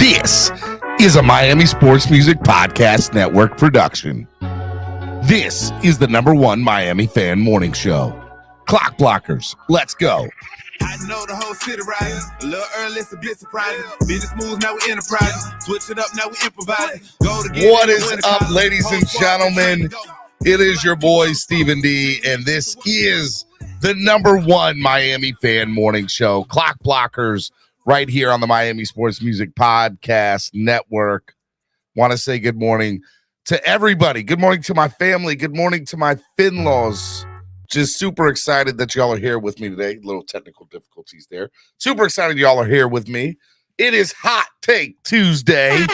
This is a Miami Sports Music Podcast Network production. This is the #1 Miami fan morning show. Clock Blockers, let's go. I know the whole city riding. A little early, it's a bit surprising. Business moves, now we enterprising. Switch it up, now we improvising. What is up, ladies and gentlemen? It is your boy, Stephen D, and this is the #1 Miami fan morning show. Clock Blockers, right here on the Miami Sports Music Podcast Network. Want to say good morning to everybody. Good morning to my family. Good morning to my Finlaws. Just super excited that y'all are here with me today. Little technical difficulties there. Super excited y'all are here with me. It is Hot Take Tuesday.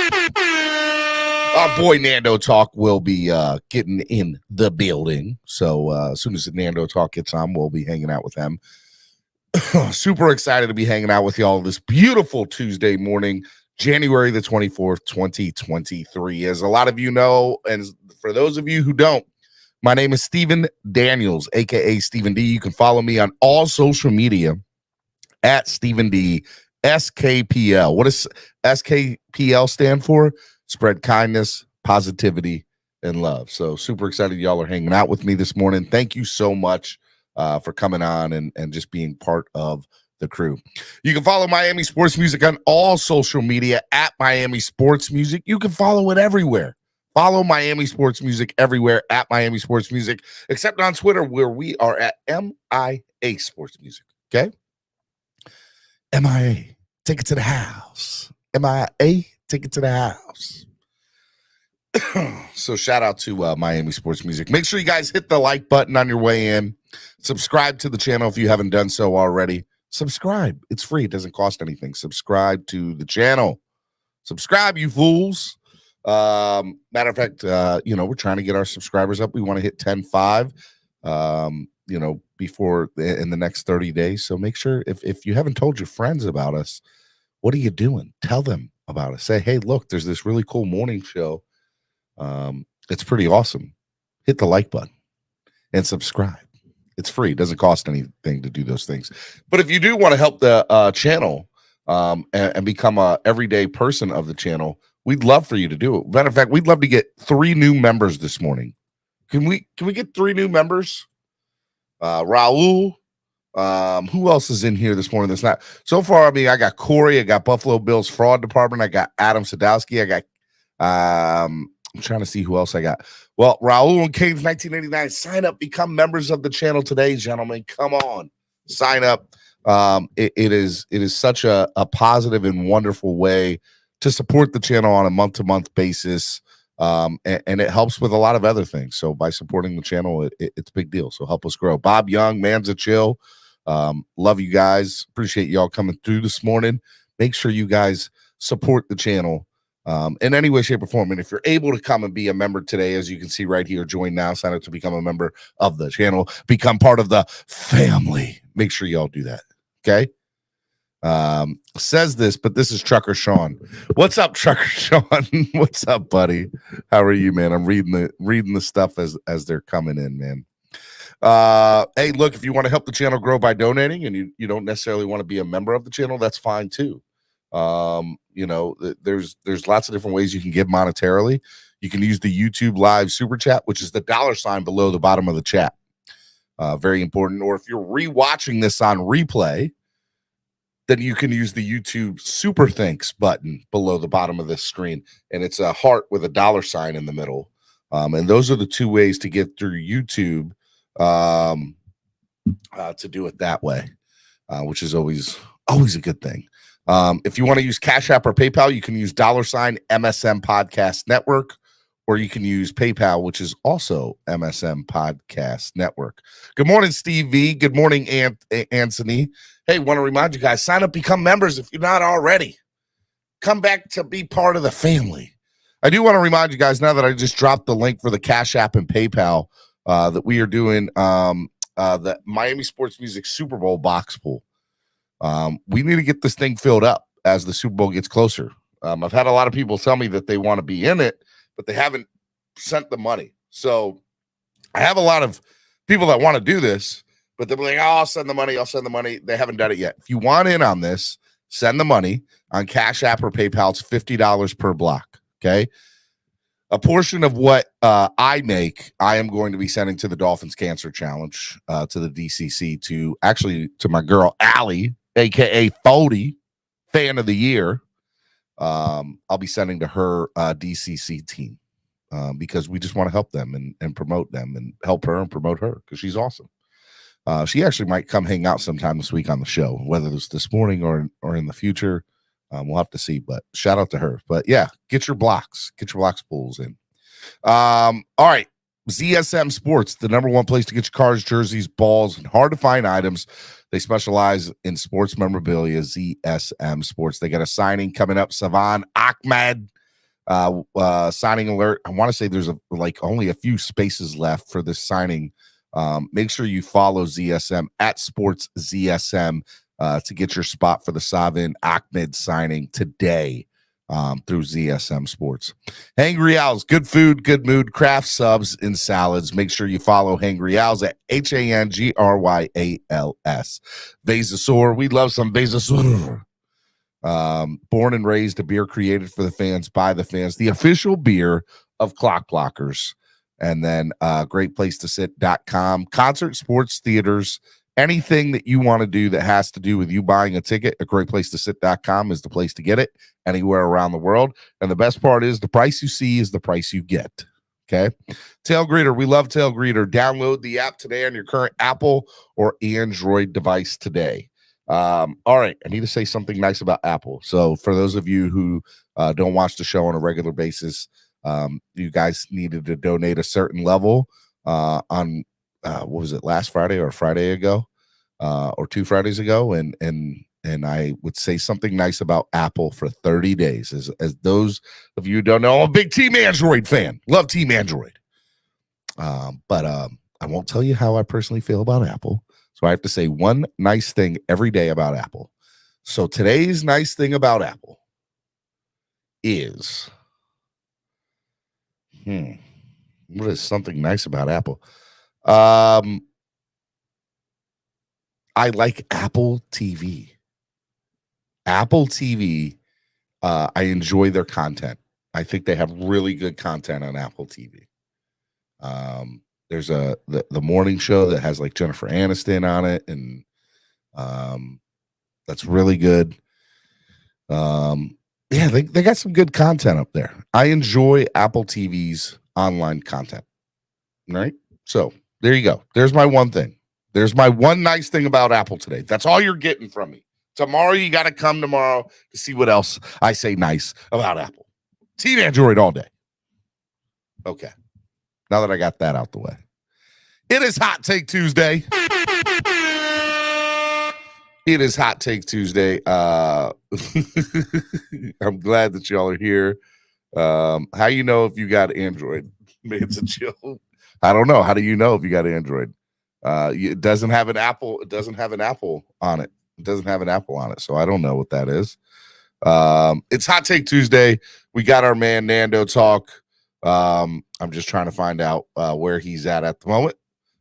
Our boy Nando Talk will be getting in the building. So as soon as the Nando Talk gets on, we'll be hanging out with him. Super excited to be hanging out with y'all this beautiful Tuesday morning, January the 24th, 2023. As a lot of you know, and for those of you who don't, my name is Stephen Daniels, a.k.a. Stephen D. You can follow me on all social media at Stephen D. SKPL. What does SKPL stand for? Spread kindness, positivity, and love. So super excited y'all are hanging out with me this morning. Thank you so much for coming on and just being part of the crew. You can follow Miami Sports Music on all social media at Miami Sports Music. You can follow it everywhere. Follow Miami Sports Music everywhere at Miami Sports Music, except on Twitter where we are at MIA Sports Music. Okay? MIA, take it to the house. MIA, take it to the house. So shout out to Miami Sports Music. Make sure you guys hit the like button on your way in. Subscribe to the channel if you haven't done so already. Subscribe. It's free. It doesn't cost anything. Subscribe to the channel. Subscribe, you fools. Matter of fact, we're trying to get our subscribers up. We want to hit 10.5, before in the next 30 days. So make sure if you haven't told your friends about us, what are you doing? Tell them about us. Say, hey, look, there's this really cool morning show. It's pretty awesome. Hit the like button and subscribe. It's free. It doesn't cost anything to do those things. But if you do want to help the channel and become a everyday person of the channel, we'd love for you to do it. Matter of fact, we'd love to get 3 new members this morning. Can we get 3 new members? Raul. Who else is in here this morning that's not? So far, I mean, I got Corey. I got Buffalo Bills Fraud Department. I got Adam Sadowski. I got I'm trying to see who else I got. Well, Raul and Canes 1989. Sign up, become members of the channel today, gentlemen. Come on, sign up. It is such a positive and wonderful way to support the channel on a month-to-month basis, and it helps with a lot of other things. So by supporting the channel, it's a big deal. So help us grow. Bob Young, Man's a Chill. Love you guys. Appreciate y'all coming through this morning. Make sure you guys support the channel in any way, shape, or form. And if you're able to come and be a member today, as you can see right here, join now, sign up to become a member of the channel, become part of the family. Make sure y'all do that. Okay. Says this, but this is Trucker Sean. What's up, Trucker Sean? What's up, buddy? How are you, man? I'm reading the stuff as they're coming in, man. Hey, look, if you want to help the channel grow by donating and you don't necessarily want to be a member of the channel, that's fine too. There's lots of different ways you can give monetarily. You can use the YouTube live super chat, which is the $sign below the bottom of the chat. Very important. Or if you're rewatching this on replay, then you can use the YouTube super thanks button below the bottom of the screen. And it's a heart with a $sign in the middle. And those are the 2 ways to get through YouTube to do it that way, which is always a good thing. If you want to use Cash App or PayPal, you can use $sign MSM Podcast Network, or you can use PayPal, which is also MSM Podcast Network. Good morning, Steve V. Good morning, Anthony. Hey, want to remind you guys, sign up, become members if you're not already. Come back to be part of the family. I do want to remind you guys, now that I just dropped the link for the Cash App and PayPal, that we are doing the Miami Sports Music Super Bowl box pool. We need to get this thing filled up as the Super Bowl gets closer. I've had a lot of people tell me that they want to be in it, but they haven't sent the money. So I have a lot of people that want to do this, but they'll be like, oh, I'll send the money. They haven't done it yet. If you want in on this, Send the money on Cash App or PayPal. It's $50 per block. Okay. A portion of what I make, I am going to be sending to the Dolphins Cancer Challenge, to the DCC, to my girl, Allie, a.k.a. Fody, fan of the year. I'll be sending to her DCC team because we just want to help them and promote them and help her and promote her because she's awesome. She actually might come hang out sometime this week on the show, whether it's this morning or in the future. We'll have to see, but shout out to her. But yeah, get your blocks pools in. All right. ZSM Sports, the number one place to get your cards, jerseys, balls, and hard to find items. They specialize in sports memorabilia. ZSM Sports. They got a signing coming up. Savan Ahmed, signing alert. I want to say there's only a few spaces left for this signing. Make sure you follow ZSM at Sports ZSM to get your spot for the Savan Ahmed signing today through ZSM Sports. Hangry Owls, good food, good mood, craft subs and salads. Make sure you follow Hangry Owls at HANGRYALS. Vasasaur, we love some Vasasaur. Born and raised, a beer created for the fans, by the fans, the official beer of Clock Blockers. And then greatplacetosit.com. Concert, sports, theaters, anything that you want to do that has to do with you buying a ticket, a greatplacetosit.com is the place to get it anywhere around the world. And the best part is the price you see is the price you get. Okay. Tail Greeter. We love Tail Greeter. Download the app today on your current Apple or Android device today. All right. I need to say something nice about Apple. So for those of you who don't watch the show on a regular basis, you guys needed to donate a certain level on what was it, last Friday or Friday ago, or 2 Fridays ago, and I would say something nice about Apple for 30 days. As those of you who don't know, I'm a big Team Android fan. Love Team Android. But I won't tell you how I personally feel about Apple. So I have to say one nice thing every day about Apple. So today's nice thing about Apple is what is something nice about Apple? I like Apple TV. Apple TV, I enjoy their content. I think they have really good content on Apple TV. There's the morning show that has like Jennifer Aniston on it, and that's really good. Yeah, they got some good content up there. I enjoy Apple TV's online content. All right. So there you go. There's my one thing. There's my one nice thing about Apple today. That's all you're getting from me. Tomorrow, you got to come tomorrow to see what else I say nice about Apple. Team Android all day. Okay. Now that I got that out the way. It is Hot Take Tuesday. It is Hot Take Tuesday. I'm glad that y'all are here. How you know if you got Android? Man's a chill. I don't know. How do you know if you got Android? It doesn't have an Apple. It doesn't have an Apple on it. It doesn't have an Apple on it. So I don't know what that is. It's Hot Take Tuesday. We got our man Nando talk. I'm just trying to find out where he's at the moment.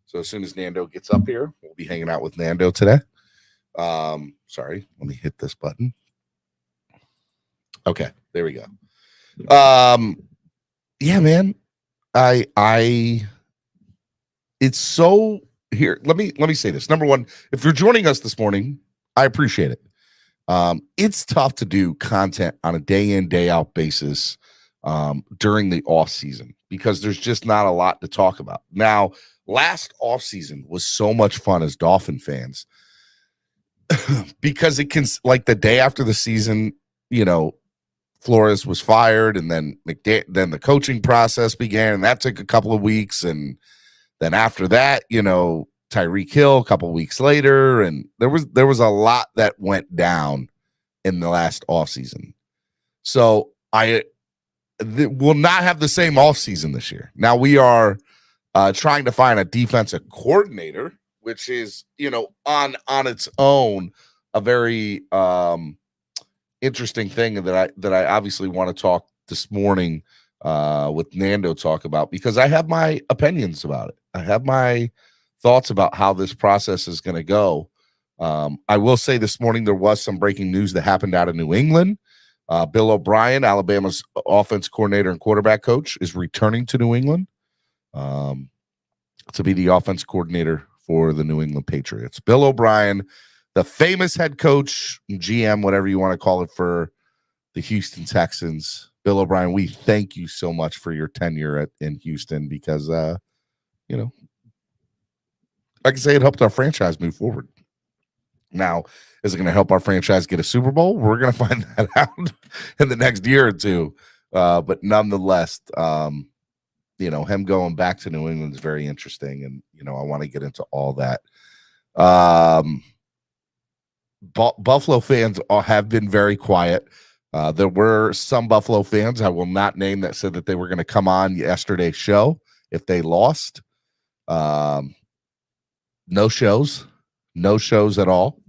So as soon as Nando gets up here, we'll be hanging out with Nando today. Sorry, let me hit this button. Okay, there we go. Yeah, man. It's so here. Let me say this. Number one, if you're joining us this morning, I appreciate it. It's tough to do content on a day in, day out basis during the off season because there's just not a lot to talk about. Now, last off season was so much fun as Dolphin fans because it can, like the day after the season, you know, Flores was fired, and then then the coaching process began, and that took a couple of weeks, and then after that, you know, Tyreek Hill a couple of weeks later, and there was a lot that went down in the last offseason. So will not have the same offseason this year. Now we are trying to find a defensive coordinator, which is, you know, on its own a very interesting thing that I obviously want to talk this morning with Nando talk about, because I have my opinions about it. I have my thoughts about how this process is going to go I will say this morning there was some breaking news that happened out of New England. Bill O'Brien, Alabama's offense coordinator and quarterback coach, is returning to New England to be the offense coordinator for the New England Patriots. Bill O'Brien, the famous head coach, GM, whatever you want to call it, for the Houston Texans. Bill O'Brien, we thank you so much for your tenure in Houston because, like I say, it helped our franchise move forward. Now, is it going to help our franchise get a Super Bowl? We're going to find that out in the next year or two. But nonetheless, him going back to New England is very interesting. And, I want to get into all that. Buffalo fans have been very quiet. There were some Buffalo fans, I will not name, that said that they were going to come on yesterday's show if they lost. No shows at all.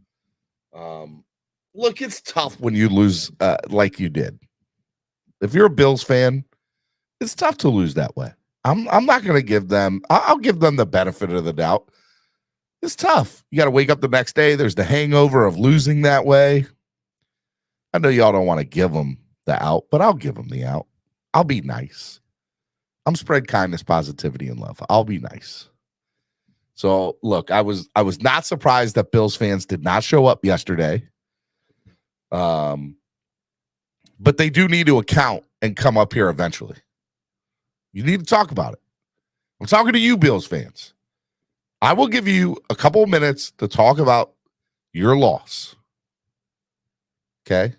Look, it's tough when you lose like you did. If you're a Bills fan, it's tough to lose that way. I'm not going to give them. I'll give them the benefit of the doubt. It's tough. You got to wake up the next day. There's the hangover of losing that way. I know y'all don't want to give them the out, but I'll give them the out. I'll be nice. I'm spread kindness, positivity, and love. I'll be nice. So, look, I was not surprised that Bills fans did not show up yesterday. But they do need to account and come up here eventually. You need to talk about it. I'm talking to you, Bills fans. I will give you a couple of minutes to talk about your loss. Okay?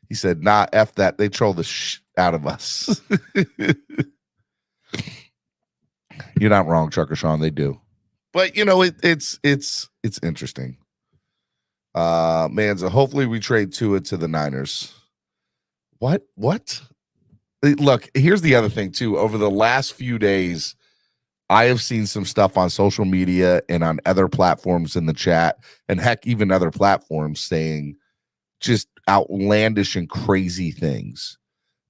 He said, nah, F that. They troll the out of us. You're not wrong, Trucker Sean. They do. But, it's interesting. So hopefully we trade Tua to the Niners. What? Look, here's the other thing, too. Over the last few days, I have seen some stuff on social media and on other platforms in the chat, and heck, even other platforms saying just outlandish and crazy things.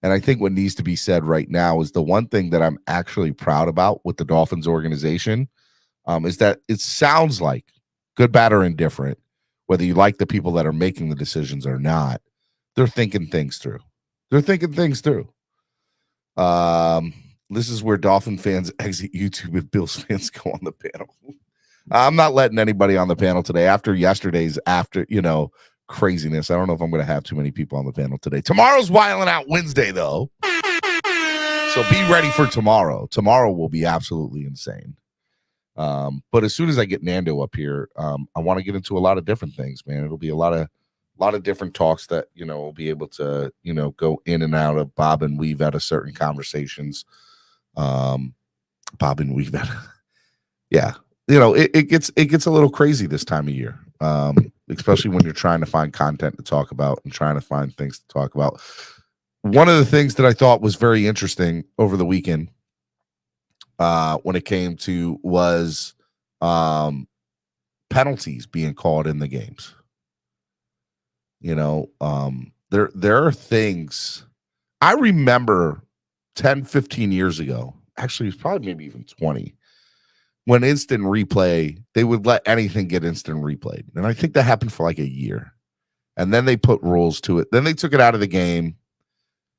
And I think what needs to be said right now is the one thing that I'm actually proud about with the Dolphins organization is that it sounds like, good, bad, or indifferent, whether you like the people that are making the decisions or not, they're thinking things through. This is where Dolphin fans exit YouTube and Bills fans go on the panel. I'm not letting anybody on the panel today after yesterday's craziness. I don't know if I'm going to have too many people on the panel today. Tomorrow's Wildin' Out Wednesday, though. So be ready for tomorrow. Tomorrow will be absolutely insane. But as soon as I get Nando up here, I want to get into a lot of different things, man. It'll be a lot of different talks that, we'll be able to, go in and out of, bob and weave out of certain conversations. Bob and weave out. Yeah. It gets a little crazy this time of year. Especially when you're trying to find content to talk about and trying to find things to talk about. One of the things that I thought was very interesting over the weekend, when it came to was penalties being called in the games. There are things I remember 10, 15 years ago. Actually, it's probably maybe even 20. When instant replay, they would let anything get instant replayed. And I think that happened for like a year. And then they put rules to it. Then they took it out of the game.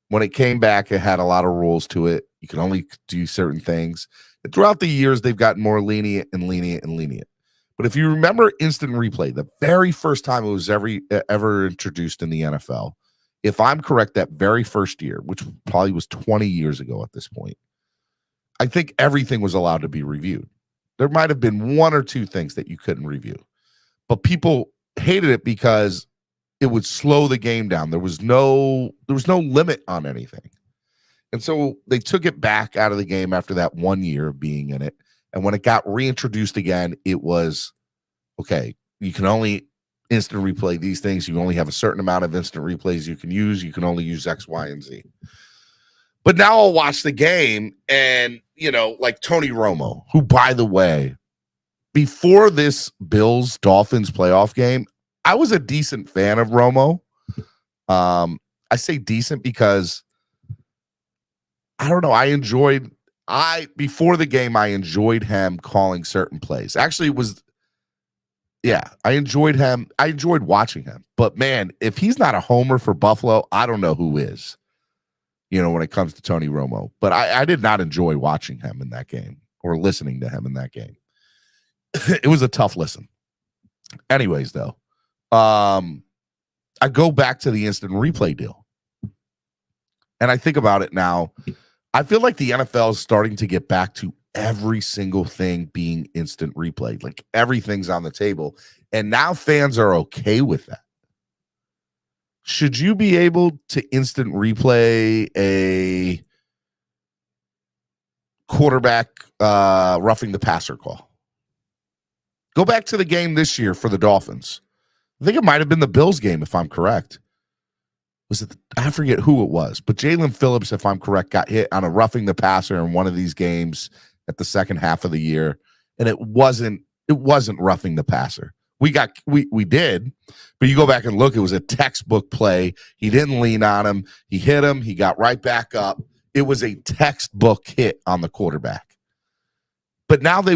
When it came back, it had a lot of rules to it. You can only do certain things. And throughout the years, they've gotten more lenient. But if you remember instant replay, the very first time it was ever introduced in the NFL, if I'm correct, that very first year, which probably was 20 years ago at this point, I think everything was allowed to be reviewed. There might have been one or two things that you couldn't review, but people hated it because it would slow the game down. There was no limit on anything. And so they took it back out of the game after that 1 year of being in it. And when it got reintroduced again, it was, okay, you can only instant replay these things. You only have a certain amount of instant replays you can use. You can only use X, Y, and Z. But now I'll watch the game and, like Tony Romo, who, by the way, before this Bills-Dolphins playoff game, I was a decent fan of Romo. I say decent because, I don't know, before the game, I enjoyed him calling certain plays. Actually, Yeah, I enjoyed him. I enjoyed watching him. But man, if he's not a homer for Buffalo, I don't know who is. When it comes to Tony Romo. But I did not enjoy watching him in that game or listening to him in that game. It was a tough listen. Anyways, though, I go back to the instant replay deal. And I think about it now. I feel like the NFL is starting to get back to every single thing being instant replay. Like everything's on the table. And now fans are okay with that. Should you be able to instant replay a quarterback roughing the passer call? Go back to the game this year for the Dolphins. I think it might have been the Bills game, if I'm correct. Was it? I forget who it was, but Jalen Phillips, if I'm correct, got hit on a roughing the passer in one of these games at the second half of the year, and it wasn't roughing the passer. We did, but you go back and look, it was a textbook play. He didn't lean on him. He hit him. He got right back up. It was a textbook hit on the quarterback. But now they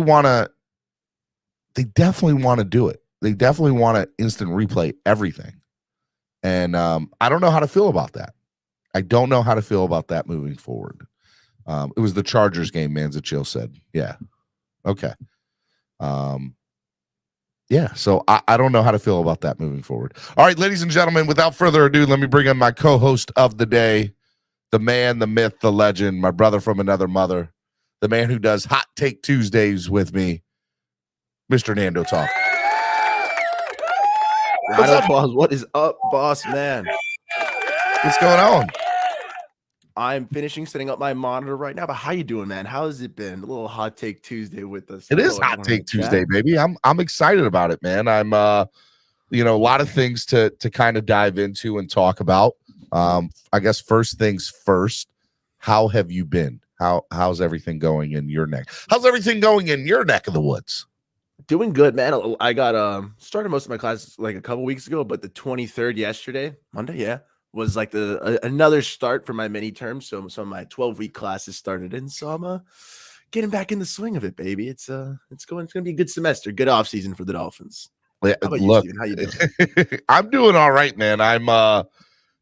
definitely want to do it. They definitely want to instant replay everything. And I don't know how to feel about that. I don't know how to feel about that moving forward. It was the Chargers game, Manza Chill said. Yeah. Okay. Yeah, so I don't know how to feel about that moving forward. All right, ladies and gentlemen, without further ado, let me bring in my co-host of the day, the man, the myth, the legend, my brother from another mother, the man who does Hot Take Tuesdays with me, Mr. Nando Talk. What is up, boss man? What's going on? I'm finishing setting up my monitor right now, but how you doing, man? How has it been? A little Hot Take Tuesday with us. It is Hot Take Tuesday, baby. I'm excited about it, man. I'm a lot of things to kind of dive into and talk about. I guess first things first, how have you been? How's everything going in your neck? How's everything going in your neck of the woods? Doing good, man. I got started most of my classes like a couple weeks ago, but the 23rd yesterday, Monday, yeah, was like another start for my mini term. So some of my 12-week classes started, and so I'm getting back in the swing of it, baby. It's gonna be a good semester, good off season for the Dolphins. How about you, Steven? How you doing? I'm doing all right, man. I'm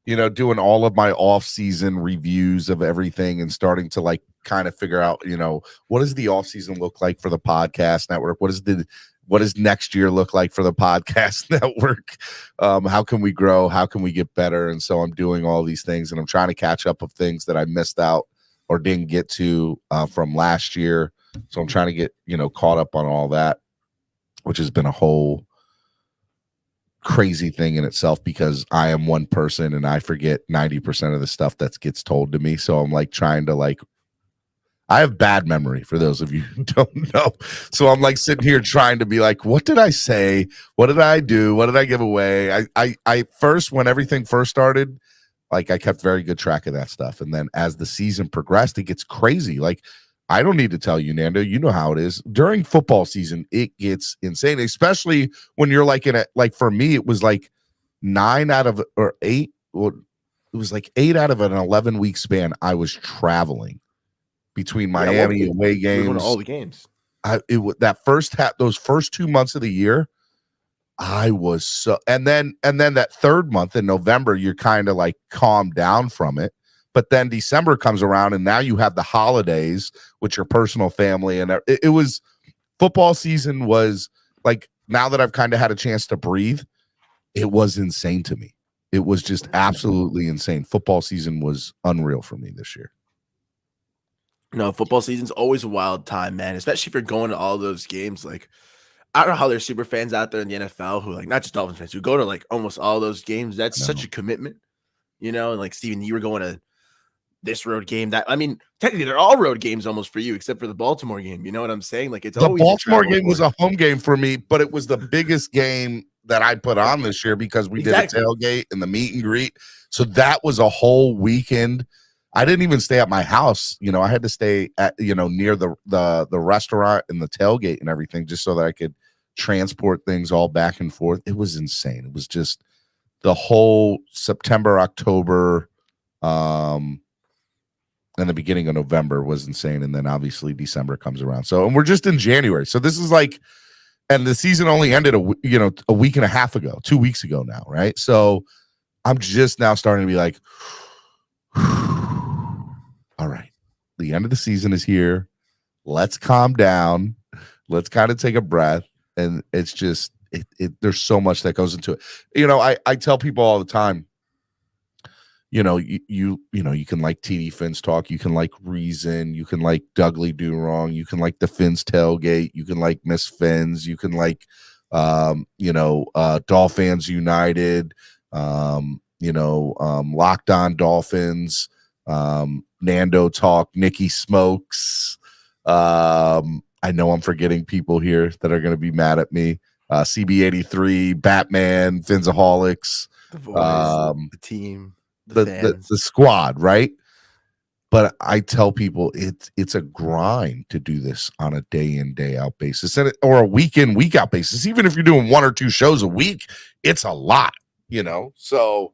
doing all of my off season reviews of everything and starting to like kind of figure out, what does the off season look like for the podcast network? What does next year look like for the podcast network? How can we grow? How can we get better? And so I'm doing all these things, and I'm trying to catch up of things that I missed out or didn't get to from last year. So I'm trying to get, caught up on all that, which has been a whole crazy thing in itself because I am one person and I forget 90% of the stuff that gets told to me. So I'm like trying to I have bad memory for those of you who don't know. So I'm like sitting here trying to be like, what did I say? What did I do? What did I give away? I first, when everything first started, I kept very good track of that stuff. And then as the season progressed, it gets crazy. I don't need to tell you, Nando, you know how it is. During football season, it gets insane, especially when you're for me, it was 9 out of or 8. Well, it was 8 out of an 11-week span. I was traveling between Miami away games. Going to all the games. Those first 2 months of the year, I was so, and then that third month in November, you're kind of calmed down from it. But then December comes around, and now you have the holidays with your personal family. And it was football season was now that I've kind of had a chance to breathe, it was insane to me. It was just absolutely insane. Football season was unreal for me this year. No, football season's always a wild time, man, especially if you're going to all those games. I don't know how there's super fans out there in the NFL who not just Dolphins fans who go to almost all those games. That's such a commitment, and Steven, you were going to this road game technically they're all road games almost for you, except for the Baltimore game. You know what I'm saying? It's the always Baltimore game was a home game for me, but it was the biggest game that I put on this year because we did a tailgate and the meet and greet. So that was a whole weekend. I didn't even stay at my house. I had to stay at, near the restaurant and the tailgate and everything just so that I could transport things all back and forth. It was insane. It was just the whole September, October, and the beginning of November was insane. And then obviously December comes around. And we're just in January. So this is And the season only ended a week and a half ago, 2 weeks ago now, right? So I'm just now starting to be like, all right, the end of the season is here. Let's calm down. Let's kind of take a breath. And it's just, there's so much that goes into it. I tell people all the time, you can like TD Fins Talk, you can like Reason, you can like Dougly Do Wrong, you can like the Fins Tailgate, you can like Miss Fins, you can like Dolphins United, Locked On Dolphins, Nando Talk, Nikki Smokes. I know I'm forgetting people here that are going to be mad at me. CB83, Batman, Finsaholics, the boys, the team. The squad, right? But I tell people it's a grind to do this on a day in, day out basis, or a week in, week out basis. Even if you're doing 1 or 2 shows a week, it's a lot, So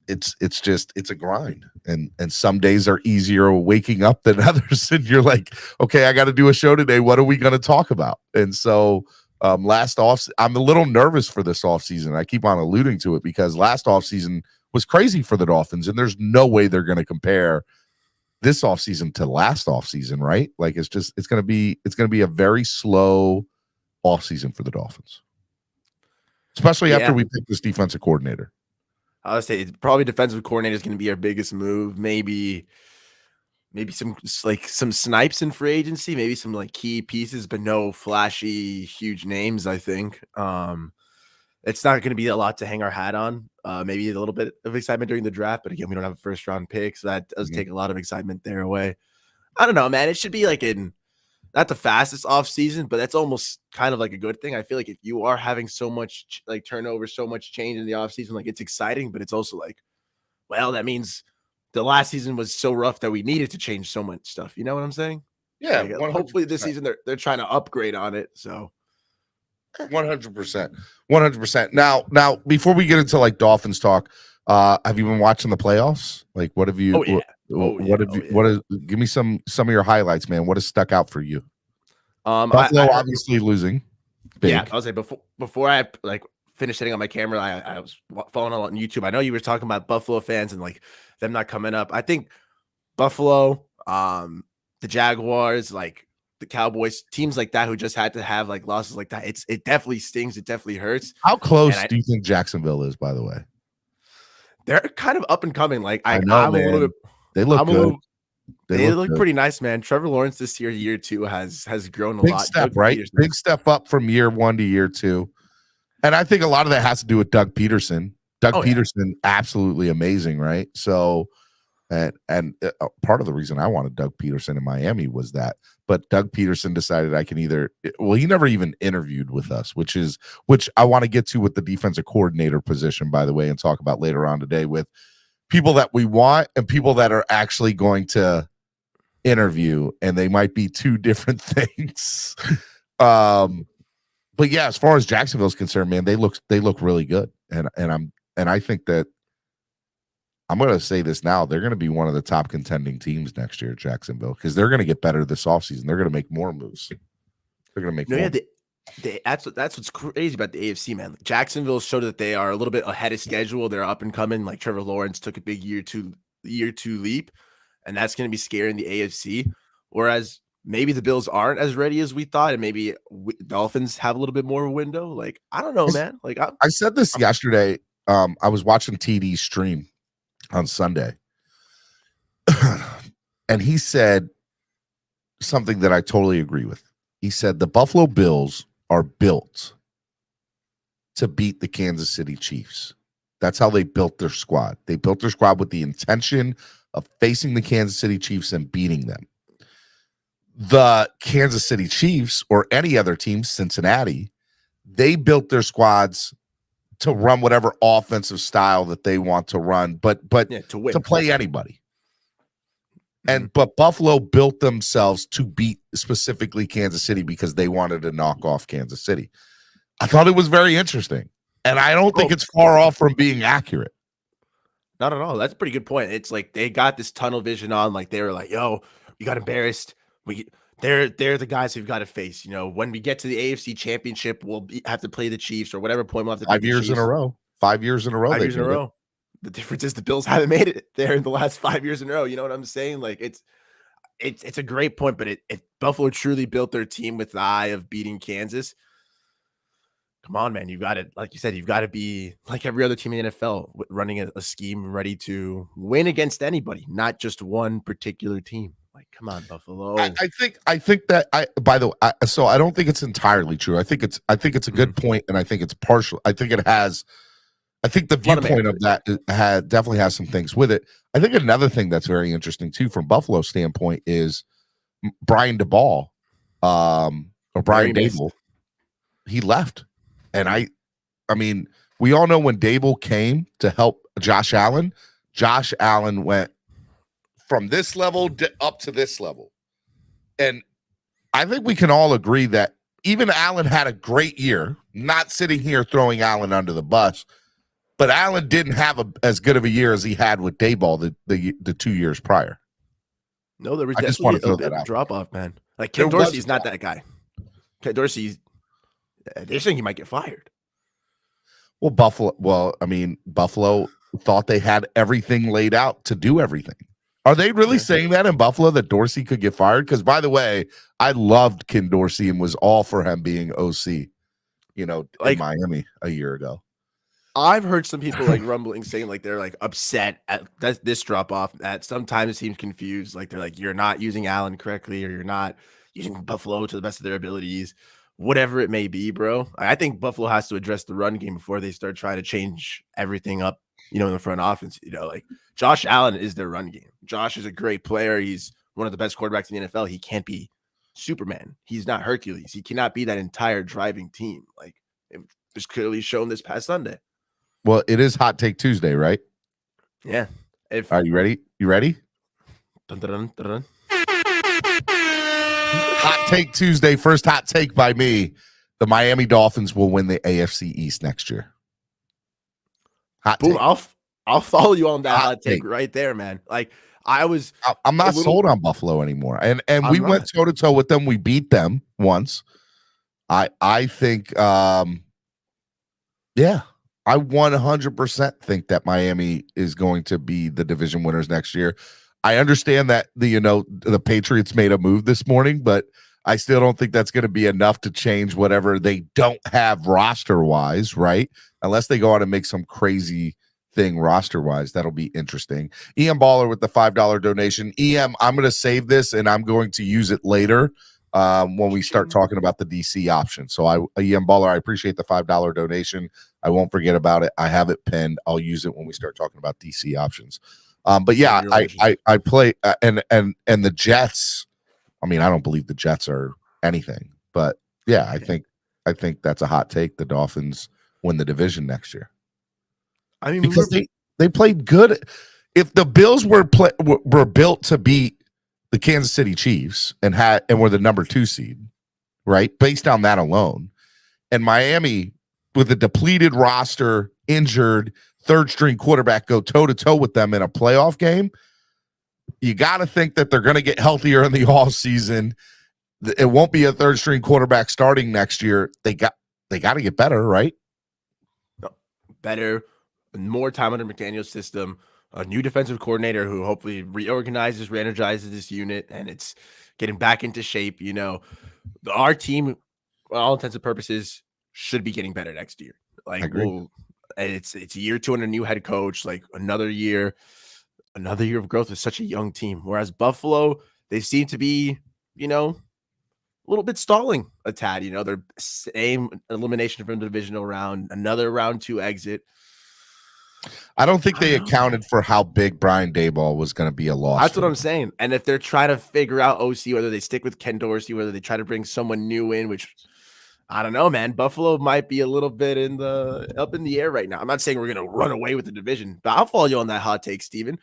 it's a grind, and some days are easier waking up than others, and you're like, okay, I got to do a show today. What are we going to talk about? And so I'm a little nervous for this off season. I keep on alluding to it because last off season was crazy for the Dolphins, and there's no way they're going to compare this offseason to last offseason, right? Like it's going to be a very slow offseason for the Dolphins, especially after we pick this defensive coordinator. I would say it's probably defensive coordinator is going to be our biggest move. Maybe some snipes in free agency, maybe some like key pieces, but no flashy huge names. I think it's not going to be a lot to hang our hat on. Maybe a little bit of excitement during the draft, but again, we don't have a first round pick, so that does take a lot of excitement there away. I don't know, man. It should be like not the fastest off season, but that's almost kind of like a good thing. I feel like if you are having so much like turnover, so much change in the off season, like it's exciting, but it's also like, well, that means the last season was so rough that we needed to change so much stuff. You know what I'm saying? Yeah. Like, hopefully this season they're trying to upgrade on it. So 100%. Now, before we get into like Dolphins talk, have you been watching the playoffs? Like, what have you? Give me some of your highlights, man. What has stuck out for you? Buffalo obviously losing. Big. Yeah, I was like before I like finished setting up my camera, I was following on YouTube. I know you were talking about Buffalo fans and like them not coming up. I think Buffalo, the Jaguars, like the Cowboys, teams like that who just had to have like losses like that. It definitely stings. It definitely hurts. How close do you think Jacksonville is, by the way? They're kind of up and coming. Like I'm a little bit. They look good. They look pretty nice, man. Trevor Lawrence this year 2 has grown a big lot. Step, right? Big step up from year 1 to year 2. And I think a lot of that has to do with Doug Peterson. Peterson, absolutely amazing, right? So, and part of the reason I wanted Doug Peterson in Miami was that. But Doug Peterson decided I can he never even interviewed with us, which I want to get to with the defensive coordinator position, by the way, and talk about later on today with people that we want and people that are actually going to interview, and they might be 2 different things. But yeah, as far as Jacksonville's concerned, man, they look really good, and I think that I'm going to say this now. They're going to be one of the top contending teams next year, Jacksonville, because they're going to get better this offseason. They're going to make more moves. They're going to make more. Yeah, that's what's crazy about the AFC, man. Jacksonville showed that they are a little bit ahead of schedule. They're up and coming. Like Trevor Lawrence took a big year two leap, and that's going to be scaring the AFC. Whereas maybe the Bills aren't as ready as we thought, and maybe Dolphins have a little bit more of a window. Like I don't know, man. Like I said this yesterday. I was watching TD's stream on Sunday, and he said something that I totally agree with. He said the Buffalo Bills are built to beat the Kansas City Chiefs. That's how they built their squad. They built their squad with the intention of facing the Kansas City Chiefs and beating them. The Kansas City Chiefs, or any other team, Cincinnati, they built their squads to run whatever offensive style that they want to run, but to play anybody. But Buffalo built themselves to beat specifically Kansas City because they wanted to knock off Kansas City. I thought it was very interesting, and I don't think it's far off from being accurate. Not at all. That's a pretty good point. It's like they got this tunnel vision on. Like they were like, "Yo, we got embarrassed. they're the guys who've got to face. When we get to the AFC Championship, we'll have to play the Chiefs, or whatever point we'll have to play 5 the years in Chiefs. a row. 5 years in a row. 5 years in a did it. row. The difference is the Bills haven't made it there in the last 5 years in a row. You know what I'm saying? Like it's a great point, but if Buffalo truly built their team with the eye of beating Kansas, come on, man. You got to, like you said, you've got to be like every other team in the NFL, running a scheme ready to win against anybody, not just one particular team. Like, come on, Buffalo. I think that by the way, so I don't think it's entirely true. I think it's a good point, and I think it's partial. I think the viewpoint of that definitely has some things with it. I think another thing that's very interesting too, from Buffalo standpoint, is Brian DeBall, or Brian Dable. He left, and I mean, we all know when Dable came to help Josh Allen went from this level up to this level, and I think we can all agree that even Allen had a great year. Not sitting here throwing Allen under the bus. But Allen didn't have as good of a year as he had with Dayball the 2 years prior. No, there was definitely a bit of drop off, man. Like Ken Dorsey's not that guy. Ken Dorsey, they're saying he might get fired. Well, Buffalo thought they had everything laid out to do everything. Are they really saying that in Buffalo, that Dorsey could get fired? Because, by the way, I loved Ken Dorsey and was all for him being OC, in Miami a year ago. I've heard some people rumbling saying they're upset at this drop off, that sometimes it seems confused. They're you're not using Allen correctly, or you're not using Buffalo to the best of their abilities, whatever it may be, bro. I think Buffalo has to address the run game before they start trying to change everything up, in the front offense. Josh Allen is their run game. Josh is a great player. He's one of the best quarterbacks in the NFL. He can't be Superman. He's not Hercules. He cannot be that entire driving team. It was clearly shown this past Sunday. Well, it is Hot Take Tuesday, right? Yeah. Are you ready? You ready? Dun, dun, dun, dun. Hot Take Tuesday. First hot take by me. The Miami Dolphins will win the AFC East next year. Hot Boom, take. I'll follow you on that hot take right there, man. I'm not sold on Buffalo anymore. And we went toe to toe with them. We beat them once. I think I 100% think that Miami is going to be the division winners next year. I understand that the Patriots made a move this morning, but I still don't think that's going to be enough to change whatever they don't have roster-wise, right? Unless they go out and make some crazy thing roster-wise. That'll be interesting. EM Baller with the $5 donation. EM, I'm going to save this, and I'm going to use it later when we start talking about the DC option. So EM Baller, I appreciate the $5 donation. I won't forget about it. I have it pinned. I'll use it when we start talking about DC options. But yeah, I play and the Jets. I mean, I don't believe the Jets are anything, but yeah, I think that's a hot take. The Dolphins win the division next year. I mean, because they played good. If the Bills were built to beat the Kansas City Chiefs and were the number 2 seed, right? Based on that alone, and Miami with a depleted roster, injured, third-string quarterback go toe-to-toe with them in a playoff game, you got to think that they're going to get healthier in the offseason. It won't be a third-string quarterback starting next year. They got to get better, right? Better, more time under McDaniel's system, a new defensive coordinator who hopefully reorganizes, re-energizes this unit, and it's getting back into shape. Our team, for all intents and purposes, should be getting better next year. It's a year 2 under a new head coach, another year of growth with such a young team. Whereas Buffalo, they seem to be, a little bit stalling a tad. Their same elimination from the divisional round, another round 2 exit. I don't think they accounted for how big Brian Daboll was going to be a loss. That's what I'm saying. And if they're trying to figure out OC, whether they stick with Ken Dorsey, whether they try to bring someone new in, which I don't know, man. Buffalo might be a little bit up in the air right now. I'm not saying we're going to run away with the division, but I'll follow you on that hot take, Steven.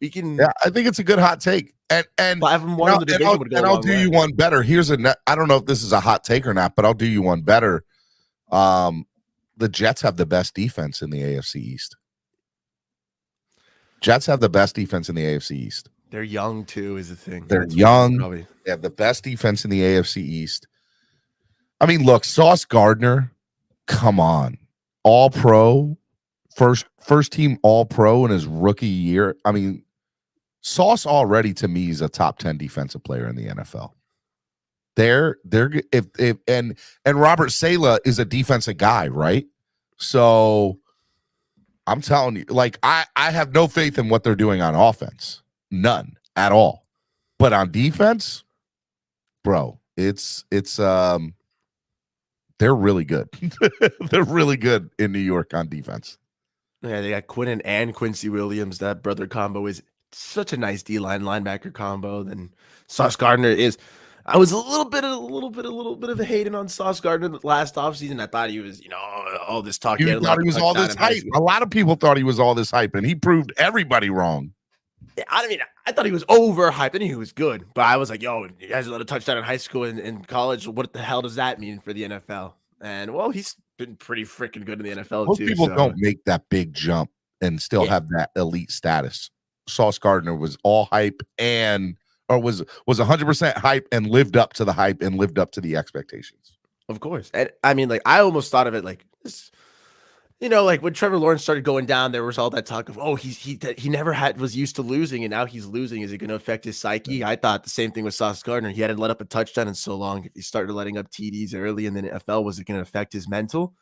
Yeah, I think it's a good hot take. And I'll do you one better. I don't know if this is a hot take or not, but I'll do you one better. The Jets have the best defense in the AFC East. Jets have the best defense in the AFC East. They're young too, is the thing. They're That's young. probably. They have the best defense in the AFC East. I mean, look, Sauce Gardner, come on. All pro, first team all pro in his rookie year. I mean, Sauce already to me is a top 10 defensive player in the NFL. They're if and Robert Saleh is a defensive guy, right? So I'm telling you, like I have no faith in what they're doing on offense. None at all. But on defense, bro, it's they're really good. They're really good in New York on defense. Yeah, they got Quinnen and Quincy Williams. That brother combo is such a nice D-line linebacker combo. Then Sauce Gardner is. I was a little bit of a hating on Sauce Gardner last offseason. I thought he was, all this talk. You thought he was all this hype. A lot of people thought he was all this hype, and he proved everybody wrong. Yeah, I mean, I thought he was overhyped. I knew he was good, but I was like, yo, he has a touchdown in high school and in college. What the hell does that mean for the NFL? And, well, he's been pretty freaking good in the NFL, Most too. people so. don't make that big jump and still have that elite status. Sauce Gardner was all hype or was 100% hype and lived up to the hype and lived up to the expectations. Of course. And I mean, like, I almost thought of it like this, like when Trevor Lawrence started going down, there was all that talk of, he never was used to losing, and now he's losing. Is it going to affect his psyche? I thought the same thing with Sauce Gardner. He hadn't let up a touchdown in so long. If he started letting up TDs early in the NFL, was it going to affect his mental?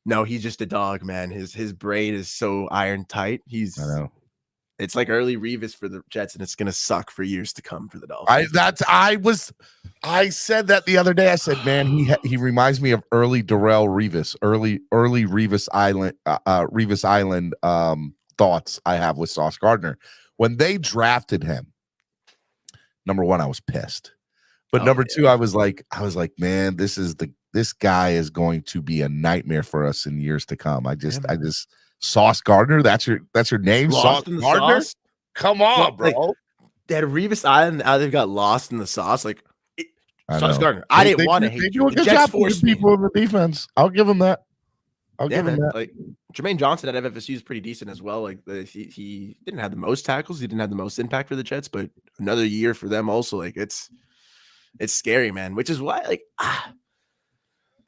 No, he's just a dog, man. His brain is so iron tight. I know. It's like early Revis for the Jets, and it's going to suck for years to come for the Dolphins. I said that the other day. I said, man, he reminds me of early Darrelle Revis, early Revis Island thoughts I have with Sauce Gardner. When they drafted him, number one, I was pissed. But number two, I was like, man, this guy is going to be a nightmare for us in years to come. I just Sauce Gardner, that's your name, Sauce Gardner. Sauce? Come on, bro. Like, they had Revis Island. Now they've got lost in the sauce. Like Sauce Gardner. I didn't want to hate you. They do a good job for people in the defense. I'll give them that. I'll give them that. Like Jermaine Johnson at FSU is pretty decent as well. Like he didn't have the most tackles. He didn't have the most impact for the Jets, but another year for them also. Like it's scary, man. Which is why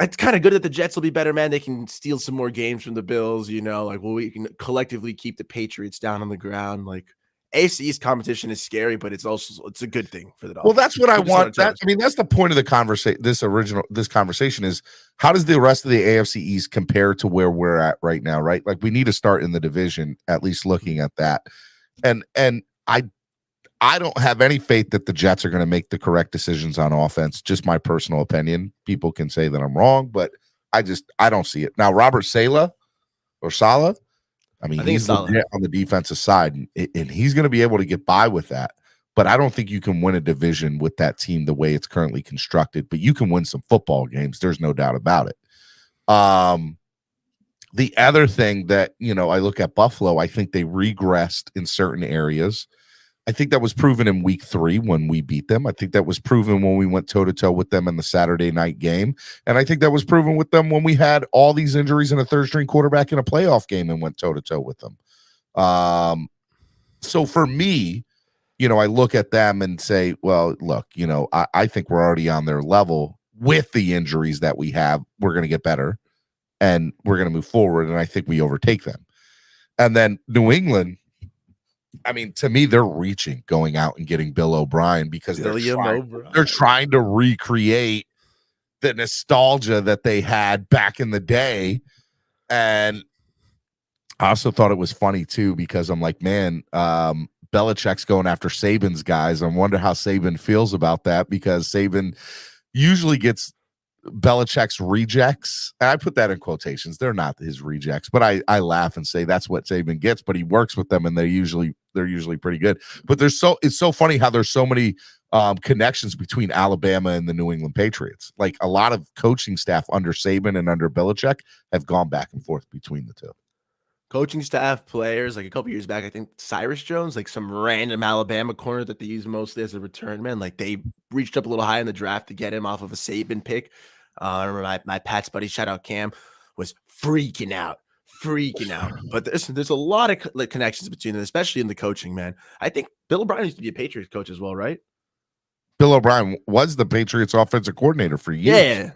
it's kind of good that the Jets will be better, man. They can steal some more games from the Bills, we can collectively keep the Patriots down on the ground. Like AFC East competition is scary, but it's a good thing for the Dolphins. Well, that's what I want. That's the point of the conversation. This conversation is, how does the rest of the AFC East compare to where we're at right now, right? Like we need to start in the division, at least looking at that. And I don't have any faith that the Jets are going to make the correct decisions on offense. Just my personal opinion. People can say that I'm wrong, but I don't see it. Now, Robert Saleh, I mean, he's legit on the defensive side, and he's going to be able to get by with that. But I don't think you can win a division with that team the way it's currently constructed. But you can win some football games. There's no doubt about it. The other thing that, I look at Buffalo, I think they regressed in certain areas. I think that was proven in week 3 when we beat them. I think that was proven when we went toe-to-toe with them in the Saturday night game. And I think that was proven with them when we had all these injuries and a third-string quarterback in a playoff game and went toe-to-toe with them. So for me, I look at them and say, well, look, I think we're already on their level with the injuries that we have. We're going to get better, and we're going to move forward, and I think we overtake them. And then New England, I mean, to me, they're reaching, going out and getting Bill O'Brien because they're trying to recreate the nostalgia that they had back in the day. And I also thought it was funny, too, because I'm like, man, Belichick's going after Saban's guys. I wonder how Saban feels about that, because Saban usually gets Belichick's rejects. I put that in quotations. They're not his rejects, but I laugh and say that's what Saban gets, but he works with them and they're usually pretty good. But it's so funny how there's so many connections between Alabama and the New England Patriots. Like a lot of coaching staff under Saban and under Belichick have gone back and forth between the two. Coaching staff, players, like a couple years back, I think Cyrus Jones, like some random Alabama corner that they use mostly as a return man. Like they reached up a little high in the draft to get him off of a Saban pick. I remember my Pat's buddy, shout out Cam, was freaking out freaking out. But there's a lot of like connections between them, especially in the coaching, man. I think Bill O'Brien used to be a Patriots coach as well, right? Bill O'Brien was the Patriots offensive coordinator for years. Yeah.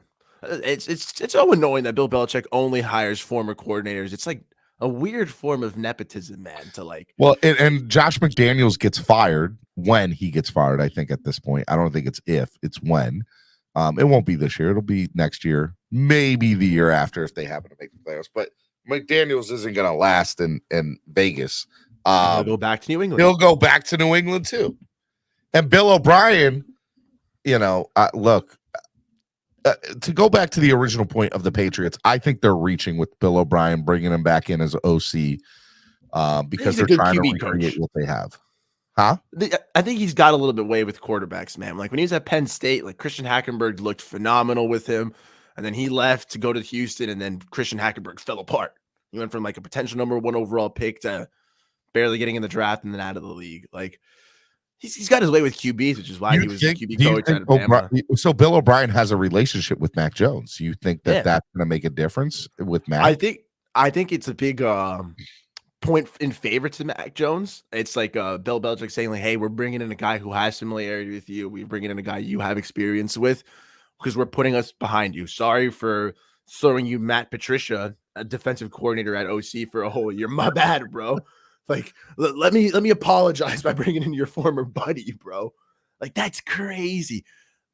It's so annoying that Bill Belichick only hires former coordinators. It's like a weird form of nepotism, man, to like. Well, and Josh McDaniels gets fired when he gets fired, I think, at this point. I don't think it's if, it's when. It won't be this year. It'll be next year, maybe the year after if they happen to make the playoffs. But McDaniels isn't going to last in Vegas. He'll go back to New England. He'll go back to New England, too. And Bill O'Brien, look, to go back to the original point of the Patriots, I think they're reaching with Bill O'Brien, bringing him back in as OC because they're trying to recreate what they have. Huh? I think he's got a little bit way with quarterbacks, man. Like when he was at Penn State, like Christian Hackenberg looked phenomenal with him, and then he left to go to Houston, and then Christian Hackenberg fell apart. He went from like a potential number 1 overall pick to barely getting in the draft and then out of the league. Like he's got his way with QBs, which is why he was the QB coach at Bama. So Bill O'Brien has a relationship with Mac Jones. You think that that's going to make a difference with Mac? I think it's a big point in favor to Mac Jones. It's like Bill Belichick saying like, hey, we're bringing in a guy who has familiarity with you. We're bringing in a guy you have experience with because we're putting us behind you. Sorry for throwing you Matt Patricia, a defensive coordinator at OC for a whole year. My bad, bro. Like, let me apologize by bringing in your former buddy, bro. Like, that's crazy.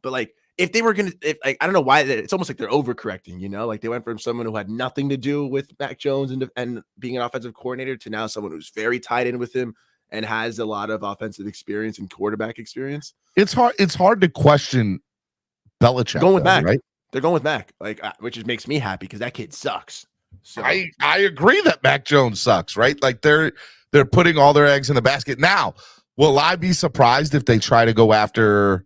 But like, if they were gonna, I don't know why, it's almost like they're overcorrecting. You know, like they went from someone who had nothing to do with Mac Jones and being an offensive coordinator to now someone who's very tied in with him and has a lot of offensive experience and quarterback experience. It's hard to question Belichick. Going with Mac, right? They're going with Mac, like which just makes me happy because that kid sucks. So I agree that Mac Jones sucks, right? Like they're putting all their eggs in the basket. Now, will I be surprised if they try to go after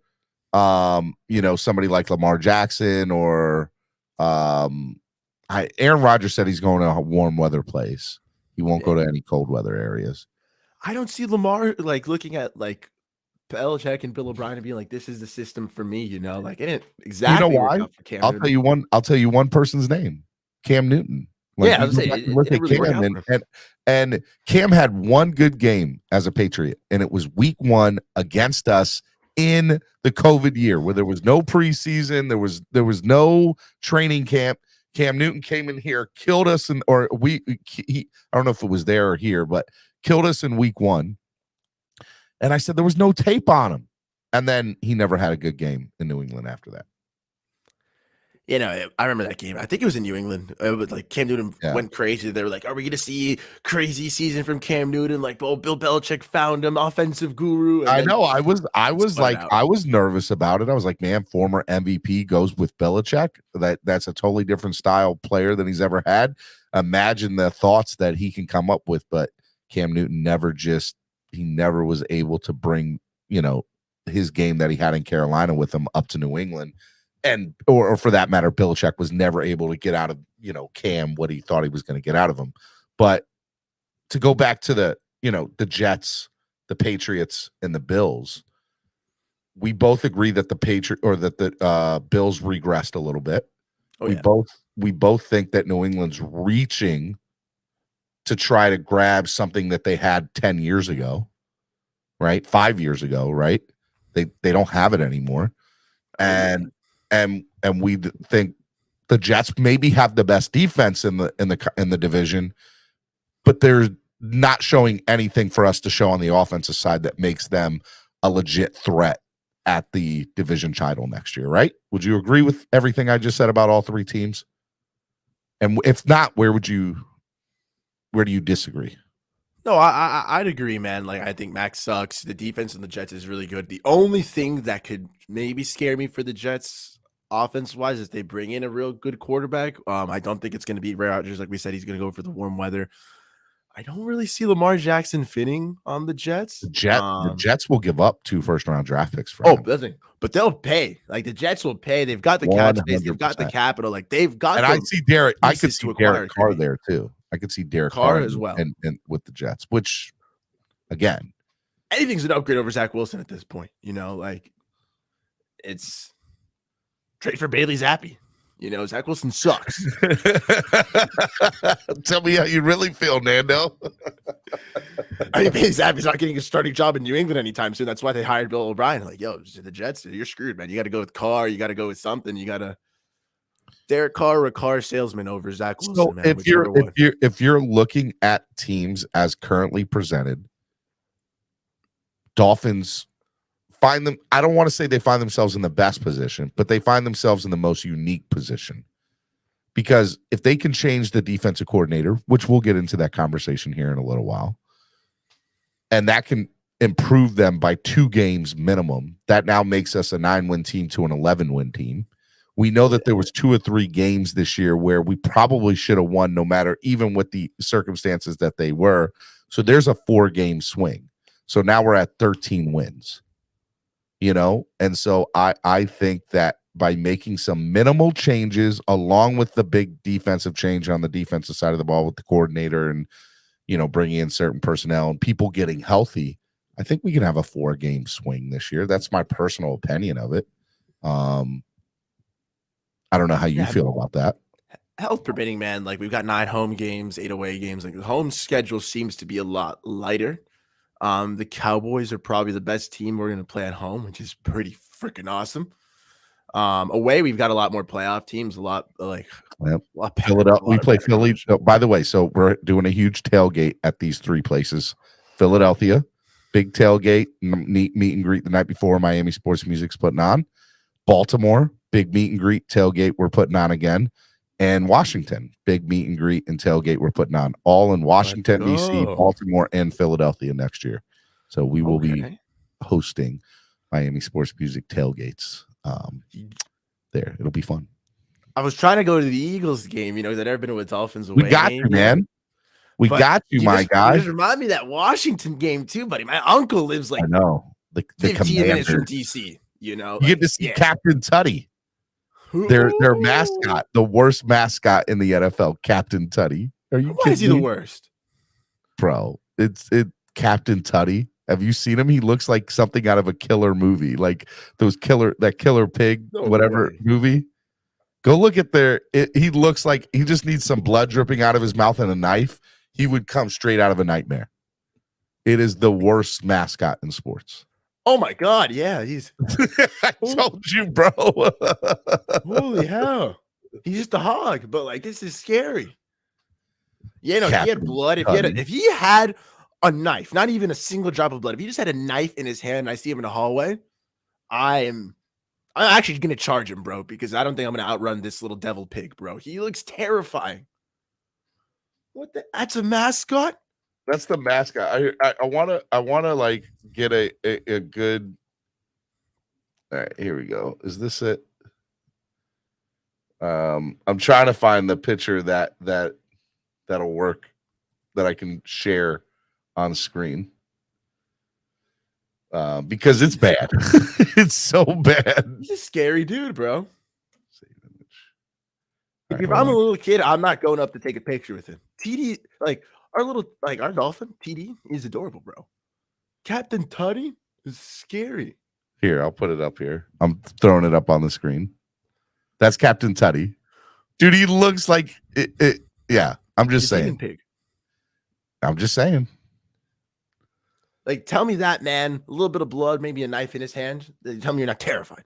somebody like Lamar Jackson or Aaron Rodgers said he's going to a warm weather place. He won't go to any cold weather areas. I don't see Lamar like looking at like Belichick and Bill O'Brien and being like, this is the system for me, like it didn't exactly. You know why? I'll tell you one person's name. Cam Newton. Like, I was saying, look at Cam and Cam had one good game as a Patriot, and it was week 1 against us in the COVID year where there was no preseason, there was no training camp. Cam Newton came in here, killed us, I don't know if it was there or here, but killed us in week 1. And I said there was no tape on him, and then he never had a good game in New England after that. I remember that game. I think it was in New England. It was like Cam Newton went crazy. They were like, are we going to see crazy season from Cam Newton? Like, Bill Belichick found him, offensive guru. I know. I was like, I was nervous about it. I was like, man, former MVP goes with Belichick. That's a totally different style player than he's ever had. Imagine the thoughts that he can come up with. But Cam Newton never was able to bring, his game that he had in Carolina with him up to New England. And or for that matter, Belichick was never able to get out of Cam what he thought he was going to get out of him. But to go back to the Jets, the Patriots, and the Bills, we both agree that the Bills regressed a little bit. We both think that New England's reaching to try to grab something that they had 10 years ago, right? 5 years ago, right? They don't have it anymore, and we think the Jets maybe have the best defense in the division, but they're not showing anything for us to show on the offensive side that makes them a legit threat at the division title next year, right? Would you agree with everything I just said about all three teams? And if not, where do you disagree? No, I'd agree, man. Like, I think Max sucks. The defense in the Jets is really good. The only thing that could maybe scare me for the Jets offense-wise is they bring in a real good quarterback. I don't think it's going to be Ray Rodgers. Like we said, he's going to go for the warm weather. I don't really see Lamar Jackson fitting on the Jets. The Jets will give up 2 first-round draft picks for him. But they'll pay. Like, the Jets will pay. They've got the cap space. They've got the capital. Like, they've got. And I see Derek. I could see Derek Carr there too. I could see Derek Carr as well, and with the Jets. Which, again, anything's an upgrade over Zach Wilson at this point. Like, it's trade for Bailey Zappi. Zach Wilson sucks. Tell me how you really feel, Nando. I mean, Zap's not getting a starting job in New England anytime soon. That's why they hired Bill O'Brien. Like, yo, the Jets, you're screwed, man. You got to go with Carr. You got to go with something. You got to Derek Carr or a car salesman over Zach Wilson, So man. if you're looking at teams as currently presented, Dolphins find them. I don't want to say they find themselves in the best position, but they find themselves in the most unique position. Because if they can change the defensive coordinator, which we'll get into that conversation here in a little while, and that can improve them by 2 games minimum, that now makes us a 9-win team to an 11-win team. We know that there was 2 or 3 games this year where we probably should have won, no matter, even with the circumstances that they were. So there's a 4-game swing. So now we're at 13 wins, and so I think that by making some minimal changes along with the big defensive change on the defensive side of the ball with the coordinator and, bringing in certain personnel and people getting healthy, I think we can have a 4-game swing this year. That's my personal opinion of it. I don't know how you feel about that. Health permitting, man. Like, we've got 9 home games, 8 away games. Like, the home schedule seems to be a lot lighter. The Cowboys are probably the best team we're going to play at home, which is pretty freaking awesome. Away, we've got a lot more playoff teams, a lot better. Philadelphia. We play Philly. By the way, so we're doing a huge tailgate at these 3 places. Philadelphia, big tailgate, meet and greet the night before. Miami Sports Music's putting on. Baltimore, big meet and greet tailgate we're putting on again. And Washington, big meet and greet and tailgate we're putting on, all in Washington, D.C., Baltimore, and Philadelphia next year. So we will be hosting Miami Sports Music tailgates. There, it'll be fun. I was trying to go to the Eagles game, I've never been to a Dolphins away. We got you, man. We got you, my guy. You just remind me of that Washington game too, buddy. My uncle lives like I know the 15 minutes from DC. You get to see Captain Tutty. Their mascot, the worst mascot in the NFL, Captain Tutty. Are you kidding? Why is he the worst? Bro, it's Captain Tutty. Have you seen him? He looks like something out of a killer movie, like that killer pig, movie. Go look at he looks like he just needs some blood dripping out of his mouth and a knife. He would come straight out of a nightmare. It is the worst mascot in sports. Oh my God, yeah, he's. I told you, bro. Holy hell, he's just a hog. But like, this is scary. Yeah, if he had blood, if he had a knife, not even a single drop of blood, if he just had a knife in his hand, and I see him in the hallway, I'm actually gonna charge him, bro, because I don't think I'm gonna outrun this little devil pig, bro. He looks terrifying. That's a mascot. That's the mascot. I wanna like get a good. All right, here we go. Is this it? I'm trying to find the picture that'll work, that I can share on screen. Because it's bad. It's so bad. He's a scary dude, bro. Save image. If I'm a little kid, I'm not going up to take a picture with him. TD, like our Dolphin, TD, he's adorable, bro. Captain Tutty is scary. Here, I'll put it up here. I'm throwing it up on the screen. That's Captain Tutty. Dude, he looks like it. Yeah, I'm just saying. Pig. I'm just saying. Like, tell me that, man. A little bit of blood, maybe a knife in his hand. Tell me you're not terrified.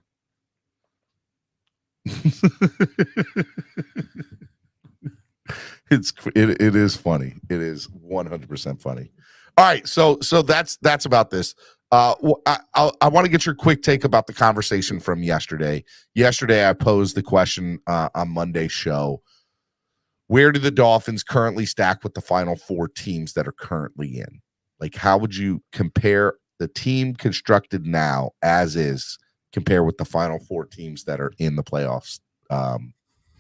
It is funny. It is 100% funny. All right, so that's about this. I want to get your quick take about the conversation from yesterday. Yesterday, I posed the question on Monday's show: where do the Dolphins currently stack with the final 4 teams that are currently in? Like, how would you compare the team constructed now as is, compare with the final 4 teams that are in the playoffs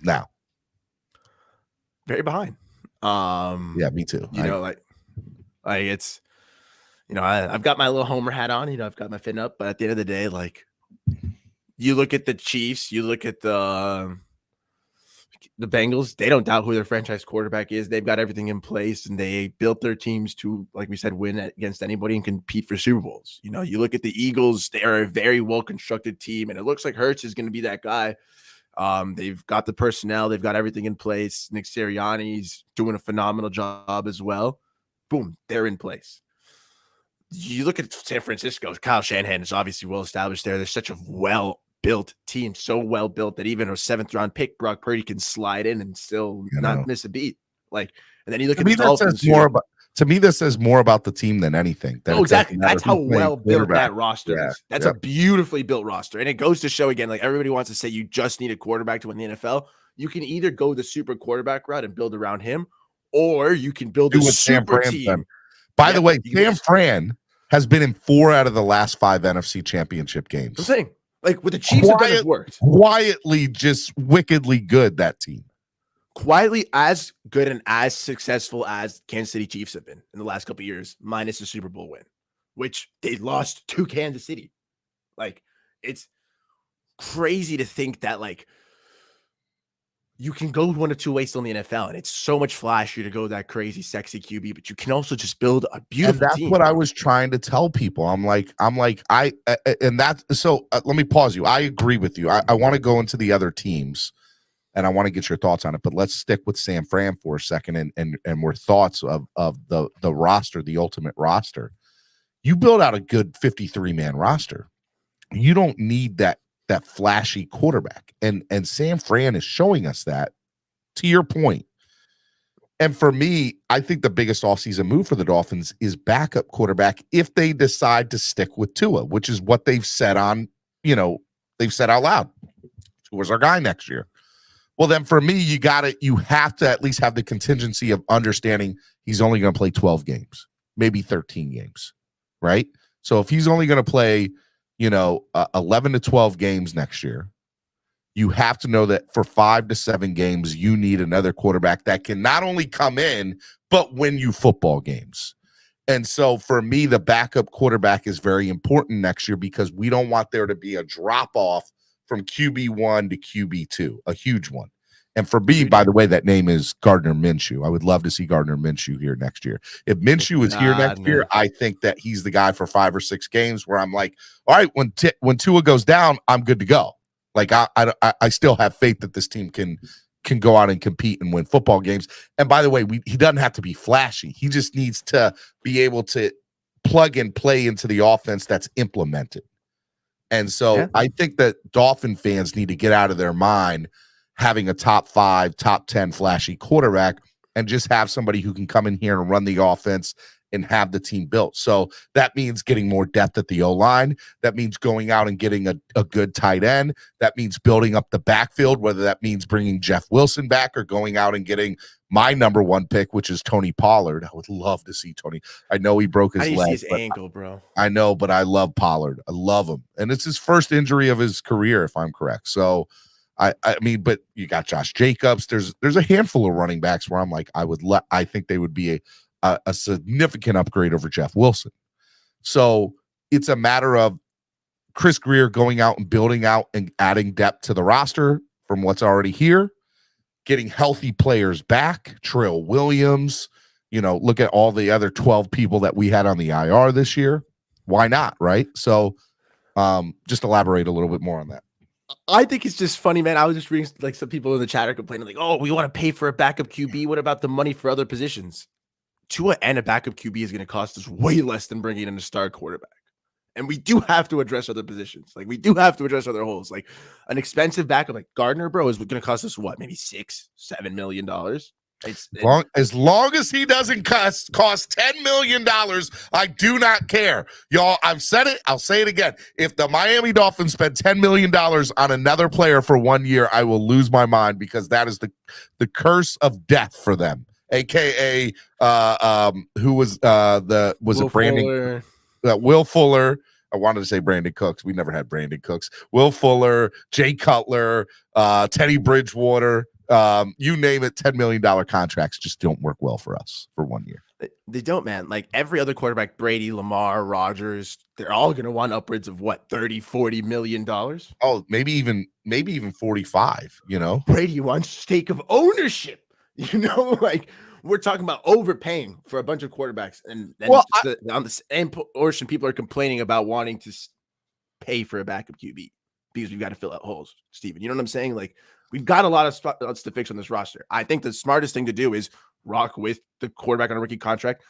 now? Very behind. Yeah, me too. Like it's, I've got my little homer hat on, I've got my fin up, but at the end of the day, like, you look at the Chiefs, you look at the Bengals, they don't doubt who their franchise quarterback is. They've got everything in place, and they built their teams to, like we said, win against anybody and compete for Super Bowls. You look at the Eagles, they are a very well-constructed team, and it looks like Hurts is going to be that guy. They've got the personnel, they've got everything in place. Nick Sirianni's doing a phenomenal job as well. Boom, they're in place. You look at San Francisco, Kyle Shanahan is obviously well established there. They're such a well-built team, so well-built that even a 7th-round pick, Brock Purdy, can slide in and still not miss a beat. Like, and then you look at the Dolphins. To me, this says more about the team than anything. Oh, exactly. That's how well built that roster is. That's a beautifully built roster. And it goes to show again, like everybody wants to say you just need a quarterback to win the NFL. You can either go the super quarterback route and build around him, or you can build a super team. By the way, Sam Fran has been in 4 out of the last 5 NFC championship games. I'm saying, like with the Chiefs, it worked. Quietly, just wickedly good, that team. Quietly as good and as successful as Kansas City Chiefs have been in the last couple of years, minus the Super Bowl win, which they lost to Kansas City. Like, it's crazy to think that, like, you can go one of two ways still in the NFL, and it's so much flashier to go that crazy, sexy QB, but you can also just build a beautiful team. That's what I was trying to tell people. Let me pause you. I agree with you. I want to go into the other teams, and I want to get your thoughts on it, but let's stick with San Fran for a second and more thoughts of the roster, the ultimate roster. You build out a good 53-man roster. You don't need that flashy quarterback. And San Fran is showing us that, to your point. And for me, I think the biggest offseason move for the Dolphins is backup quarterback if they decide to stick with Tua, which is what they've said they've said out loud. Tua's our guy next year. Well, then for me, you have to at least have the contingency of understanding he's only going to play 12 games, maybe 13 games, right? So if he's only going to play 11 to 12 games next year, you have to know that for 5 to 7 games, you need another quarterback that can not only come in, but win you football games. And so for me, the backup quarterback is very important next year because we don't want there to be a drop-off from QB1 to QB2, a huge one. And for me, by the way, that name is Gardner Minshew. I would love to see Gardner Minshew here next year. If Minshew is here next year, I think that he's the guy for 5 or 6 games where I'm like, all right, when Tua goes down, I'm good to go. Like I still have faith that this team can go out and compete and win football games. And by the way, he doesn't have to be flashy. He just needs to be able to plug and play into the offense that's implemented. And so I think that Dolphin fans need to get out of their mind having a top 5, top 10 flashy quarterback and just have somebody who can come in here and run the offense and have the team built. So that means getting more depth at the O-line. That means going out and getting a good tight end. That means building up the backfield, whether that means bringing Jeff Wilson back or going out and getting my number 1 pick, which is Tony Pollard. I would love to see Tony. I know he broke his leg. His ankle, bro. I know, but I love Pollard. I love him. And it's his first injury of his career, if I'm correct. So I mean, but you got Josh Jacobs. There's a handful of running backs where I'm like, I think they would be a significant upgrade over Jeff Wilson. So it's a matter of Chris Greer going out and building out and adding depth to the roster from what's already here, getting healthy players back, Trill Williams, look at all the other 12 people that we had on the IR this year. Why not, right? So just elaborate a little bit more on that. I think it's just funny, man. I was just reading like some people in the chat are complaining like, oh, we want to pay for a backup QB. What about the money for other positions? Tua and a backup QB is going to cost us way less than bringing in a star quarterback. And we do have to address other positions. Like we do have to address other holes. Like an expensive backup like Gardner, bro, is going to cost us what? Maybe $6-7 million. As long as he doesn't cost $10 million, I do not care. Y'all, I've said it. I'll say it again. If the Miami Dolphins spend $10 million on another player for 1 year, I will lose my mind because that is the curse of death for them. AKA who was Will Brandon Will Fuller. I wanted to say Brandon Cooks. We never had Brandon Cooks. Will Fuller, Jay Cutler, Teddy Bridgewater. You name it, $10 million contracts just don't work well for us for 1 year. They don't, man. Like every other quarterback, Brady, Lamar, Rodgers, they're all going to want upwards of what, $30-40 million? Oh, maybe even 45, Brady wants stake of ownership, like we're talking about overpaying for a bunch of quarterbacks. And on the same portion, people are complaining about wanting to pay for a backup QB because we've got to fill out holes, Steven. You know what I'm saying? Like, we've got a lot of spots to fix on this roster. I think the smartest thing to do is rock with the quarterback on a rookie contract,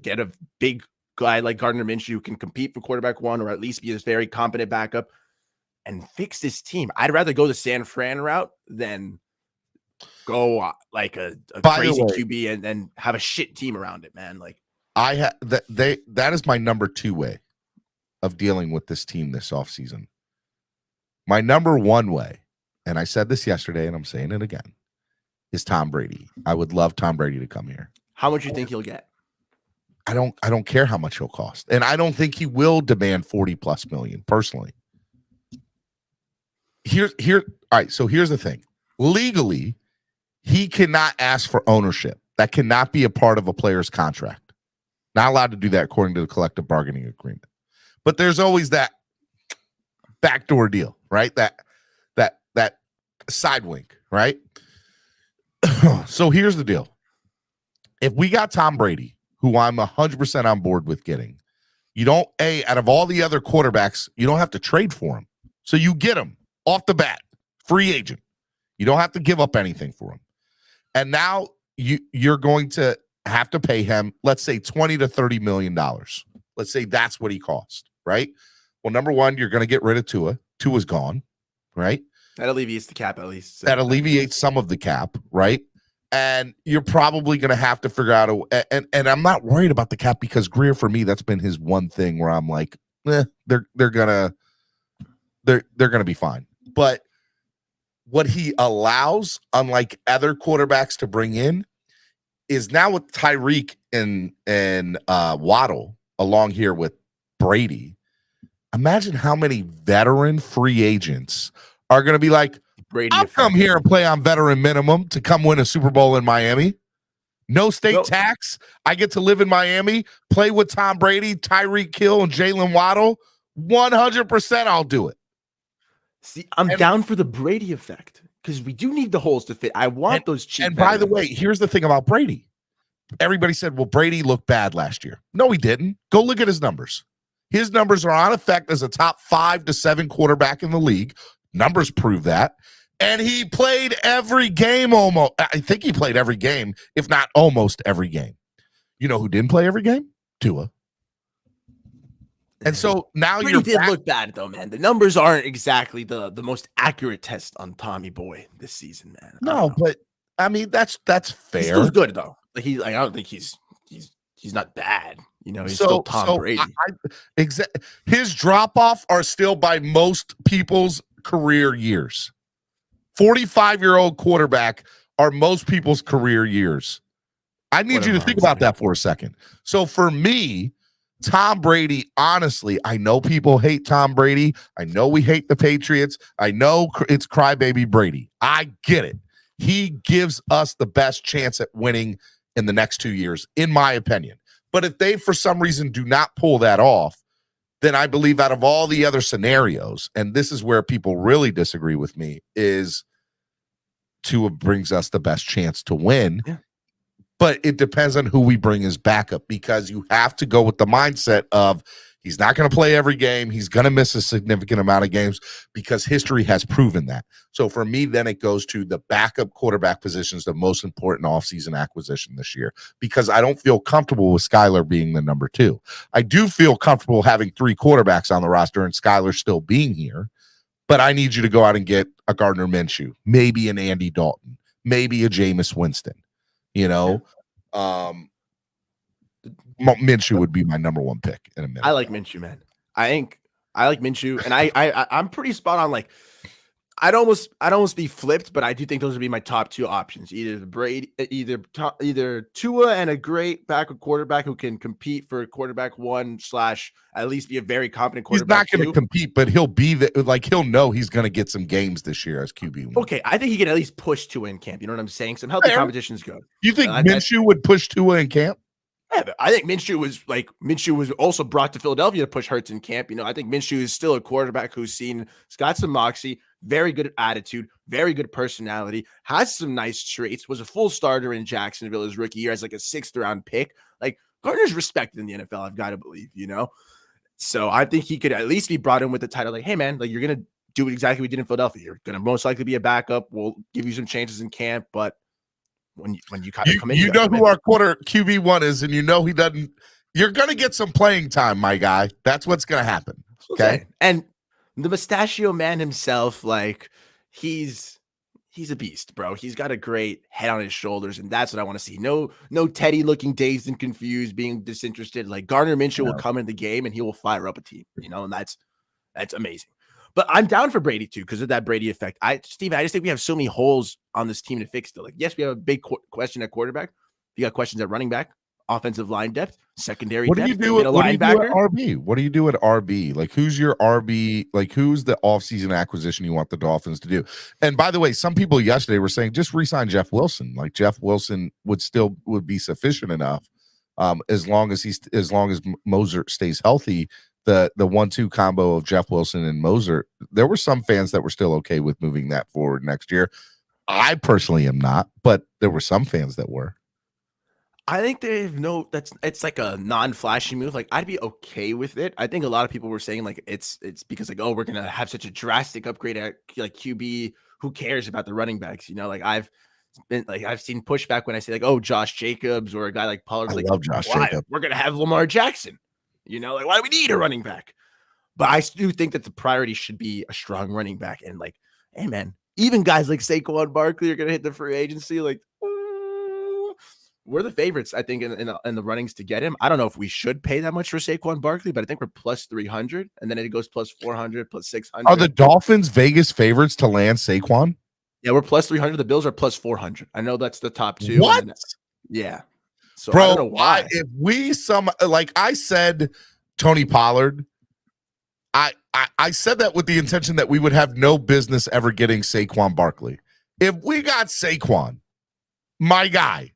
get a big guy like Gardner Minshew who can compete for quarterback one, or at least be a very competent backup, and fix this team. I'd rather go the San Fran route than go like a crazy QB and then have a shit team around it, man. Like, that is my number 2 way of dealing with this team this offseason. My number 1 way, and I said this yesterday and I'm saying it again, is Tom Brady. I would love Tom Brady to come here. How much you think he'll get? I don't care how much he'll cost. And I don't think he will demand 40+ million personally. All right, so here's the thing. Legally, he cannot ask for ownership. That cannot be a part of a player's contract. Not allowed to do that according to the collective bargaining agreement. But there's always that backdoor deal, right? That side wink, right? So here's the deal. If we got Tom Brady, who I'm 100% on board with getting, out of all the other quarterbacks, you don't have to trade for him. So you get him off the bat, free agent. You don't have to give up anything for him. And now you're going to have to pay him, let's say $20 to $30 million. Let's say that's what he cost, right? Well, number one, you're going to get rid of Tua. Tua's gone, right? That alleviates the cap at least. That alleviates some of the cap, right? And you're probably going to have to figure out and I'm not worried about the cap because Greer, for me, that's been his one thing where I'm like, they're gonna be fine. But what he allows, unlike other quarterbacks to bring in, is now with Tyreek and Waddle along here with Brady. Imagine how many veteran free agents are going to be like, Brady, I'll come here and play on veteran minimum to come win a Super Bowl in Miami. No state tax. I get to live in Miami, play with Tom Brady, Tyreek Hill, and Jalen Waddle. 100% I'll do it. See, I'm down for the Brady effect because we do need the holes to fit. I want those cheap. And by the way, here's the thing about Brady. Everybody said, well, Brady looked bad last year. No, he didn't. Go look at his numbers. His numbers are on effect as a top 5 to 7 quarterback in the league. Numbers prove that. And he played every game almost. I think he played every game, if not almost every game. You know who didn't play every game? Tua. And so now Brady did look bad, though, man. The numbers aren't exactly the most accurate test on Tommy Boy this season, man. No, but I mean that's fair. He's still good though. Like I don't think he's not bad. You know, he's still Tom Brady. His drop off are still by most people's career years. 45-year-old quarterback are most people's career years. I need you to think about that for a second. So for me, Tom Brady, honestly, I know people hate Tom Brady. I know we hate the Patriots. I know it's crybaby Brady. I get it. He gives us the best chance at winning in the next 2 years, in my opinion. But if they, for some reason, do not pull that off, then I believe out of all the other scenarios, and this is where people really disagree with me, is Tua brings us the best chance to win. Yeah. But it depends on who we bring as backup, because you have to go with the mindset of he's not going to play every game. He's going to miss a significant amount of games because history has proven that. So for me, then it goes to the backup quarterback position is the most important offseason acquisition this year, because I don't feel comfortable with Skyler being the number 2. I do feel comfortable having 3 quarterbacks on the roster and Skyler still being here, but I need you to go out and get a Gardner Minshew, maybe an Andy Dalton, maybe a Jameis Winston. You know, Minshew would be my number 1 pick in a minute. I like Minshew, man. I like Minshew, and I'm pretty spot on. Like, I'd almost be flipped, but I do think those would be my top 2 options. Either Tua and a great backup quarterback who can compete for quarterback 1 / at least be a very competent quarterback. He's not going to compete, but he'll be he'll know he's going to get some games this year as QB1. Okay, I think he can at least push Tua in camp. You know what I'm saying? Some healthy competition's good. You think Minshew would push Tua in camp? Yeah, but I think Minshew was also brought to Philadelphia to push Hurts in camp. You know, I think Minshew is still a quarterback who's got some moxie, very good attitude, very good personality, has some nice traits, was a full starter in Jacksonville his rookie year as like a 6th round pick. Like, Gardner's respected in the NFL, I've got to believe, you know? So I think he could at least be brought in with the title, like, hey man, like, you're going to do exactly what we did in Philadelphia. You're going to most likely be a backup. We'll give you some chances in camp, but when you kind of come in, you know who our quarter QB1 is, and you know he doesn't. You're going to get some playing time, my guy. That's what's going to happen. Okay, and the Mustachio Man himself, like he's a beast, bro. He's got a great head on his shoulders, and that's what I want to see. No Teddy looking dazed and confused, being disinterested. Like Gardner Minshew will come in the game and he will fire up a team, and that's amazing. But I'm down for Brady too because of that Brady effect. Steven, I just think we have so many holes on this team to fix still. Like, yes, we have a big question at quarterback. You got questions at running back, offensive line depth, secondary depth. What do you do at RB? What do you do at RB? Like, who's your RB? Like, who's the offseason acquisition you want the Dolphins to do? And by the way, some people yesterday were saying just re-sign Jeff Wilson. Like, Jeff Wilson would be sufficient enough as long as Mostert stays healthy. The 1-2 combo of Jeff Wilson and Mostert, there were some fans that were still okay with moving that forward next year. I personally am not, but there were some fans that were. I think it's like a non-flashy move. Like I'd be okay with it. I think a lot of people were saying like it's because like, oh, we're gonna have such a drastic upgrade at like QB. Who cares about the running backs? Like I've seen pushback when I say like, oh, Josh Jacobs or a guy like Pollard. I love Josh Jacobs. We're gonna have Lamar Jackson. Like why do we need a running back? But I do think that the priority should be a strong running back. And like, hey man, even guys like Saquon Barkley are gonna hit the free agency. Like, we're the favorites, I think, in the runnings to get him. I don't know if we should pay that much for Saquon Barkley, but I think we're plus 300, and then it goes plus 400, plus 600. Are the Dolphins Vegas favorites to land Saquon? Yeah, we're plus 300. The Bills are plus 400. I know that's the top two. What? Yeah. So bro, I don't know why. If we like I said, Tony Pollard, I said that with the intention that we would have no business ever getting Saquon Barkley. If we got Saquon, my guy.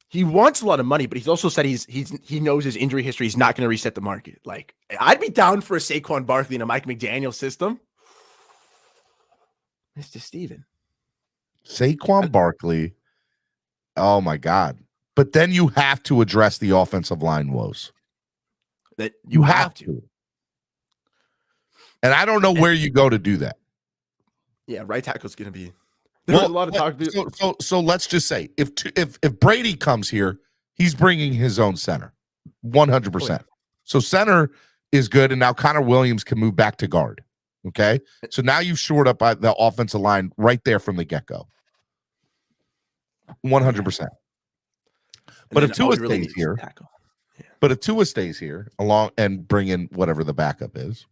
He wants a lot of money, but he's also said he knows his injury history. He's not going to reset the market. Like I'd be down for a Saquon Barkley in a Mike McDaniel system. Mr. Steven. Saquon Barkley. Oh my God. But then you have to address the offensive line woes. That you have to. And I don't know where you go to do that. Yeah, right tackle's going to be. There's a lot of talk. So let's just say if Brady comes here, he's bringing his own center, 100%. So center is good, and now Connor Williams can move back to guard. Okay, so now you've shored up the offensive line right there from the get-go, 100%. But if Tua stays here, if Tua stays here along and bring in whatever the backup is,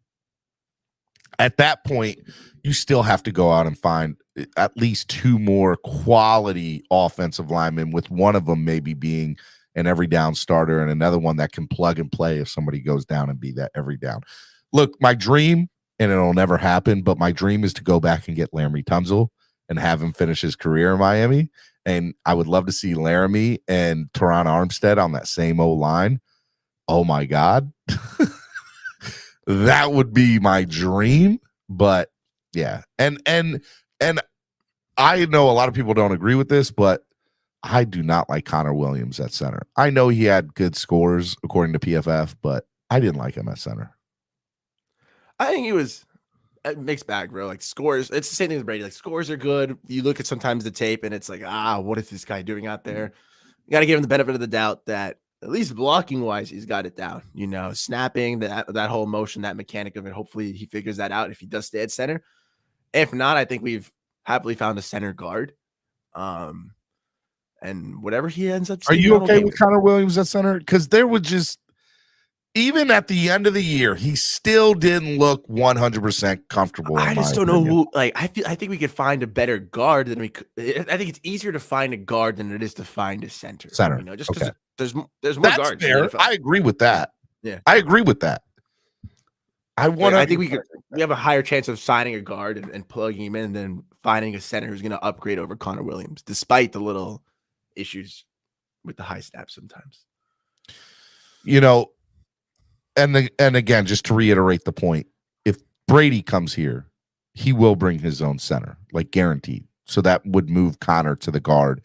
at that point, you still have to go out and find at least two more quality offensive linemen, with one of them maybe being an every down starter and another one that can plug and play if somebody goes down and be that every down. Look, my dream, and it'll never happen, but my dream is to go back and get Laramie Tunsil and have him finish his career in Miami. And I would love to see Laramie and Teron Armstead on that same old line. Oh my God. That would be my dream. But yeah. And I know a lot of people don't agree with this, but I do not like Connor Williams at center. I know he had good scores according to PFF, but I didn't like him at center. I think he was a mixed bag, bro. Like scores, it's the same thing with Brady. Like scores are good. You look at sometimes the tape and it's like, what is this guy doing out there? You got to give him the benefit of the doubt that at least blocking wise, he's got it down. Snapping, that whole motion, that mechanic of it. Hopefully he figures that out if he does stay at center. If not, I think we've happily found a center guard. And whatever he ends up. Are you okay with Connor Williams at center? Because there was just, even at the end of the year, he still didn't look 100% comfortable. I just don't know. I think we could find a better guard than we could. I think it's easier to find a guard than it is to find a center. Just because there's more That's guards. Fair. I agree with that. Yeah, I agree with that. I think we have a higher chance of signing a guard and plugging him in than finding a center who's going to upgrade over Connor Williams, despite the little issues with the high snaps sometimes. And again, just to reiterate the point, if Brady comes here, he will bring his own center, like guaranteed. So that would move Connor to the guard,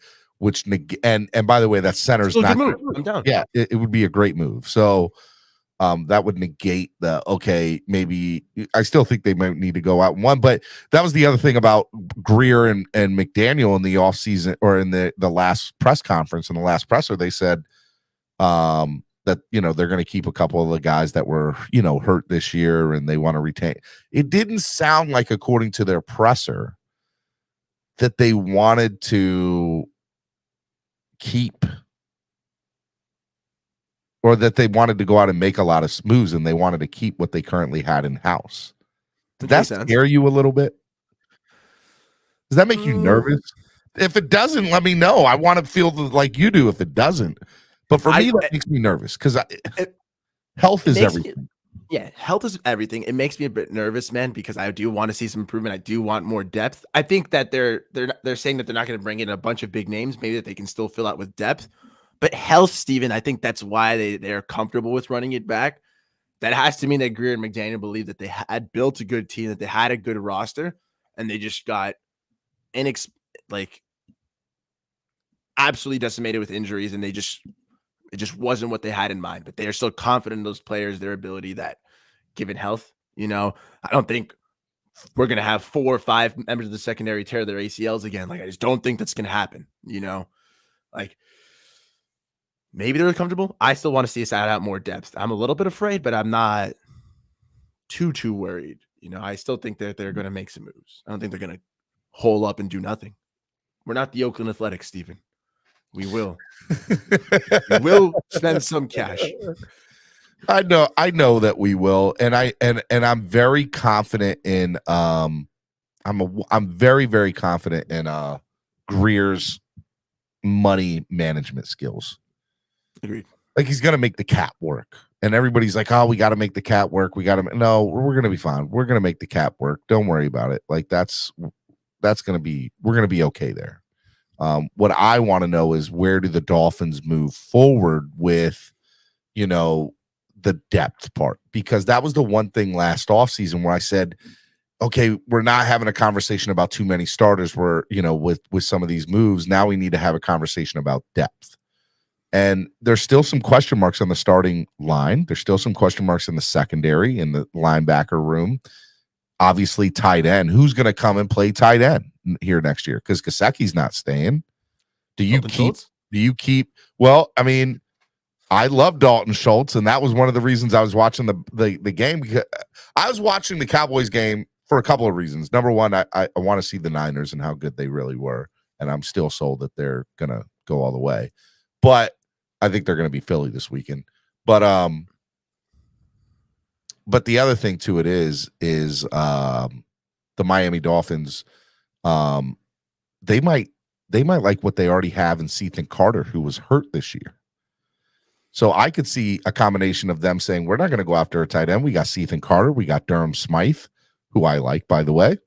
and by the way, that center's not. I'm down. Yeah, it would be a great move. So, that would negate the maybe I still think they might need to go out one, but that was the other thing about Greer and McDaniel in the offseason or in the last press conference, in the last presser. They said that they're going to keep a couple of the guys that were hurt this year and they want to retain. It didn't sound like, according to their presser, that they wanted to keep, or that they wanted to go out and make a lot of moves and they wanted to keep what they currently had in house. Did that scare you a little bit? Does that make you nervous? If it doesn't, let me know. I want to feel like you do if it doesn't. But for me, that makes me nervous because health is everything. Health is everything. It makes me a bit nervous, man, because I do want to see some improvement. I do want more depth. I think that they're saying that they're not going to bring in a bunch of big names, maybe that they can still fill out with depth. But health, Steven, I think that's why they're comfortable with running it back. That has to mean that Greer and McDaniel believe that they had built a good team, that they had a good roster, and they just got absolutely decimated with injuries, and it just wasn't what they had in mind. But they are still confident in those players, their ability, that given health, I don't think we're going to have 4 or 5 members of the secondary tear their ACLs again. I just don't think that's going to happen, Maybe they're comfortable. I still want to see us add out more depth. I'm a little bit afraid, but I'm not too worried. I still think that they're going to make some moves. I don't think they're going to hole up and do nothing. We're not the Oakland Athletics, Steven. We will. We will spend some cash. I know that we will, and I'm very confident in I'm very, very confident in Greer's money management skills. Agreed. He's gonna make the cap work, and everybody's like, "Oh, we got to make the cap work. We're gonna be fine. We're gonna make the cap work. Don't worry about it. We're gonna be okay there." What I want to know is, where do the Dolphins move forward with, the depth part? Because that was the one thing last offseason where I said, okay, we're not having a conversation about too many starters. We're, with some of these moves, now we need to have a conversation about depth. And there's still some question marks on the starting line. There's still some question marks in the secondary, in the linebacker room. Obviously, tight end. Who's going to come and play tight end here next year? Because Gesicki's not staying. Do you keep? Well, I mean, I love Dalton Schultz, and that was one of the reasons I was watching the game. Because I was watching the Cowboys game for a couple of reasons. Number one, I want to see the Niners and how good they really were, and I'm still sold that they're going to go all the way. But I think they're going to be Philly this weekend. But the other thing to it is the Miami Dolphins. They might like what they already have in Ethan Carter, who was hurt this year. So I could see a combination of them saying, we're not going to go after a tight end. We got Ethan Carter. We got Durham Smythe, who I like, by the way.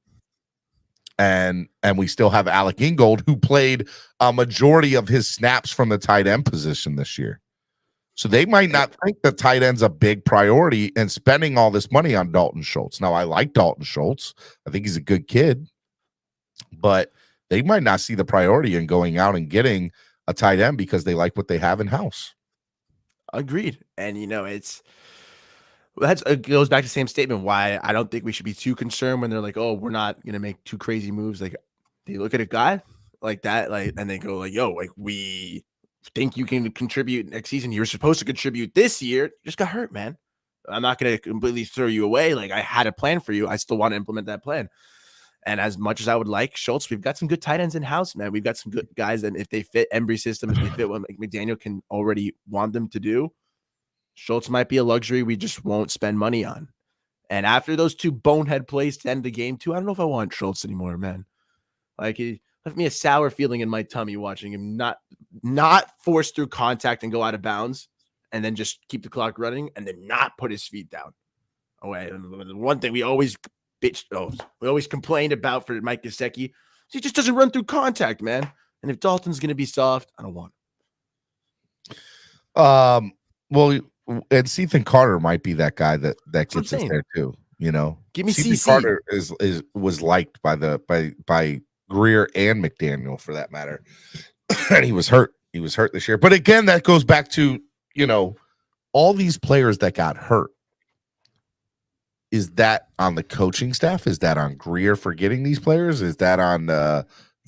And we still have Alec Ingold, who played a majority of his snaps from the tight end position this year. So they might not think the tight end's a big priority and spending all this money on Dalton Schultz. Now, I like Dalton Schultz. I think he's a good kid. But they might not see the priority in going out and getting a tight end because they like what they have in-house. Agreed. And, it goes back to the same statement why I don't think we should be too concerned when they're like, oh, we're not going to make too crazy moves. They look at a guy like that, and they go yo, we think you can contribute next season. You're supposed to contribute this year. You just got hurt, man. I'm not going to completely throw you away. I had a plan for you. I still want to implement that plan. And as much as I would like Schultz, we've got some good tight ends in house, man. We've got some good guys that if they fit Embry's system, if they fit what McDaniel can already want them to do, Schultz might be a luxury we just won't spend money on. And after those 2 bonehead plays to end the game too, I don't know if I want Schultz anymore, man. He left me a sour feeling in my tummy watching him not force through contact and go out of bounds and then just keep the clock running and then not put his feet down. The one thing we always complained about for Mike Gesicki, he just doesn't run through contact, man. And if Dalton's going to be soft, I don't want him. Well, and Ethan Carter might be that guy that gets us there too. Give me Ethan CC. Carter was liked by Greer and McDaniel for that matter, and he was hurt. He was hurt this year. But again, that goes back to all these players that got hurt, is that on the coaching staff? Is that on Greer for getting these players? Is that on the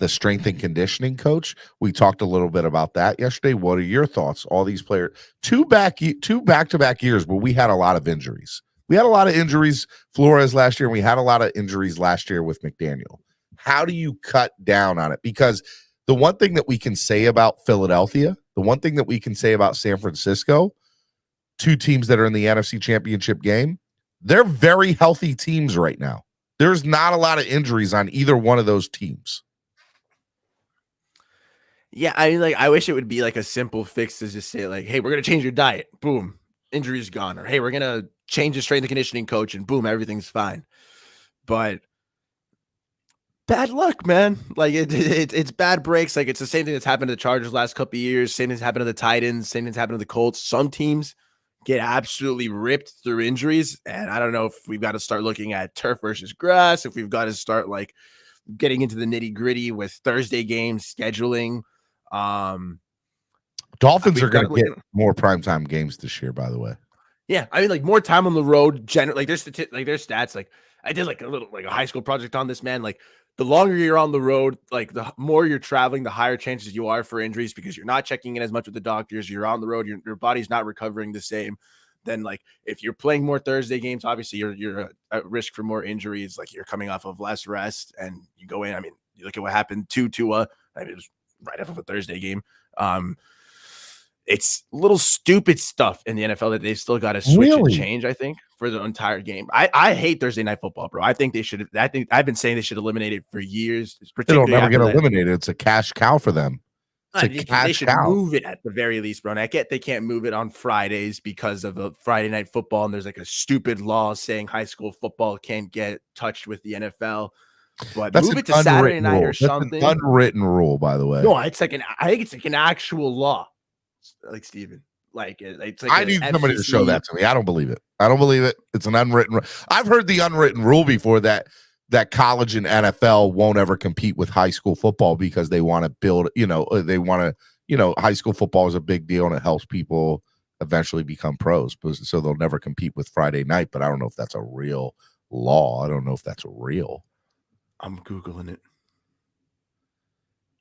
strength and conditioning coach? We talked a little bit about that yesterday. What are your thoughts? All these players, two back-to-back years where we had a lot of injuries. We had a lot of injuries, Flores last year, and we had a lot of injuries last year with McDaniel. How do you cut down on it? Because the one thing that we can say about Philadelphia, the one thing that we can say about San Francisco, two teams that are in the NFC Championship game, they're very healthy teams right now. There's not a lot of injuries on either one of those teams. Yeah, I mean, like, I wish it would be like a simple fix to just say, like, hey, we're going to change your diet. Boom, injury's gone. Or, hey, we're going to change the strength and conditioning coach, and boom, everything's fine. But bad luck, man. Like, it's bad breaks. Like, it's the same thing that's happened to the Chargers last couple of years. Same thing's happened to the Titans. Same thing's happened to the Colts. Some teams get absolutely ripped through injuries. And I don't know if we've got to start looking at turf versus grass, if we've got to start, like, getting into the nitty-gritty with Thursday games, scheduling. Dolphins are going to get more primetime games this year, by the way. Yeah, I mean, like, more time on the road. Like, there's stats. Like, I did like a high school project on this, man. Like, the longer you're on the road, like, the more you're traveling, the higher chances you are for injuries because you're not checking in as much with the doctors. You're on the road. Your body's not recovering the same. Then, like, if you're playing more Thursday games, obviously you're at risk for more injuries. Like, you're coming off of less rest, and you go in. I mean, you look at what happened to Tua. I mean, it was right off of a Thursday game. It's little stupid stuff in the NFL that they've still got to switch and change, I think, for the entire game. I hate Thursday night football, bro. I think they should. I think I've been saying they should eliminate it for years. It'll never get eliminated. It's a cash cow for them. They should move it at the very least, bro. And I get they can't move it on Fridays because of the Friday night football, and there's like a stupid law saying high school football can't get touched with the NFL. But that's move it to Saturday night or something. That's an unwritten rule, by the way. No, I think it's like an actual law. Like, Steven, like, it's like I need somebody to show that to me. I don't believe it. It's an unwritten. I've heard the unwritten rule before that college and NFL won't ever compete with high school football because they want to build. High school football is a big deal and it helps people eventually become pros. So they'll never compete with Friday night. But I don't know if that's a real law. I don't know if that's real. I'm Googling it.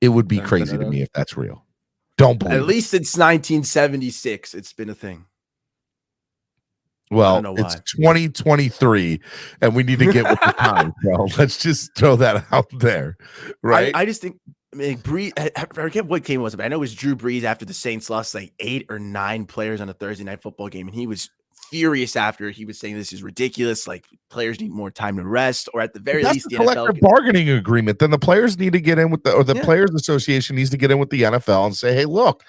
It would be crazy to me if that's real. Don't believe At least since 1976, it's been a thing. Well, it's 2023, and we need to get with the time, bro. Let's just throw that out there, right? I just think, I mean, Breeze, I forget what game it was, but I know it was Drew Brees after the Saints lost like 8 or 9 players on a Thursday night football game, and he was furious after. He was saying this is ridiculous. Like, players need more time to rest, or at the very least, the collective bargaining agreement. Then the players need to get in with the Players Association needs to get in with the NFL and say, hey, look,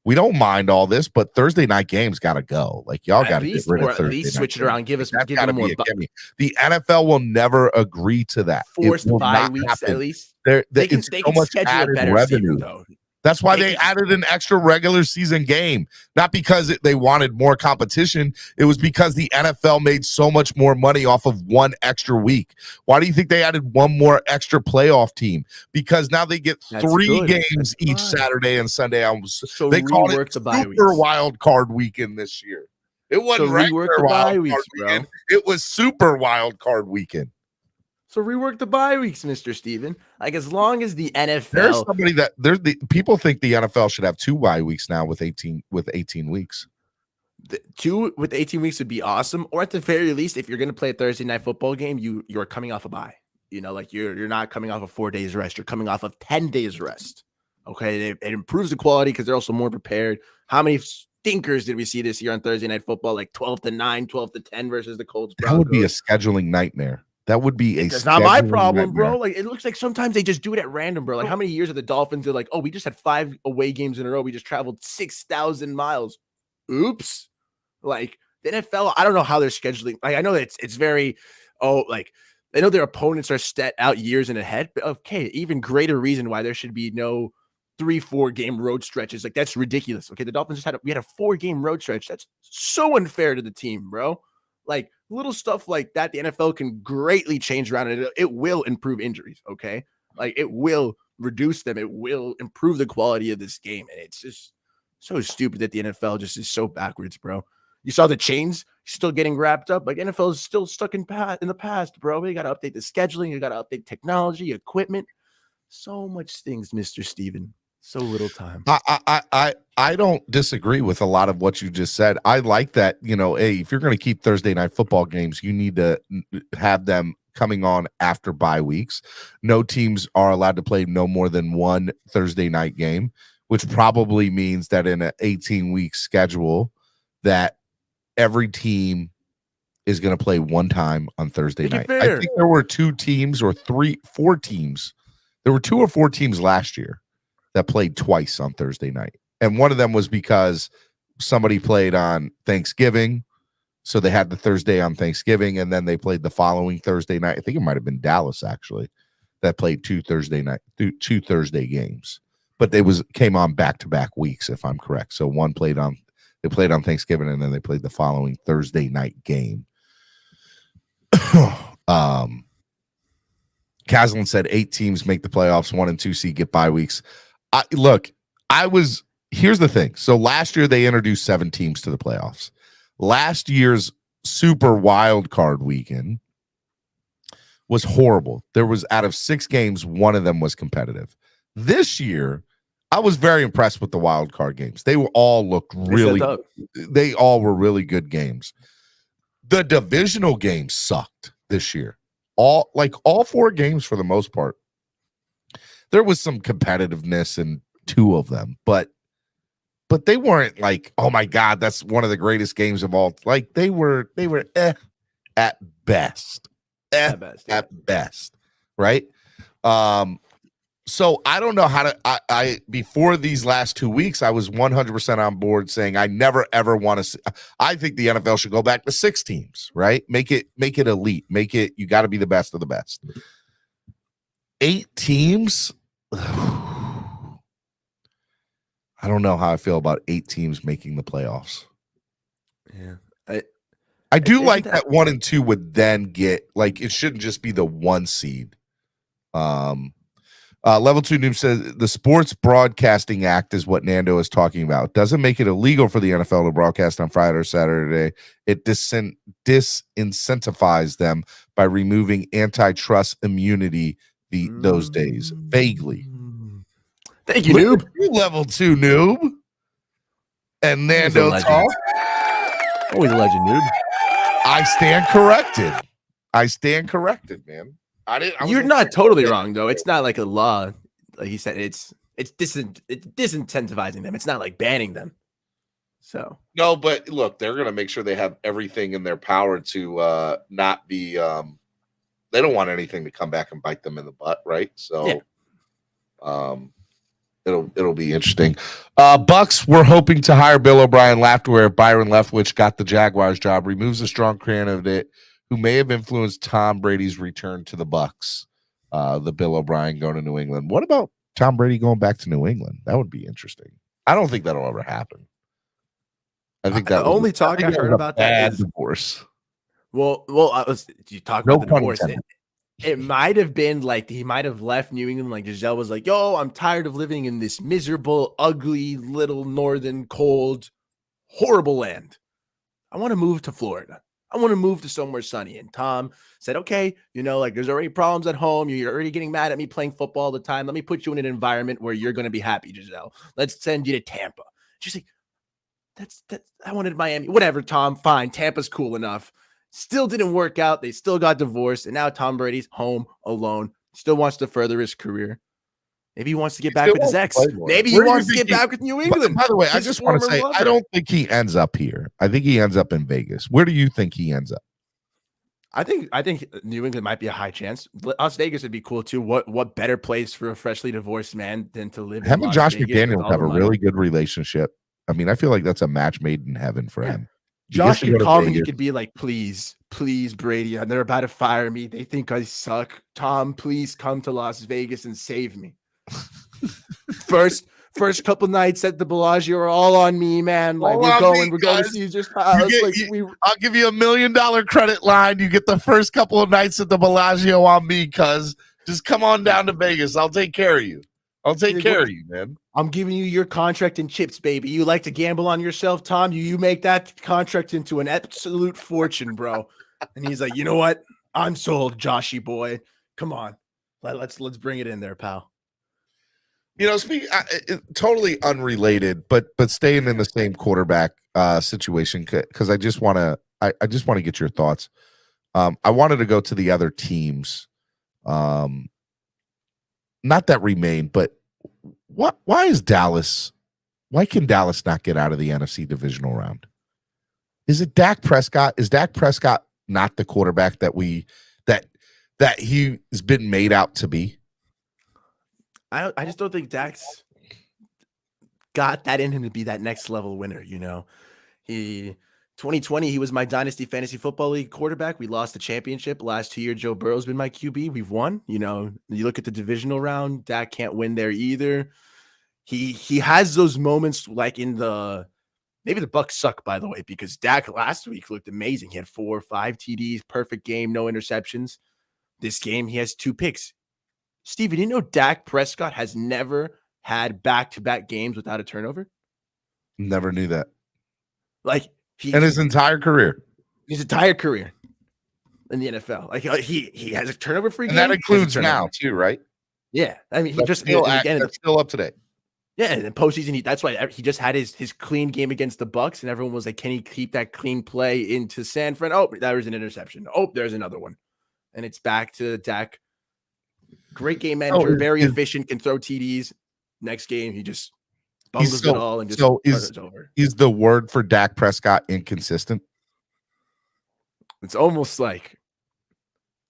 we don't mind all this, but Thursday night games got to go. Like, y'all got to get rid of Thursday night. At least switch it around. Give them more. The NFL will never agree to that. Forced bye weeks, at least. They can so much added revenue. Though. That's why they added an extra regular season game, not because they wanted more competition. It was because the NFL made so much more money off of one extra week. Why do you think they added one more extra playoff team? Because now they get 3 games each Saturday and Sunday. So they called it Super Wild Card Weekend this year. It wasn't regular Wild Card Weekend. It was Super Wild Card Weekend. So rework the bye weeks, Mr. Steven. Like, as long as the NFL, there's people think the NFL should have 2 bye weeks now with 18 weeks. 2 with 18 weeks would be awesome. Or at the very least, if you're going to play a Thursday night football game, you're coming off a bye. Like, you're not coming off of 4 days rest. You're coming off of 10 days rest. Okay, it improves the quality because they're also more prepared. How many stinkers did we see this year on Thursday night football? Like 12-9, 12-10 versus the Colts. That would be a scheduling nightmare. That would be It's not my problem, bro. Like, it looks like sometimes they just do it at random, bro. Like, how many years of the Dolphins are like, oh, we just had 5 away games in a row. We just traveled 6,000 miles. Oops. Like, the NFL, I don't know how they're scheduling. Like, I know that it's very, I know their opponents are set out years in ahead, but okay, even greater reason why there should be no 3-4 game road stretches. Like, that's ridiculous. Okay, the Dolphins we had a 4-game road stretch. That's so unfair to the team, bro. Like, little stuff like that, the NFL can greatly change around, and it will improve injuries, okay? Like, it will reduce them. It will improve the quality of this game, and it's just so stupid that the NFL just is so backwards, bro. You saw the chains still getting wrapped up. Like NFL is still stuck in the past, bro. You got to update the scheduling. You got to update technology, equipment. So much things, Mr. Steven. So little time. I don't disagree with a lot of what you just said. I like that, hey, if you're going to keep Thursday night football games, you need to have them coming on after bye weeks. No teams are allowed to play no more than one Thursday night game, which probably means that in an 18-week schedule that every team is going to play one time on Thursday night. I think there were 2 teams or 4 teams. There were 2 or 4 teams last year that played twice on Thursday night. And one of them was because somebody played on Thanksgiving. So they had the Thursday on Thanksgiving, and then they played the following Thursday night. I think it might have been Dallas, actually, that played 2 Thursday games. But they came on back-to-back weeks, if I'm correct. So they played on Thanksgiving, and then they played the following Thursday night game. Caslin said 8 teams make the playoffs, 1 and 2 seed get bye weeks. Here's the thing. So last year they introduced 7 teams to the playoffs. Last year's super wild card weekend was horrible. There was, out of 6 games, 1 of them was competitive. This year, I was very impressed with the wild card games. They all were really good games. The divisional games sucked this year. All 4 games for the most part. There was some competitiveness in 2 of them, but they weren't like, oh my God, that's one of the greatest games of all. Like they were at best. At best. Right? So I don't know how to I before these last 2 weeks, I was 100% on board saying I never ever want to see. I think the NFL should go back to 6 teams, right? Make it elite. You got to be the best of the best. 8 teams. I don't know how I feel about 8 teams making the playoffs. Yeah. I do like that 1 and 2 would then get, it shouldn't just be the 1 seed. Level 2 Noob says the Sports Broadcasting Act is what Nando is talking about. Doesn't make it illegal for the NFL to broadcast on Friday or Saturday. It disincentivizes them by removing antitrust immunity those days. Vaguely. Thank you, Noob. Level 2 Noob. And Nando talk. Always a legend, Noob. I stand corrected, man. You're not totally wrong, though. It's not like a law. Like he said, it's disincentivizing them. It's not like banning them. So no, but look, they're going to make sure they have everything in their power to not be. They don't want anything to come back and bite them in the butt, right? So, it'll be interesting. Bucks were hoping to hire Bill O'Brien. Where Byron Leftwich got the Jaguars job. Removes a strong candidate who may have influenced Tom Brady's return to the Bucks. The Bill O'Brien going to New England. What about Tom Brady going back to New England? That would be interesting. I don't think that'll ever happen. I think that the only talk I heard about that is divorce. Well, you talk about the divorce. It might have been like he might have left New England. Like Giselle was like, "Yo, I'm tired of living in this miserable, ugly, little northern, cold, horrible land. I want to move to Florida. I want to move to somewhere sunny." And Tom said, "Okay, there's already problems at home. You're already getting mad at me playing football all the time. Let me put you in an environment where you're going to be happy, Giselle. Let's send you to Tampa." She's like, "That's I wanted Miami. Whatever, Tom. Fine. Tampa's cool enough." Still didn't work out. They still got divorced, and now Tom Brady's home alone. Still wants to further his career. Maybe he wants to get back with his ex. Maybe he wants to get back with New England. By the way, I just want to say, I don't think he ends up here. I think he ends up in Vegas. Where do you think he ends up? I think New England might be a high chance. Las Vegas would be cool too. What better place for a freshly divorced man than to live? Him and Josh McDaniels have a really good relationship. I mean, I feel like that's a match made in heaven for him. Josh could call me. He could be like, please, Brady, they're about to fire me. They think I suck. Tom, please come to Las Vegas and save me. First couple nights at the Bellagio are all on me, man. Like we're going to Caesar's Palace. I'll give you $1 million credit line. You get the first couple of nights at the Bellagio on me, cuz just come on down to Vegas. I'll take care of you. I'll take Like, care what- of you, man. I'm giving you your contract in chips, baby. You like to gamble on yourself, Tom? You make that contract into an absolute fortune, bro. And he's like, you know what? I'm sold, Joshy boy. Come on, let's bring it in there, pal. You know, totally unrelated, but staying in the same quarterback situation because I just want to get your thoughts. I wanted to go to the other teams, not that remain, but why is Dallas? Why can Dallas not get out of the NFC divisional round? Is it Dak Prescott? Is Dak Prescott not the quarterback that he has been made out to be? I just don't think Dak's got that in him to be that next level winner. You know, 2020 he was my dynasty fantasy football league quarterback. We lost the championship last 2 years. Joe Burrow's been my QB. We've won. You know, you look at the divisional round, Dak can't win there either. He has those moments like in maybe the Bucs suck, by the way, because Dak last week looked amazing. He had 4 or 5 TDs, perfect game, no interceptions. This game he has 2 picks. Steve, you didn't know Dak Prescott has never had back-to-back games without a turnover? Never knew that. Like in his entire career. His entire career in the NFL. Like he has a turnover-free game. And that includes now too, right? Yeah. I mean, That's still up to date. Yeah, and in postseason, that's why he just had his clean game against the Bucs, and everyone was like, can he keep that clean play into San Fran? Oh, that was an interception. Oh, there's another one. And it's back to Dak. Great game manager, very efficient, can throw TDs. Next game, he just bungles it all and just it's over. Is the word for Dak Prescott inconsistent? It's almost like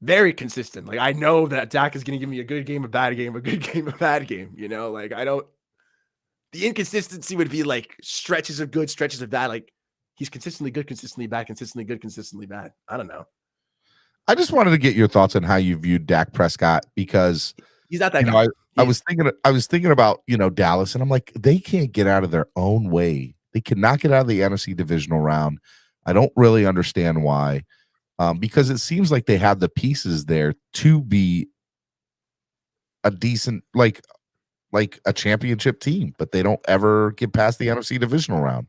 very consistent. Like I know that Dak is going to give me a good game, a bad game, a good game, a bad game. You know, like the inconsistency would be like stretches of good, stretches of bad. Like he's consistently good, consistently bad, consistently good, consistently bad. I don't know. I just wanted to get your thoughts on how you viewed Dak Prescott because he's not that guy. I was thinking about, Dallas, and I'm like, they can't get out of their own way. They cannot get out of the NFC divisional round. I don't really understand why, because it seems like they have the pieces there to be a decent, like a championship team, but they don't ever get past the NFC divisional round.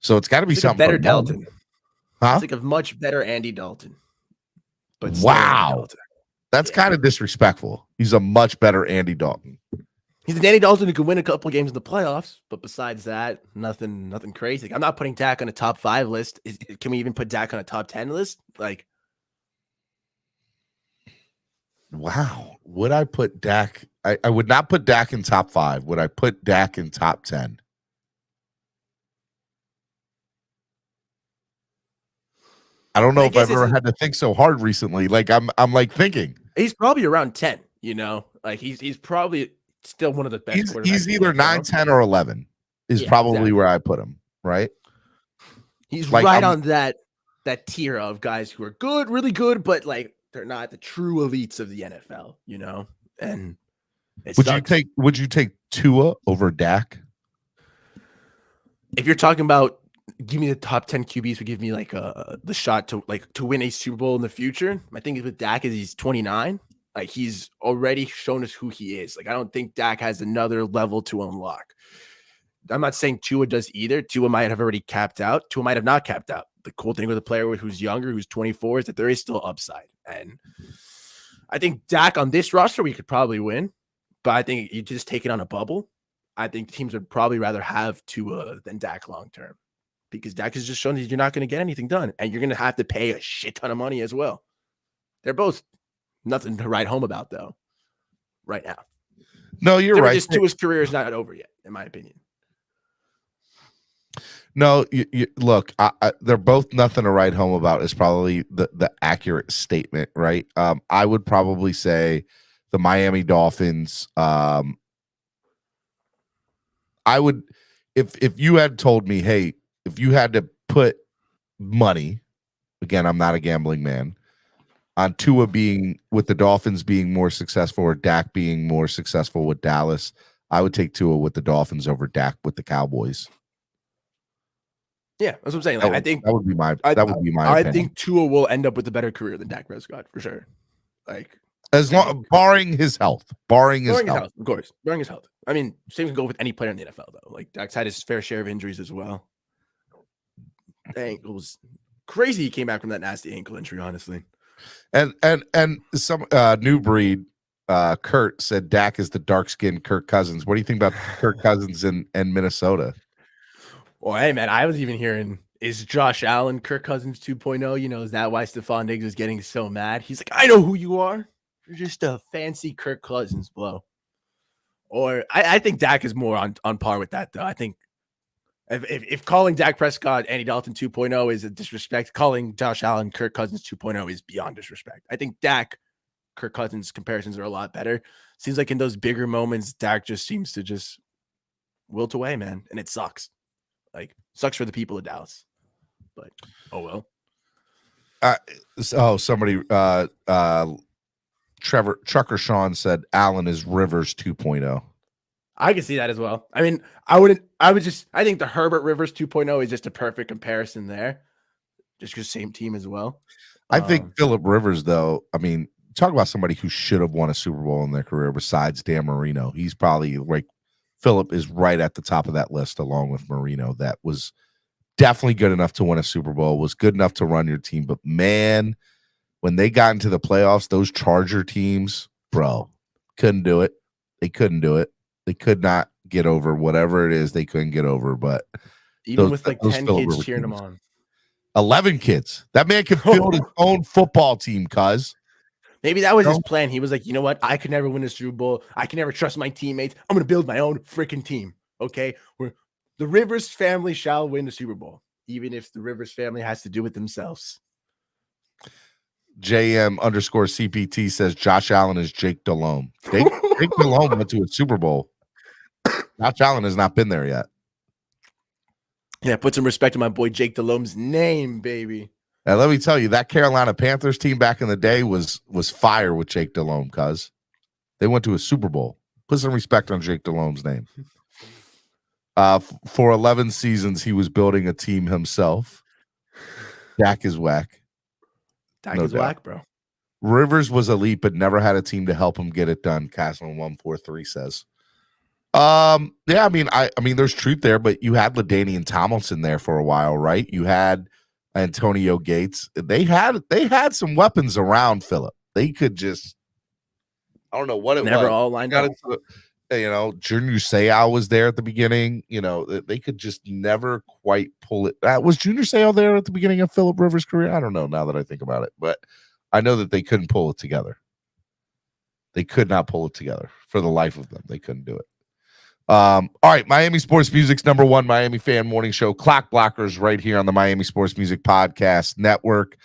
So it's got to be something better. Dalton, huh? Think of much better Andy Dalton. But wow, that's kind of disrespectful. He's a much better Andy Dalton. He's an Andy Dalton who can win a couple games in the playoffs, but besides that, nothing crazy. I'm not putting Dak on a top 5 list. Can we even put Dak on a top 10 list? Like, wow, would I put Dak? I would not put Dak in top 5. Would I put Dak in top 10? I don't know if I've ever had to think so hard recently. Like I'm like thinking he's probably around 10. Like he's probably still one of the best. He's either 9, 10, or 11 is probably where I put him. Right. He's like, right on that tier of guys who are good, really good, but like they're not the true elites of the NFL. And would you take Tua over Dak? If you're talking about give me the top 10 QBs who give me like the shot to win a Super Bowl in the future. My thing is with Dak is he's 29. Like he's already shown us who he is. Like I don't think Dak has another level to unlock. I'm not saying Tua does either. Tua might have already capped out. Tua might have not capped out. The cool thing with a player who's younger, who's 24, is that there is still upside. And I think Dak on this roster, we could probably win. But I think you just take it on a bubble. I think teams would probably rather have Tua than Dak long term. Because Dak has just shown that you're not going to get anything done. And you're going to have to pay a shit ton of money as well. They're both nothing to write home about, though, right now. No, you're right. Tua's career is not over yet, in my opinion. No, you look, they're both nothing to write home about is probably the accurate statement, right? I would probably say the Miami Dolphins. I would, if you had told me, hey, if you had to put money, again, I'm not a gambling man, on Tua being with the Dolphins being more successful or Dak being more successful with Dallas, I would take Tua with the Dolphins over Dak with the Cowboys. Yeah, that's what I'm saying. Like, I think that would be my opinion. I think Tua will end up with a better career than Dak Prescott for sure. Like As long barring his health. Barring his health. Of course. Barring his health. I mean, same can go with any player in the NFL, though. Like, Dak's had his fair share of injuries as well. Dang, it was crazy he came back from that nasty ankle injury, honestly. And some new breed, Kurt said Dak is the dark-skinned Kirk Cousins. What do you think about Kirk Cousins and Minnesota? Well, hey, man, I was even hearing, is Josh Allen Kirk Cousins 2.0? You know, is that why Stephon Diggs is getting so mad? He's like, I know who you are. You're just a fancy Kirk Cousins blow. Or I think Dak is more on par with that, though. I think if calling Dak Prescott Andy Dalton 2.0 is a disrespect, calling Josh Allen Kirk Cousins 2.0 is beyond disrespect. I think Dak Kirk Cousins comparisons are a lot better. Seems like in those bigger moments, Dak just seems to just wilt away, man, and it sucks. Like, sucks for the people of Dallas, but oh well. Somebody, Trevor Trucker Sean said Allen is Rivers 2.0. I can see that as well. I mean, I think the Herbert Rivers 2.0 is just a perfect comparison there, just because same team as well. I think Phillip Rivers, though, I mean, talk about somebody who should have won a Super Bowl in their career besides Dan Marino. He's probably like, Phillip is right at the top of that list along with Marino. That was definitely good enough to win a Super Bowl, was good enough to run your team. But man, when they got into the playoffs, those Charger teams, bro, couldn't do it. They couldn't do it. They could not get over whatever it is they couldn't get over. But even with like 10 kids cheering them on. 11 kids. That man could field his own football team, cuz. Maybe that was his plan. He was like, you know what? I could never win a Super Bowl. I can never trust my teammates. I'm going to build my own freaking team. Okay? The Rivers family shall win the Super Bowl, even if the Rivers family has to do it themselves. JM_CPT says Josh Allen is Jake Delhomme. Jake Delhomme went to a Super Bowl. Josh Allen has not been there yet. Yeah, put some respect on my boy Jake Delhomme's name, baby. And let me tell you, that Carolina Panthers team back in the day was fire with Jake Delhomme, cuz they went to a Super Bowl. Put some respect on Jake Delhomme's name. For 11 seasons, he was building a team himself. Dak is whack. Dak is whack, bro. Rivers was elite, but never had a team to help him get it done. Castle143 says. Yeah, I mean, there's truth there, but you had LaDainian Tomlinson there for a while, right? You had Antonio Gates. They had some weapons around Phillip. They could just, I don't know what it was. Never all lined up. Junior Seau was there at the beginning. They could just never quite pull it. Was Junior Seau there at the beginning of Phillip Rivers' career? I don't know now that I think about it, but I know that they couldn't pull it together. They could not pull it together for the life of them. They couldn't do it. All right, Miami Sports Music's #1 Miami fan morning show, Clock Blockers, right here on the Miami Sports Music Podcast Network.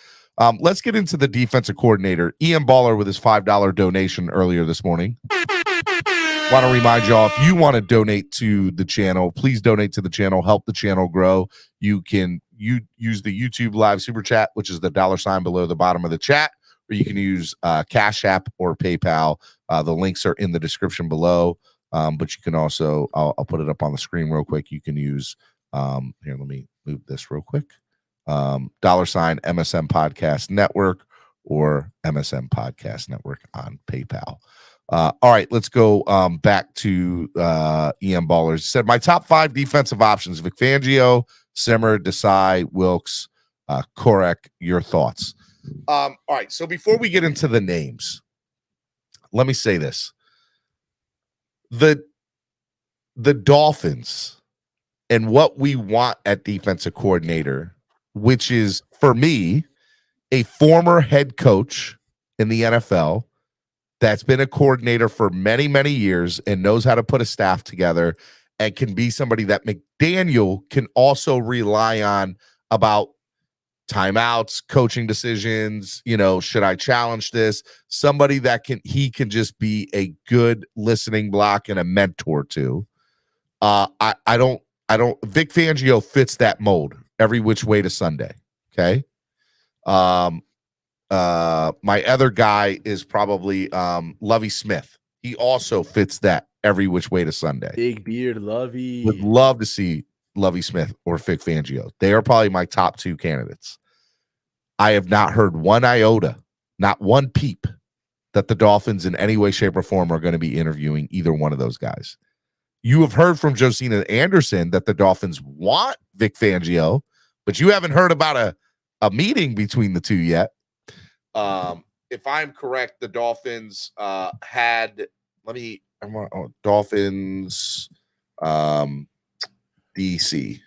Let's get into the defensive coordinator, Ian Baller, with his $5 donation earlier this morning. Want to remind y'all, if you want to donate to the channel, please donate to the channel, help the channel grow. You can use the YouTube live super chat, which is the $sign below the bottom of the chat, or you can use Cash App or PayPal. The links are in the description below. But you can also, I'll put it up on the screen real quick. You can use, here, let me move this real quick. $sign MSM Podcast Network or MSM Podcast Network on PayPal. All right, let's go back to EM Ballers. Said my top 5 defensive options: Vic Fangio, Simmer, Desai, Wilkes, Korek. Your thoughts? All right, so before we get into the names, let me say this. The Dolphins and what we want at defensive coordinator, which is, for me, a former head coach in the NFL that's been a coordinator for many, many years and knows how to put a staff together and can be somebody that McDaniel can also rely on about timeouts, coaching decisions, should I challenge this? Somebody that he can just be a good listening block and a mentor to. I don't Vic Fangio fits that mold every which way to Sunday. Okay. My other guy is probably Lovie Smith. He also fits that every which way to Sunday. Big beard Lovie. Would love to see Lovie Smith or Vic Fangio. They are probably my top 2 candidates. I have not heard one iota, not one peep that the Dolphins in any way, shape, or form are going to be interviewing either one of those guys. You have heard from Josina Anderson that the Dolphins want Vic Fangio, but you haven't heard about a meeting between the two yet. If I'm correct, the Dolphins had Dolphins DC.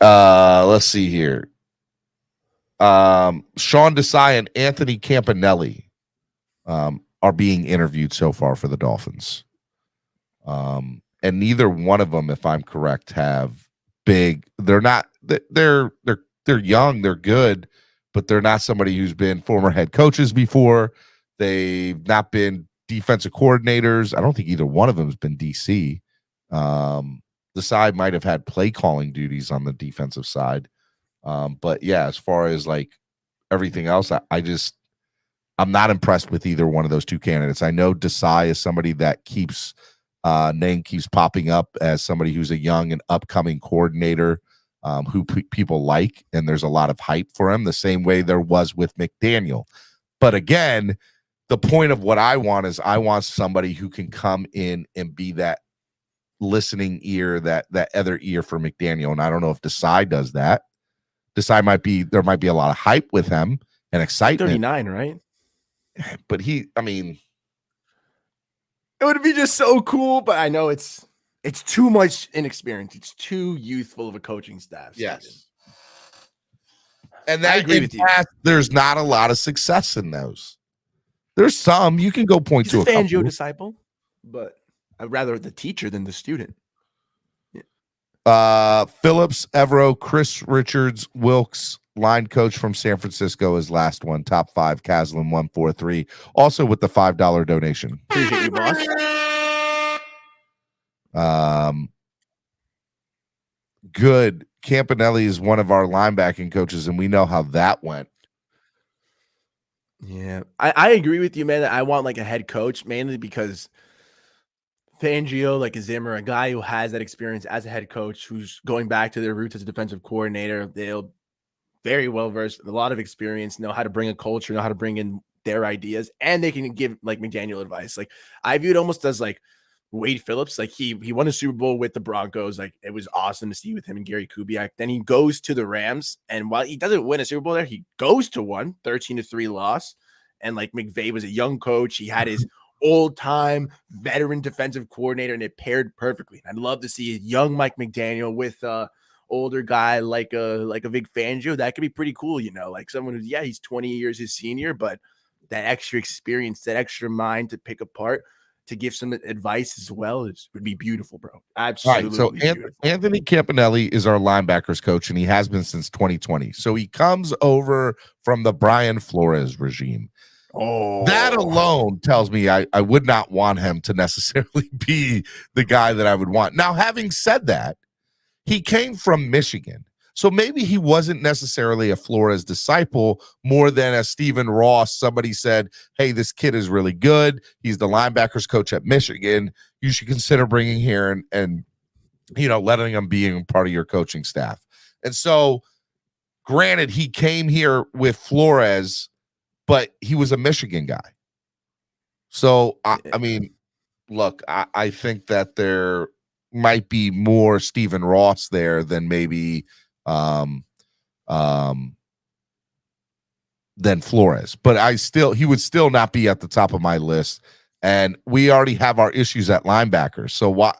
Let's see here. Sean Desai and Anthony Campanelli are being interviewed so far for the Dolphins. And neither one of them, if I'm correct, have big. They're young, they're good, but they're not somebody who's been former head coaches before. They've not been defensive coordinators. I don't think either one of them has been DC. The side might have had play calling duties on the defensive side. But yeah, as far as like everything else, I'm not impressed with either one of those two candidates. I know Desai is somebody that name keeps popping up as somebody who's a young and upcoming coordinator who people like, and there's a lot of hype for him, the same way there was with McDaniel. But again, the point of what I want is I want somebody who can come in and be that listening ear, that other ear for McDaniel. And I don't know if Desai does that. Desai there might be a lot of hype with him and excitement. 39, right? But it would be just so cool, but I know it's too much inexperience. It's too youthful of a coaching staff. Yes. And that, I agree with you. There's not a lot of success in those. There's some you can go point He's to a a Fangio disciple, but I'd rather the teacher than the student. Phillips, Evero, Chris Richards, Wilkes, line coach from San Francisco is last one. Top 5, Caslin 143. Also with the $5 donation. Appreciate you, boss. Good. Campanelli is one of our linebacking coaches, and we know how that went. Yeah, I agree with you, man. I want like a head coach, mainly because Fangio, like a Zimmer, a guy who has that experience as a head coach, who's going back to their roots as a defensive coordinator. They'll very well versed, a lot of experience, know how to bring a culture, know how to bring in their ideas, and they can give like McDaniel advice. Like I view it almost as like Wade Phillips. Like he won a Super Bowl with the Broncos. Like it was awesome to see with him and Gary Kubiak. Then he goes to the Rams, and while he doesn't win a Super Bowl there, he goes to one 13-3 loss. And like McVay was a young coach. He had his old-time veteran defensive coordinator, and it paired perfectly. I'd love to see a young Mike McDaniel with older guy like a Vic Fangio. That could be pretty cool, like someone who's, he's 20 years his senior, but that extra experience, that extra mind to pick apart, to give some advice as well would be beautiful, bro. Absolutely. All right, so Anthony Campanelli is our linebackers coach, and he has been since 2020. So he comes over from the Brian Flores regime. Oh, that alone tells me I would not want him to necessarily be the guy that I would want. Now, having said that, he came from Michigan. So maybe he wasn't necessarily a Flores disciple more than a Stephen Ross. Somebody said, hey, this kid is really good. He's the linebackers coach at Michigan. You should consider bringing here and letting him be part of your coaching staff. And so, granted, he came here with Flores, but he was a Michigan guy. So, I mean, look, I think that there might be more Stephen Ross there than maybe than Flores, but he would still not be at the top of my list. And we already have our issues at linebacker. So why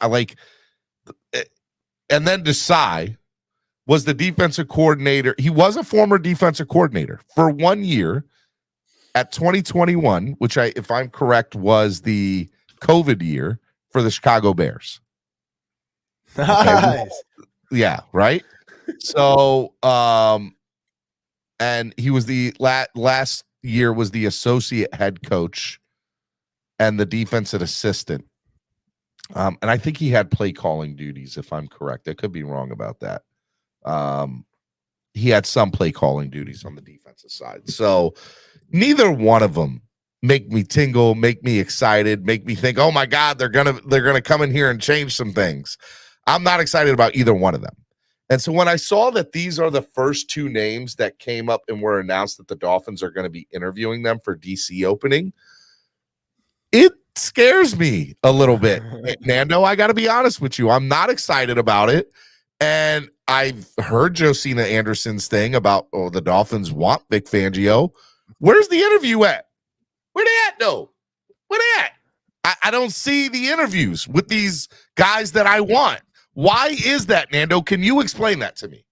and then Desai was the defensive coordinator. He was a former defensive coordinator for 1 year at 2021, which if I'm correct, was the COVID year for the Chicago Bears. Nice. Okay. Yeah. Right. So, and he was the last year was the associate head coach and the defensive assistant. And I think he had play calling duties, if I'm correct. I could be wrong about that. He had some play calling duties on the defensive side. So neither one of them make me tingle, make me excited, make me think, oh my God, they're gonna come in here and change some things. I'm not excited about either one of them. And so when I saw that these are the first two names that came up and were announced that the Dolphins are going to be interviewing them for DC opening, it scares me a little bit. Nando, I got to be honest with you. I'm not excited about it. And I've heard Josina Anderson's thing about, the Dolphins want Vic Fangio. Where's the interview at? Where they at, though? Where they at? I don't see the interviews with these guys that I want. Why is that, Nando? Can you explain that to me?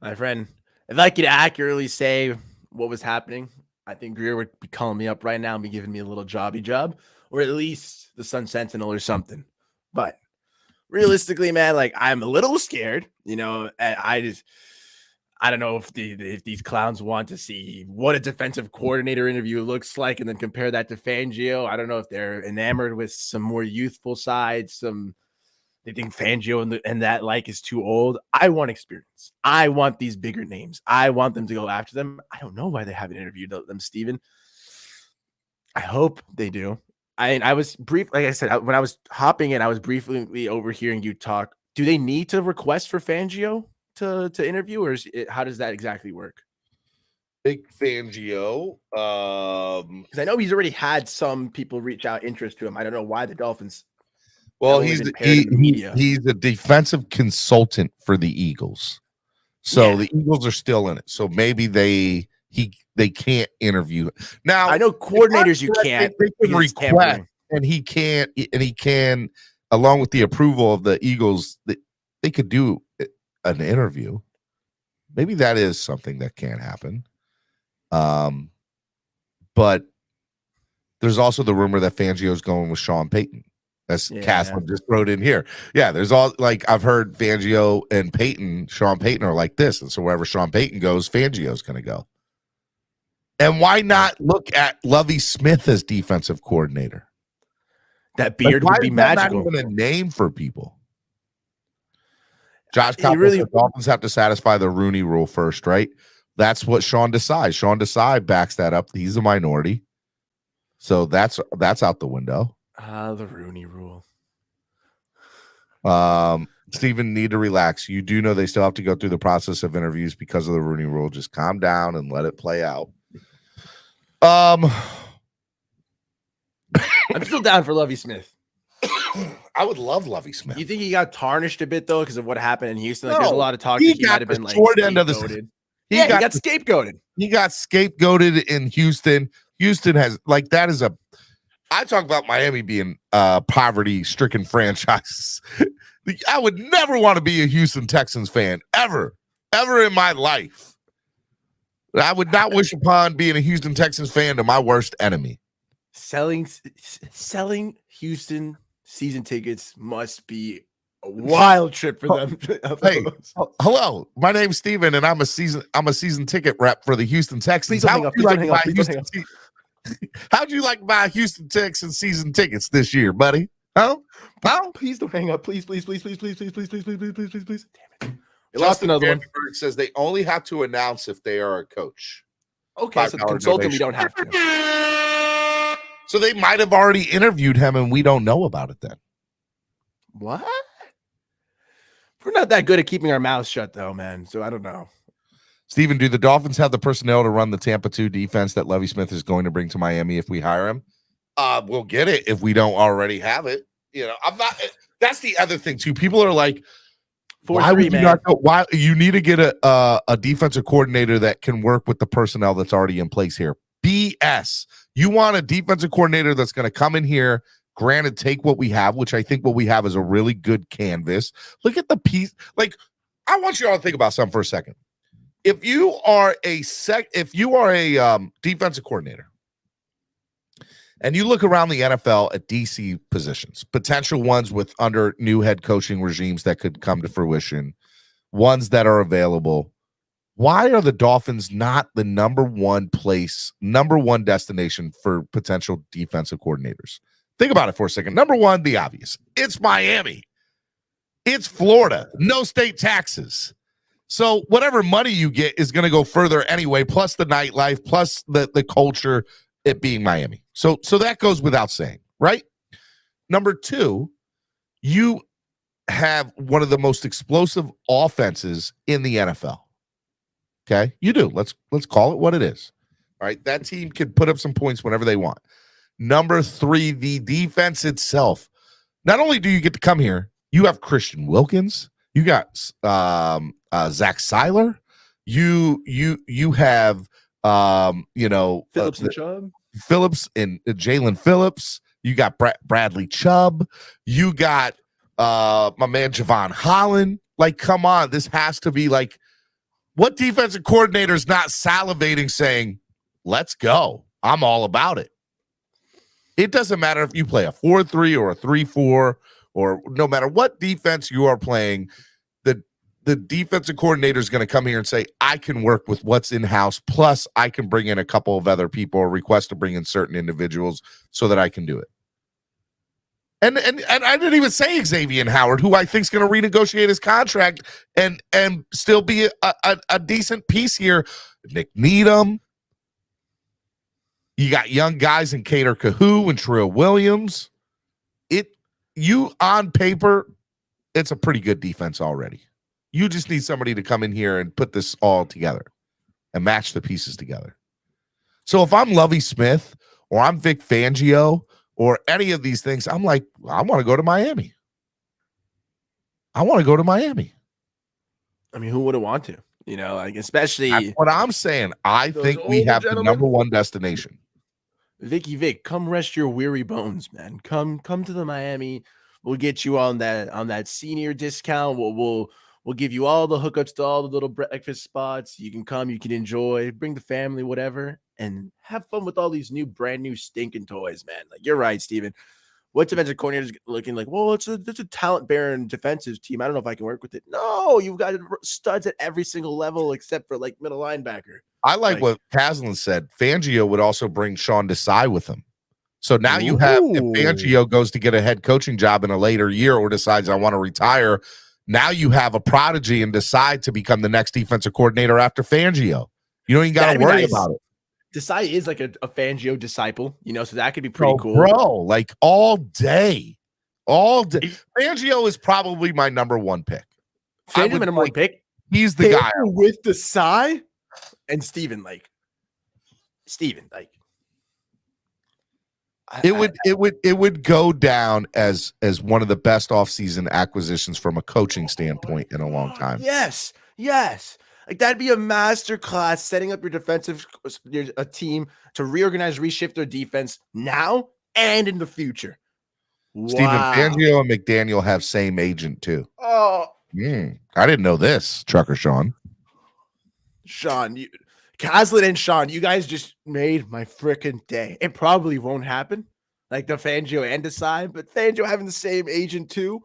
My friend, if I could accurately say what was happening, I think Greer would be calling me up right now and be giving me a little jobby job, or at least the Sun Sentinel or something. But realistically, man, like, I'm a little scared, and I don't know if these clowns want to see what a defensive coordinator interview looks like and then compare that to Fangio. I don't know if they're enamored with some more youthful sides, they think Fangio and that is too old. I want experience. I want these bigger names. I want them to go after them. I don't know why they haven't interviewed them, Steven. I hope they do. I was brief, like I said, when I was hopping in, I was briefly overhearing you talk. Do they need to request for Fangio to interview, or how does that exactly work? Big Fangio. Because I know he's already had some people reach out interest to him. I don't know why the Dolphins. Well, he's a defensive consultant for the Eagles. So the Eagles are still in it. So maybe they can't interview. Now, I know coordinators you can't. They can request, and he can, along with the approval of the Eagles, they could do an interview. Maybe that is something that can happen. But there's also the rumor that Fangio's going with Sean Payton. That's Castle just wrote in here. Yeah, there's all I've heard Fangio and Sean Payton are like this. And so wherever Sean Payton goes, Fangio's going to go. And why not look at Lovie Smith as defensive coordinator? That beard would be magical. Not even a name for people. Josh Coppell said Dolphins have to satisfy the Rooney Rule first, right? That's what Sean Desai. Sean Desai backs that up. He's a minority. So that's out the window. The Rooney Rule. Steven, need to relax. You do know they still have to go through the process of interviews because of the Rooney Rule. Just calm down and let it play out. I'm still down for Lovie Smith. I would love Lovie Smith. You think he got tarnished a bit though because of what happened in Houston? There's a lot of talk that he might have been short end of the. He got scapegoated. He got scapegoated in Houston. Houston has that is a. I talk about Miami being poverty-stricken franchises. I would never want to be a Houston Texans fan ever in my life. I would not wish upon being a Houston Texans fan to my worst enemy. Selling Houston season tickets must be a wild trip for them. Hey, hello, my name's Steven, and I'm a season ticket rep for the Houston Texans. How'd you like my Houston Texans season tickets this year, buddy? Huh? Please don't hang up. Please. Damn it. You lost another one. Says they only have to announce if they are a coach. Okay, so the consultant we don't have to. So they might have already interviewed him and we don't know about it then. What? We're not that good at keeping our mouths shut though, man. So I don't know. Steven, do the Dolphins have the personnel to run the Tampa 2 defense that Lovie Smith is going to bring to Miami if we hire him? We'll get it if we don't already have it. I'm not. That's the other thing too. People are like, why would you not go? Why you need to get a defensive coordinator that can work with the personnel that's already in place here? BS. You want a defensive coordinator that's going to come in here, granted, take what we have, which I think what we have is a really good canvas. Look at the piece. I want you all to think about something for a second. If you are a defensive coordinator and you look around the NFL at DC positions, potential ones with under new head coaching regimes that could come to fruition, ones that are available, why are the Dolphins not the number one destination for potential defensive coordinators? Think about it for a second. Number one, the obvious. It's Miami. It's Florida. No state taxes. So whatever money you get is going to go further anyway, plus the nightlife, plus the culture, it being Miami. So that goes without saying, right? Number two, you have one of the most explosive offenses in the NFL. Okay, you do. Let's call it what it is. All right, that team can put up some points whenever they want. Number 3, the defense itself. Not only do you get to come here, you have Christian Wilkins, you got Zach Seiler, you have Phillips and Chubb. Phillips and Jalen Phillips. You got Bradley Chubb. You got my man Javon Holland. Like, come on, this has to be like, what defensive coordinator is not salivating saying, let's go. I'm all about it. It doesn't matter if you play a 4-3 or a 3-4, or no matter what defense you are playing, the defensive coordinator is going to come here and say, I can work with what's in-house, plus I can bring in a couple of other people or request to bring in certain individuals so that I can do it. And I didn't even say Xavier Howard, who I think is going to renegotiate his contract and still be a decent piece here. Nick Needham. You got young guys in Cater Kahoo and Trill Williams. You on paper, it's a pretty good defense already. You just need somebody to come in here and put this all together and match the pieces together. So if I'm Lovie Smith or I'm Vic Fangio or any of these things, I'm like, I want to go to Miami. I mean, who wouldn't want to? Like, especially. That's what I'm saying. I think we have the number one destination. Vic, come rest your weary bones, man. Come to the Miami. We'll get you on that senior discount. We'll give you all the hookups to all the little breakfast spots. You can come, you can enjoy, bring the family, whatever, and have fun with all these brand new stinking toys, man. Like, you're right, Steven. What defensive coordinator is looking like? Well, it's a talent-bearing defensive team. I don't know if I can work with it. No, you've got studs at every single level except for like middle linebacker. I like what Caslin said. Fangio would also bring Sean Desai with him. So now you have, if Fangio goes to get a head coaching job in a later year or decides I want to retire, now you have a prodigy and decide to become the next defensive coordinator after Fangio. You don't even got to worry about it. Desai is like a Fangio disciple, so that could be pretty cool. Bro, like all day. Fangio is probably my number one pick. Fangio, my number one pick? He's the guy. With Desai and Steven, it would go down as one of the best offseason acquisitions from a coaching standpoint in a long time. Yes. Like, that'd be a master class setting up a team to reorganize, reshift their defense now and in the future. Steven Fangio and McDaniel have same agent too. Oh, I didn't know this, Trucker Sean. Caslin and Sean, you guys just made my freaking day. It probably won't happen, like the Fangio and Desai, but Fangio having the same agent too.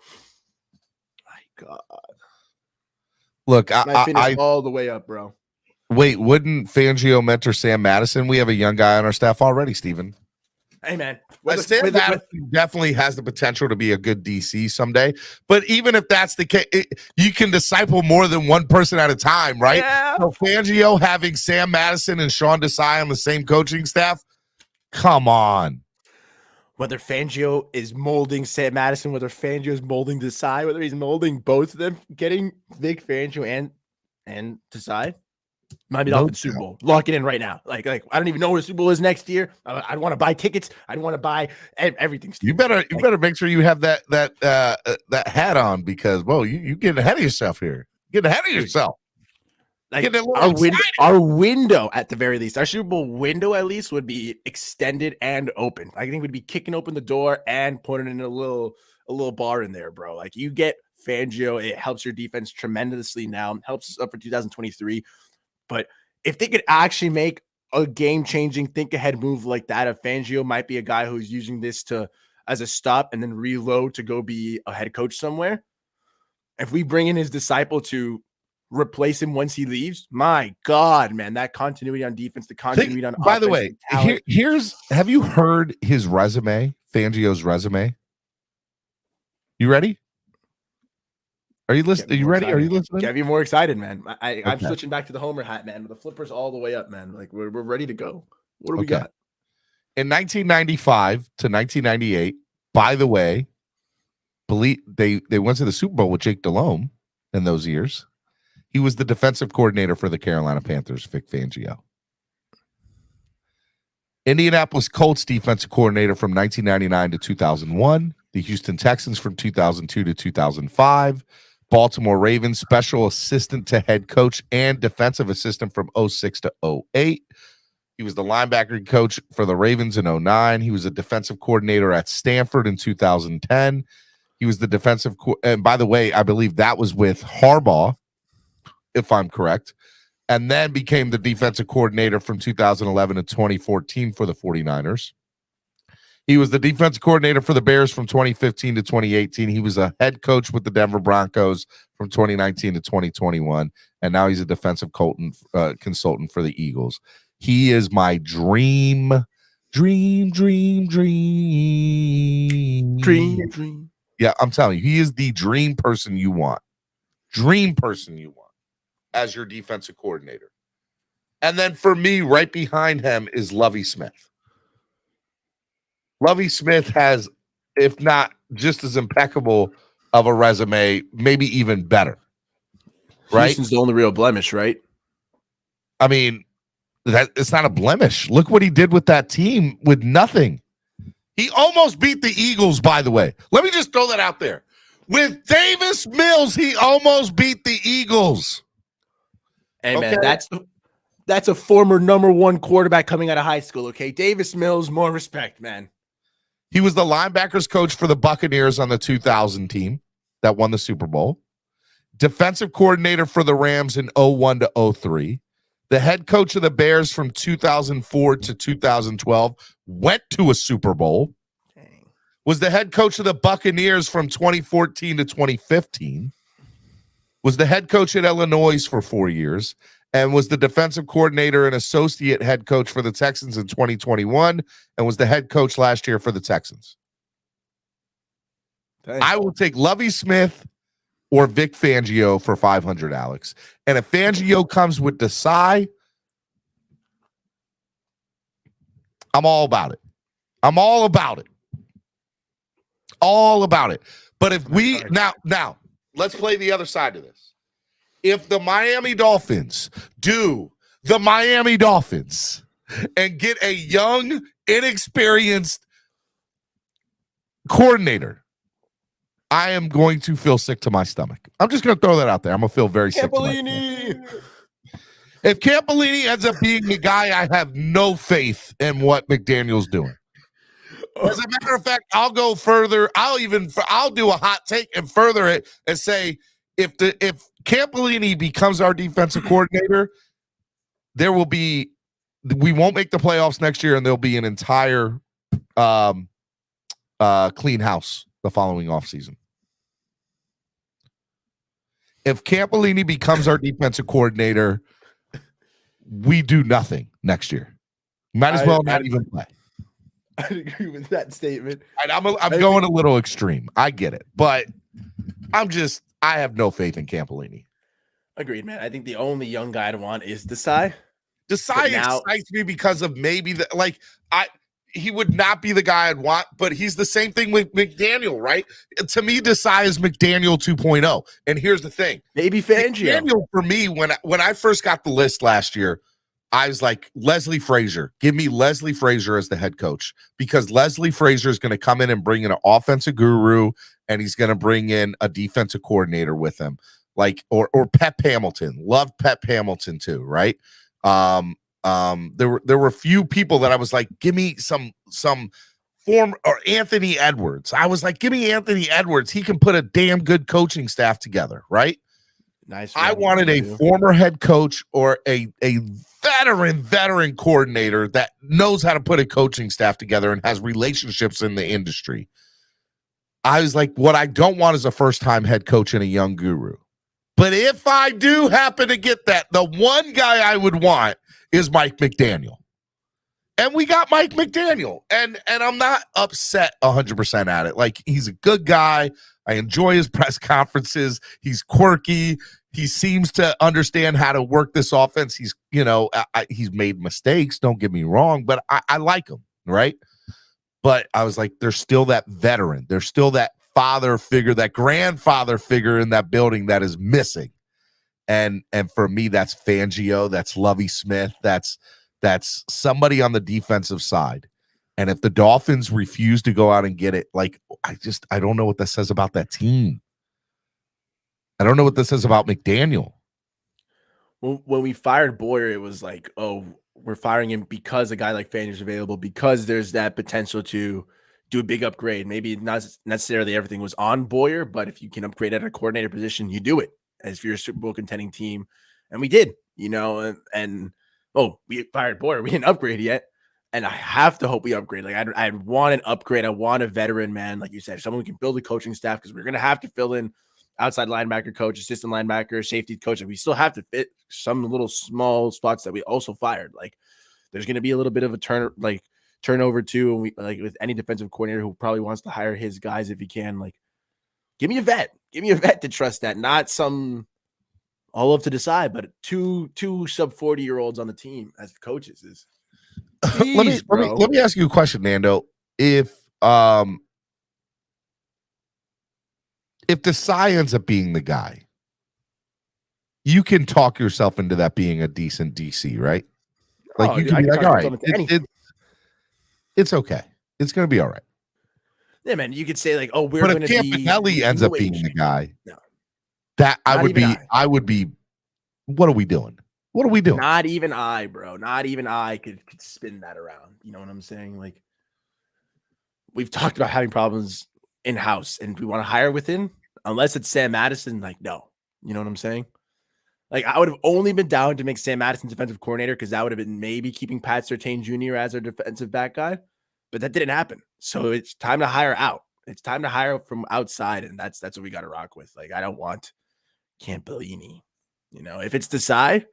My God. Look, I all the way up, bro. Wait, wouldn't Fangio mentor Sam Madison? We have a young guy on our staff already, Steven. Hey, man. Sam Madison definitely has the potential to be a good DC someday. But even if that's the case, you can disciple more than one person at a time, right? Yeah. So Fangio having Sam Madison and Sean Desai on the same coaching staff, come on. Whether Fangio is molding Sam Madison, whether Fangio is molding Desai, whether he's molding both of them, getting Vic Fangio and Desai, Miami Dolphins Super Bowl. Lock it in right now. Like I don't even know where the Super Bowl is next year. I'd want to buy tickets. I'd want to buy everything. Steve. You better make sure you have that hat on, because you getting ahead of yourself here. Getting ahead of yourself. Like, our window, at the very least, our Super Bowl window at least would be extended and open. I think we'd be kicking open the door and putting in a little bar in there, bro. Like, you get Fangio, it helps your defense tremendously now, helps us up for 2023. But if they could actually make a game-changing, think-ahead move like that, if Fangio might be a guy who's using this as a stop and then reload to go be a head coach somewhere, if we bring in his disciple to replace him once he leaves, my God, man, that continuity on defense, the continuity on offense. By the way, have you heard his resume, Fangio's resume? You ready? Are you listening? Are you ready? Are you listening? Get me more excited, man. I'm switching back to the Homer hat, man, with the flippers all the way up, man. Like, we're ready to go. What do we got? In 1995 to 1998, by the way, they went to the Super Bowl with Jake Delhomme in those years. He was the defensive coordinator for the Carolina Panthers, Vic Fangio. Indianapolis Colts defensive coordinator from 1999 to 2001. The Houston Texans from 2002 to 2005. Baltimore Ravens special assistant to head coach and defensive assistant from 06 to 08. He was the linebacker coach for the Ravens in 09. He was a defensive coordinator at Stanford in 2010. He was the defensive and by the way, I believe that was with Harbaugh, if I'm correct, and then became the defensive coordinator from 2011 to 2014 for the 49ers. He was the defensive coordinator for the Bears from 2015 to 2018. He was a head coach with the Denver Broncos from 2019 to 2021, and now he's a defensive consultant for the Eagles. He is my dream. Yeah, I'm telling you, he is the dream person you want. As your defensive coordinator. And then for me, right behind him is Lovie Smith. Lovie Smith has, if not just as impeccable of a resume, maybe even better. Right? Houston's the only real blemish, right? I mean, it's not a blemish. Look what he did with that team with nothing. He almost beat the Eagles, by the way. Let me just throw that out there. With Davis Mills, he almost beat the Eagles. Hey, man, that's a former number one quarterback coming out of high school, okay? Davis Mills, more respect, man. He was the linebackers coach for the Buccaneers on the 2000 team that won the Super Bowl. Defensive coordinator for the Rams in 01 to 03. The head coach of the Bears from 2004 to 2012. Went to a Super Bowl. Dang. Was the head coach of the Buccaneers from 2014 to 2015. Was the head coach at Illinois for 4 years. And was the defensive coordinator and associate head coach for the Texans in 2021 and was the head coach last year for the Texans. Thanks. I will take Lovie Smith or Vic Fangio for 500, Alex. And if Fangio comes with Desai, I'm all about it. All about it. But if we now let's play the other side of this. If the Miami Dolphins do the Miami Dolphins and get a young, inexperienced coordinator, I am going to feel sick to my stomach. I'm just going to throw that out there. I'm going to feel very sick to my stomach. If Campolini ends up being the guy, I have no faith in what McDaniel's doing. As a matter of fact, I'll go further. I'll do a hot take and further it and say if Campolini becomes our defensive coordinator, we won't make the playoffs next year, and there'll be an entire clean house the following offseason. If Campolini becomes our defensive coordinator, we do nothing next year. Might as well not even play. I agree with that statement. And I'm going a little extreme. I get it, but I have no faith in Campolini. Agreed, man. I think the only young guy I'd want is Desai. Desai excites me because of maybe he would not be the guy I'd want, but he's the same thing with McDaniel, right? To me, Desai is McDaniel 2.0. And here's the thing. Maybe Fangio. McDaniel, for me, when I first got the list last year, I was like, Leslie Frazier. Give me Leslie Frazier as the head coach because Leslie Frazier is going to come in and bring in an offensive guru, and he's going to bring in a defensive coordinator with him, or Pep Hamilton. Love Pep Hamilton too, right? There were a few people that I was like, give me some form or Anthony Edwards. I was like, give me Anthony Edwards. He can put a damn good coaching staff together, right? Nice. I wanted a former head coach or a veteran coordinator that knows how to put a coaching staff together and has relationships in the industry. I was like, what I don't want is a first-time head coach and a young guru. But if I do happen to get that, the one guy I would want is Mike McDaniel. And we got Mike McDaniel. And I'm not upset 100% at it. Like, he's a good guy. I enjoy his press conferences. He's quirky. He seems to understand how to work this offense. He's made mistakes. Don't get me wrong, but I like him, right? But I was like, there's still that veteran. There's still that father figure, that grandfather figure in that building that is missing. And for me, that's Fangio, that's Lovie Smith, that's somebody on the defensive side. And if the Dolphins refuse to go out and get it, like, I don't know what that says about that team. I don't know what this says about McDaniel. Well, when we fired Boyer, it was like, oh, we're firing him because a guy like Fangio's available, because there's that potential to do a big upgrade. Maybe not necessarily everything was on Boyer, but if you can upgrade at a coordinator position, you do it as if you're a Super Bowl contending team. And we did, and we fired Boyer. We didn't upgrade yet. And I have to hope we upgrade. Like, I want an upgrade. I want a veteran, man. Like you said, someone who can build a coaching staff, because we're going to have to fill in outside linebacker coach, assistant linebacker, safety coach. And we still have to fit some little small spots that we also fired. Like, there's going to be a little bit of a turnover too. And we, like, with any defensive coordinator who probably wants to hire his guys if he can, like, give me a vet to trust that, not some all up to decide, but two sub 40-year-olds on the team as coaches is. Jeez, let me ask you a question, Nando. If the Cy ends up being the guy, you can talk yourself into that being a decent DC, right? Like, you can be like, all right, it's okay. It's going to be all right. Yeah, man. You could say, like, oh, we're going to be. But if Campanelli ends up being the guy, no, that I would be. What are we doing? What are we doing? Not even I, bro. Not even I could spin that around. You know what I'm saying? Like, we've talked about having problems in-house, and we want to hire within, unless it's Sam Madison. Like, no. You know what I'm saying? Like, I would have only been down to make Sam Madison defensive coordinator, because that would have been maybe keeping Pat Surtain Jr. as our defensive back guy. But that didn't happen. So it's time to hire out. It's time to hire from outside, and that's what we got to rock with. Like, I don't want Campbellini. If it's Desai,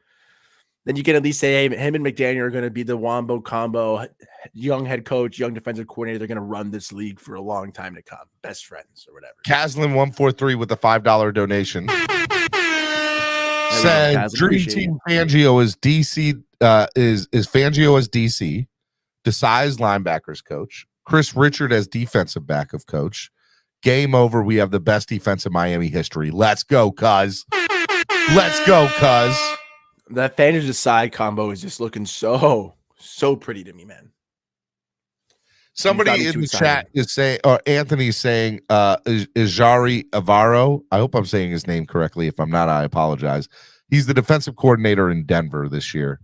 then you can at least say, hey, him and McDaniel are going to be the Wombo combo, young head coach, young defensive coordinator. They're going to run this league for a long time to come. Best friends or whatever. Caslin143 with a $5 donation said, Dream Team Fangio is DC. Is Fangio as DC? Desai as linebackers coach. Chris Richard as defensive backup coach. Game over. We have the best defense in Miami history. Let's go, cuz. Let's go, cuz. That Fangio Desai combo is just looking so pretty to me, man. Somebody in the chat is saying, or Anthony's saying, is Jari Avaro. I hope I'm saying his name correctly. If I'm not, I apologize. He's the defensive coordinator in Denver this year.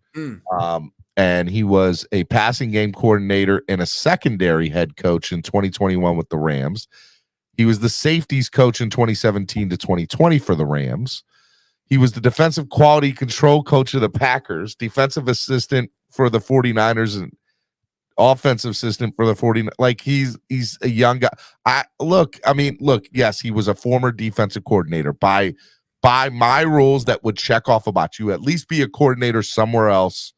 And he was a passing game coordinator and a secondary head coach in 2021 with the Rams. He was the safeties coach in 2017 to 2020 for the Rams. He was the defensive quality control coach of the Packers, defensive assistant for the 49ers, and offensive assistant for the 49ers. Like, he's a young guy. Look, yes, he was a former defensive coordinator. By my rules, that would check off about you. At least be a coordinator somewhere else.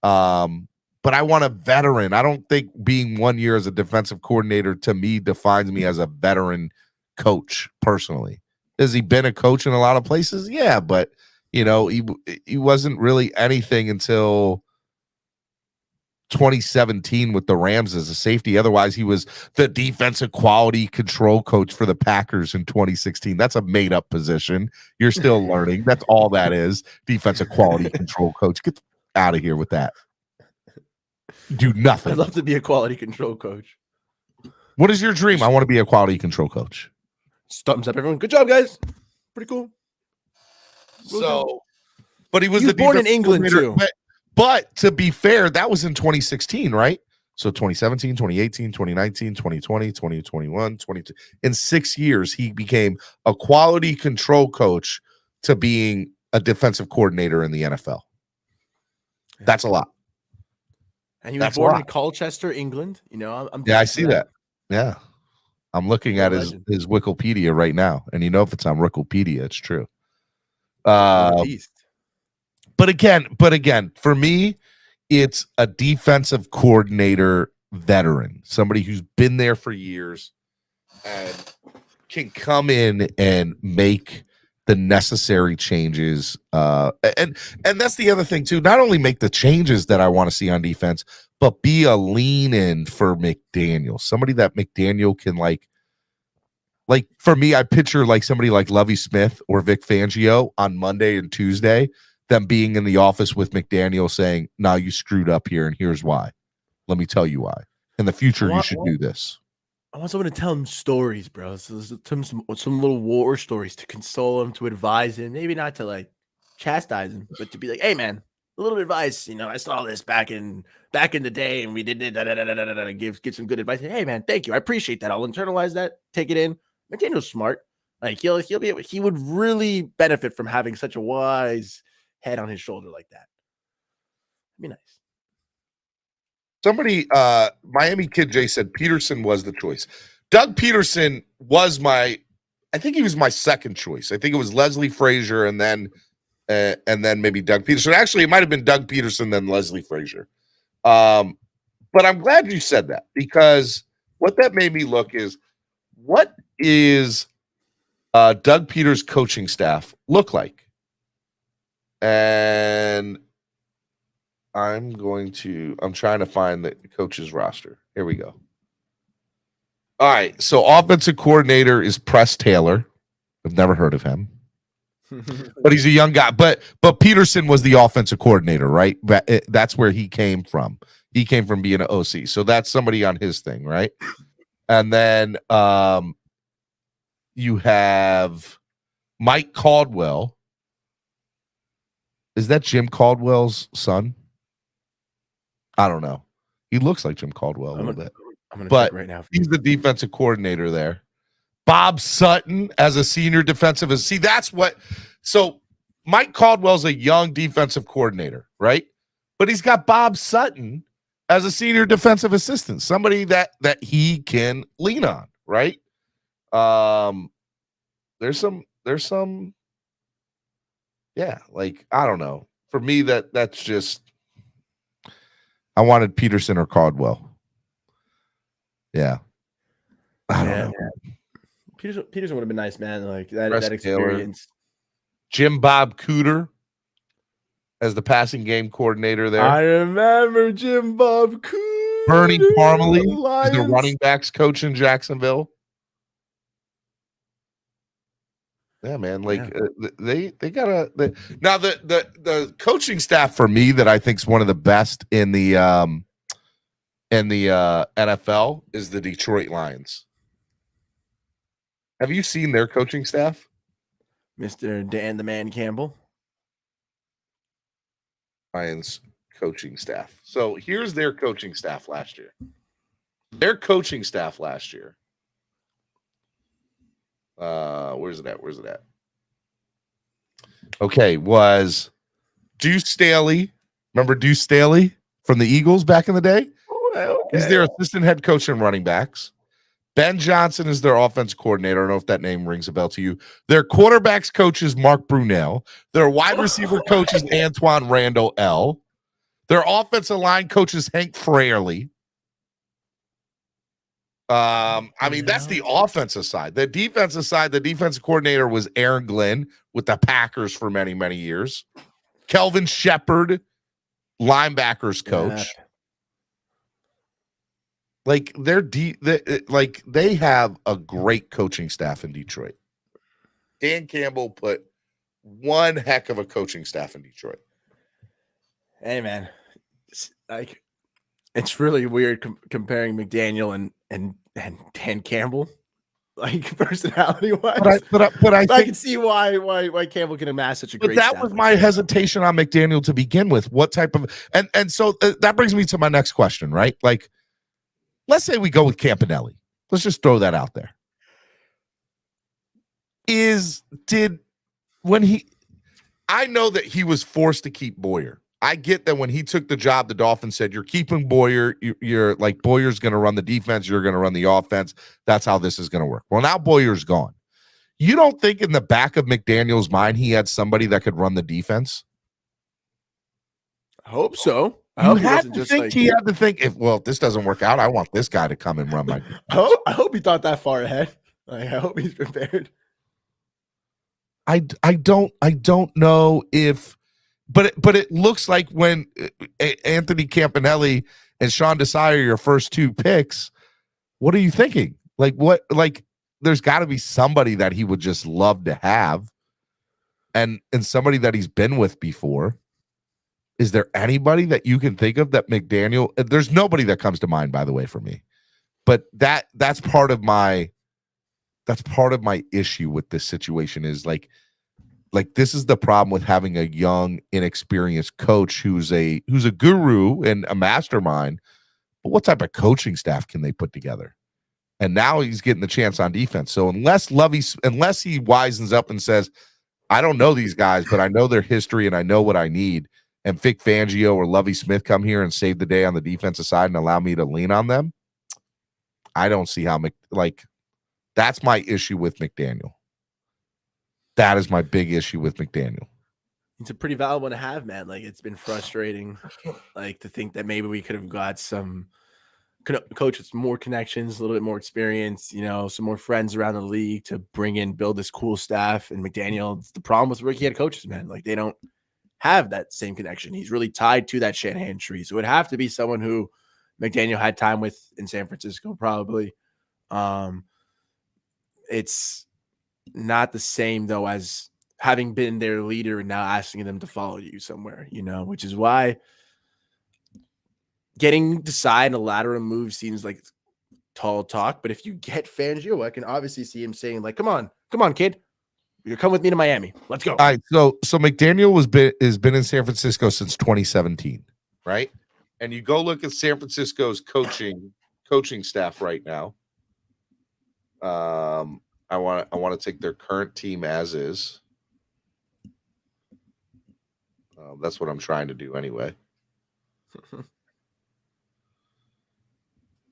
But I want a veteran. I don't think being 1 year as a defensive coordinator to me defines me as a veteran coach personally. Has he been a coach in a lot of places? Yeah, but he wasn't really anything until 2017 with the Rams as a safety. Otherwise, he was the defensive quality control coach for the Packers in 2016. That's a made-up position. You're still learning. That's all that is. Defensive quality control coach. Get out of here with that. Do nothing. I'd love to be a quality control coach. What is your dream? I want to be a quality control coach. Thumbs up, everyone. Good job, guys. Pretty cool. But he was born in England too. But to be fair, that was in 2016, right? So 2017, 2018, 2019, 2020, 2021, 22. In 6 years, he became a quality control coach to being a defensive coordinator in the NFL. That's a lot. And he was born in Colchester, England. I see that. Yeah. I'm looking at his Wikipedia right now, and if it's on Wikipedia, it's true. But again, for me, it's a defensive coordinator veteran, somebody who's been there for years and can come in and make the necessary changes. And that's the other thing too. Not only make the changes that I want to see on defense, but be a lean in for McDaniel. Somebody that McDaniel can Like for me, I picture like somebody like Lovie Smith or Vic Fangio on Monday and Tuesday, them being in the office with McDaniel saying, "No, you screwed up here, and here's why. Let me tell you why. In the future, you should do this." I want someone to tell him stories, bro. So tell him some little war stories to console him, to advise him. Maybe not to like chastise him, but to be like, "Hey, man, a little advice. I saw this back in the day, and we did it. Give some good advice. Hey, man, thank you. I appreciate that. I'll internalize that. Take it in." McDaniel's smart. Like he would really benefit from having such a wise head on his shoulder like that. It'd be nice. Somebody, Miami Kid J said Peterson was the choice. Doug Peterson was I think he was my second choice. I think it was Leslie Frazier and then maybe Doug Peterson. Actually, it might have been Doug Peterson then Leslie Frazier. But I'm glad you said that, because what that made me look is, what is Doug Peters' coaching staff look like? And I'm trying to find the coach's roster. Here we go. All right. So offensive coordinator is Press Taylor. I've never heard of him, but he's a young guy. But Peterson was the offensive coordinator, right? That's where he came from. He came from being an OC. So that's somebody on his thing, right? And then you have Mike Caldwell. Is that Jim Caldwell's son? I don't know. He looks like Jim Caldwell a little bit. I'm gonna but check right now. He's the defensive coordinator there. Bob Sutton as a senior defensive. See, that's what. So Mike Caldwell's a young defensive coordinator, right? But he's got Bob Sutton as a senior defensive assistant, somebody that he can lean on, right? There's some. Yeah, like, I don't know. For me, that's just. I wanted Peterson or Caldwell. Yeah. I don't know. Peterson would have been nice, man. Like that experience. Taylor. Jim Bob Cooter as the passing game coordinator there. I remember Jim Bob Cooter. Bernie Parmalee is the running backs coach in Jacksonville. Yeah, man. Like they gotta. Now the coaching staff for me that I think is one of the best in the NFL is the Detroit Lions. Have you seen their coaching staff? Mr. Dan the Man Campbell. Lions coaching staff. So here's their coaching staff last year. Their coaching staff last year. Where's it at? Okay, was Deuce Staley. Remember Deuce Staley from the Eagles back in the day? Okay. He's their assistant head coach and running backs. Ben Johnson is their offense coordinator. I don't know if that name rings a bell to you. Their quarterbacks coach is Mark Brunell. Their wide receiver coach is Antoine Randall L. Their offensive line coach is Hank Fraley. I mean, that's the offensive side. The defensive side, the defensive coordinator was Aaron Glenn with the Packers for many, many years. Kelvin Shepard, linebackers coach. Yeah. Like they have a great coaching staff in Detroit. Dan Campbell put one heck of a coaching staff in Detroit. Hey, man, it's really weird comparing McDaniel and Dan Campbell, like personality wise. But I think, can see why Campbell can amass such a great. But that was my hesitation on McDaniel to begin with. What type of and so that brings me to my next question, right? Like, let's say we go with Campanelli. Let's just throw that out there. I know that he was forced to keep Boyer. I get that when he took the job, the Dolphins said, "You're keeping Boyer. You're like, Boyer's going to run the defense. You're going to run the offense. That's how this is going to work." Well, now Boyer's gone. You don't think in the back of McDaniel's mind he had somebody that could run the defense? I hope so. He had to think, if this doesn't work out, I want this guy to come and run my defense. I hope he thought that far ahead. Like, I hope he's prepared. I don't know if. But it looks like when Anthony Campanelli and Sean Desai are your first two picks, what are you thinking? Like what? Like there's got to be somebody that he would just love to have, and somebody that he's been with before. Is there anybody that you can think of that McDaniel? There's nobody that comes to mind, by the way, for me. But that's part of my issue with this situation is like this is the problem with having a young, inexperienced coach who's a guru and a mastermind. But what type of coaching staff can they put together? And now he's getting the chance on defense. So unless he wisens up and says, I don't know these guys, but I know their history and I know what I need, and Vic Fangio or Lovie Smith come here and save the day on the defensive side and allow me to lean on them, I don't see how that's my issue with McDaniel. That is my big issue with McDaniel. It's a pretty valid one to have, man. Like, it's been frustrating, like, to think that maybe we could have got some coach with more connections, a little bit more experience, some more friends around the league to build this cool staff. And McDaniel, it's the problem with rookie head coaches, man. Like, they don't have that same connection. He's really tied to that Shanahan tree. So it would have to be someone who McDaniel had time with in San Francisco, probably. It's not the same, though, as having been their leader and now asking them to follow you somewhere, which is why getting Desai and a lateral move seems like tall talk. But if you get Fangio, I can obviously see him saying, like, come on, kid. You come with me to Miami. Let's go. All right. So McDaniel has been in San Francisco since 2017, right? And you go look at San Francisco's coaching staff right now. I want to take their current team as is. That's what I'm trying to do anyway.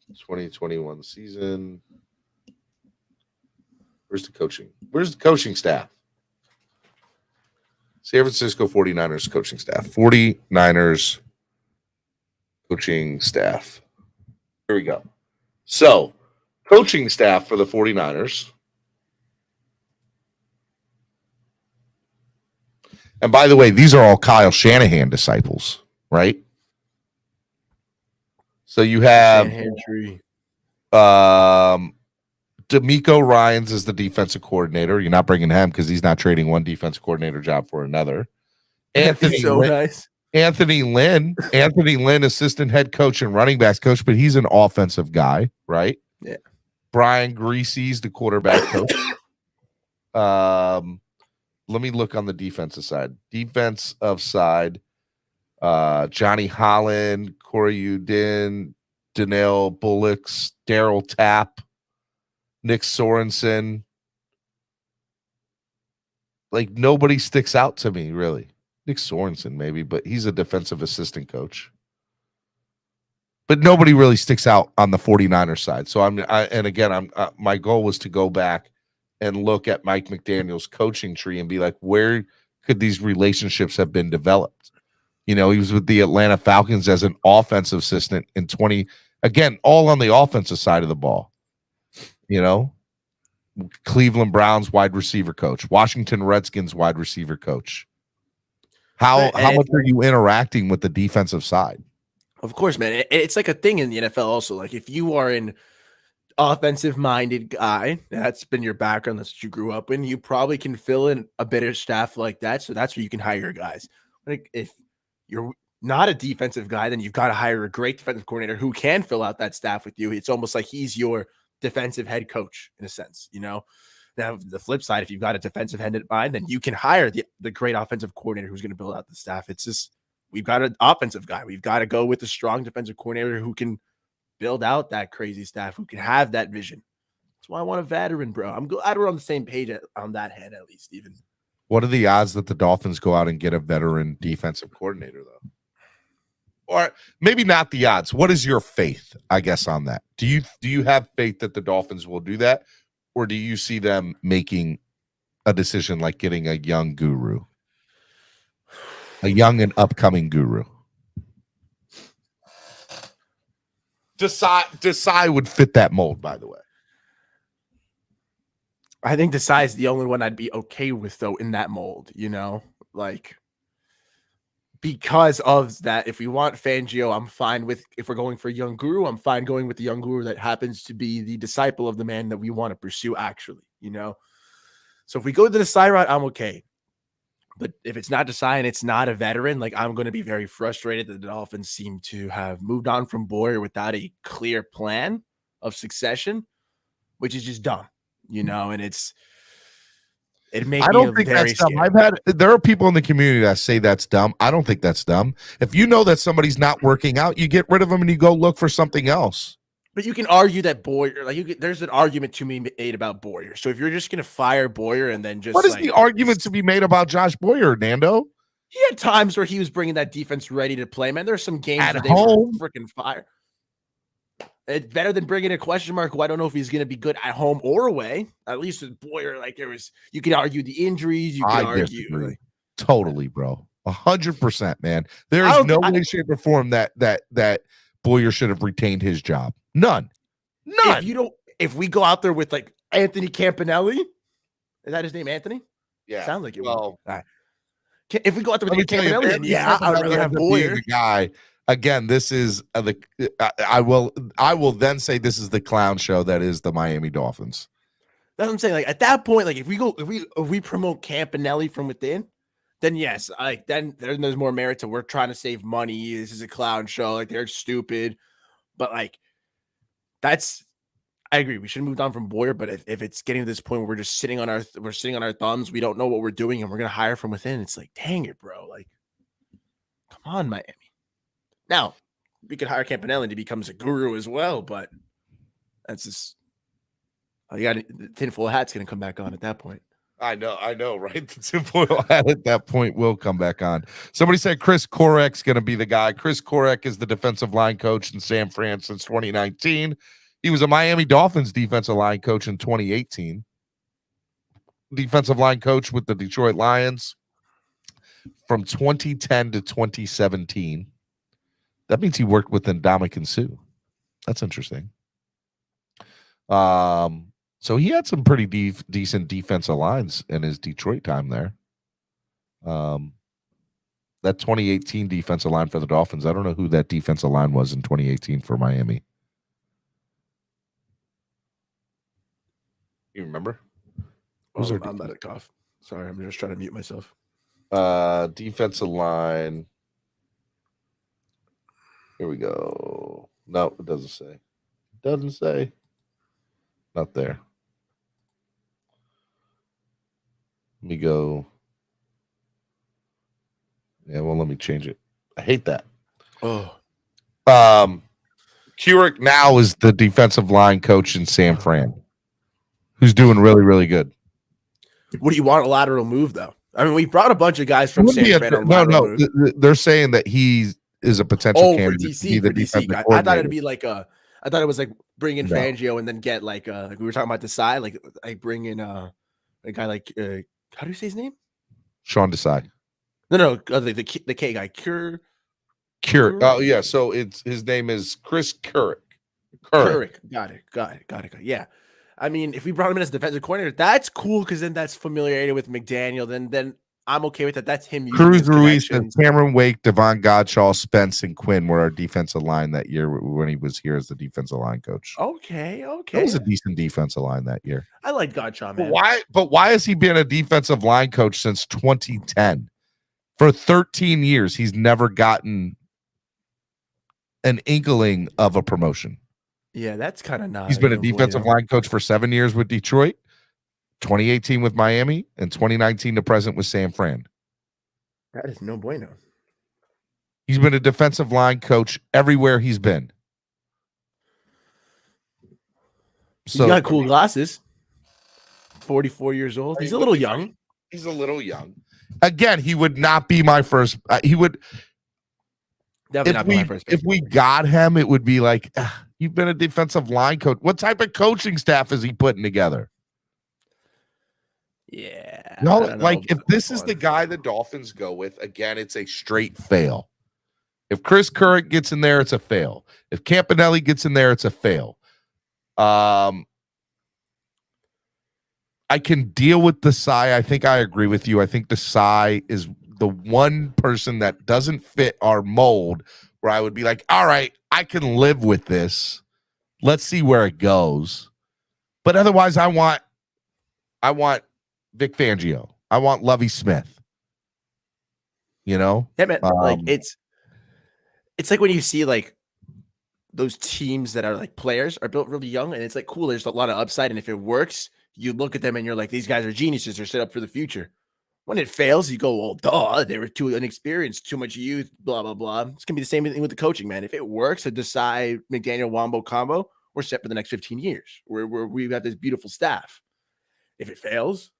2021 season. Where's the coaching staff? San Francisco 49ers coaching staff. 49ers coaching staff. Here we go. So, coaching staff for the 49ers. And by the way, these are all Kyle Shanahan disciples, right? So you have D'Amico Ryans is the defensive coordinator. You're not bringing him because he's not trading one defensive coordinator job for another. Anthony Lynn, assistant head coach and running backs coach, but he's an offensive guy, right? Yeah. Brian Greasy's the quarterback coach. Let me look on the defensive side. Johnny Holland, Corey Udin, Danielle Bullocks, Daryl Tapp, Nick Sorensen. Like, nobody sticks out to me, really. Nick Sorensen, maybe, but he's a defensive assistant coach. But nobody really sticks out on the 49ers side. So my goal was to go back and look at Mike McDaniel's coaching tree and be like, where could these relationships have been developed? He was with the Atlanta Falcons as an offensive assistant in all on the offensive side of the ball. Cleveland Browns wide receiver coach, Washington Redskins wide receiver coach. How much are you interacting with the defensive side? Of course, man. It's like a thing in the NFL also. Like, if you are an offensive-minded guy, that's been your background, that's what you grew up in, you probably can fill in a better staff like that. So that's where you can hire guys. Like, if you're not a defensive guy, then you've got to hire a great defensive coordinator who can fill out that staff with you. It's almost like he's your defensive head coach in a sense, Now, the flip side, if you've got a defensive head in mind, then you can hire the great offensive coordinator who's going to build out the staff. It's just, we've got an offensive guy. We've got to go with a strong defensive coordinator who can build out that crazy staff, who can have that vision. That's why I want a veteran, bro. I'm glad we're on the same page on that hand, at least, even. What are the odds that the Dolphins go out and get a veteran defensive coordinator, though? Or maybe not the odds. What is your faith, I guess, on that? Do you have faith that the Dolphins will do that? Or do you see them making a decision like getting a young guru? A young and upcoming guru? Desai would fit that mold, by the way. I think Desai is the only one I'd be okay with, though, in that mold, Like, because of that, if we want Fangio, I'm fine with, if we're going for a young guru, I'm fine going with the young guru that happens to be the disciple of the man that we want to pursue, actually, So if we go to the Desai route, I'm okay. But if it's not Desai and it's not a veteran, like, I'm going to be very frustrated that the Dolphins seem to have moved on from Boyer without a clear plan of succession, which is just dumb, and it makes I me don't think very that's dumb. scared. There are people in the community that say that's dumb. I don't think that's dumb. If you know that somebody's not working out, you get rid of them and you go look for something else. But you can argue that Boyer, there's an argument to be made about Boyer. So if you're just going to fire Boyer and then just, what is the argument to be made about Josh Boyer, Nando? He had times where he was bringing that defense ready to play, man. There's some games At that they home. were freaking fire. It's better than bringing a question mark who I don't know if he's going to be good at home or away. At least with Boyer, you could argue the injuries. You could argue. Disagree. Totally, bro. 100%, man. There is no way, shape, or form that Boyer should have retained his job. None. If we go out there with Anthony Campanelli, is that his name, Anthony? Yeah. Sounds like it. Well, All right. If we go out there with Campanelli, then I'd rather have Boyer. The guy. Again, this is I will then say this is the clown show that is the Miami Dolphins. That's what I'm saying. At that point, if we promote Campanelli from within, then yes, then there's more merit to, we're trying to save money. This is a clown show. They're stupid, but I agree. We should have moved on from Boyer. But if it's getting to this point where we're just sitting on our thumbs, we don't know what we're doing, and we're gonna hire from within. It's dang it, bro. Come on, Miami. Now, we could hire Campanelli and he becomes a guru as well, but that's just, you got the tinfoil hat's going to come back on at that point. I know, right? The tinfoil hat at that point will come back on. Somebody said Chris Korek's going to be the guy. Chris Korek is the defensive line coach in San Fran since 2019. He was a Miami Dolphins defensive line coach in 2018. Defensive line coach with the Detroit Lions from 2010 to 2017. That means he worked with Ndamukong Suh. That's interesting. So he had some pretty decent defensive lines in his Detroit time there. That 2018 defensive line for the Dolphins, I don't know who that defensive line was in 2018 for Miami. You remember? I'm not a cough. Sorry, I'm just trying to mute myself. Defensive line. Here we go. No, it doesn't say. Doesn't say. Not there. Let me go. Yeah, well, let me change it. I hate that. Oh. Keurig now is the defensive line coach in San Fran, who's doing really, really good. What do you want a lateral move, though? I mean, we brought a bunch of guys from San Fran. No. They're saying that he is a potential candidate to be the defensive coordinator. I thought it'd be I thought it was bring in Fangio and then get like we were talking about Desai, like bring in a guy like how do you say his name? Sean Desai. No, the K guy, Cure. Oh yeah, so his name is Chris Couric. Got it. Yeah. I mean, if we brought him in as defensive coordinator, that's cool because then that's familiarity with McDaniel. Then I'm okay with that. That's him. Cruz Ruiz, Cameron Wake, Devon Godshaw, Spence, and Quinn were our defensive line that year when he was here as the defensive line coach. Okay. That was a decent defensive line that year. I like Godshaw, man. But why has he been a defensive line coach since 2010? For 13 years, he's never gotten an inkling of a promotion. Yeah, that's kind of not. He's been a defensive line coach for 7 years with Detroit, 2018 with Miami, and 2019 to present with San Fran. That is no bueno. He's been a defensive line coach everywhere he's been. So, he's got cool glasses. 44 years old. He's a little young. He's a little young. Again, he would not be my first. He would definitely not be my first. If we got him, it would be like, you've been a defensive line coach. What type of coaching staff is he putting together? Yeah. No, like if this is the guy the Dolphins go with, again, it's a straight fail. If Chris Couric gets in there, it's a fail. If Campanelli gets in there, it's a fail. I can deal with Desai. I think I agree with you. I think Desai is the one person that doesn't fit our mold where I would be like, all right, I can live with this. Let's see where it goes. But otherwise, I want Vic Fangio. I want Lovie Smith. You know? Yeah, man. Like it's like when you see like those teams that are like players are built really young, and it's like cool. There's a lot of upside, and if it works, you look at them and you're like, these guys are geniuses. They're set up for the future. When it fails, you go, well, duh, they were too inexperienced, too much youth, blah, blah, blah. It's going to be the same thing with the coaching, man. If it works, a Desai McDaniel-Wombo combo, we're set for the next 15 years. We've got this beautiful staff. If it fails,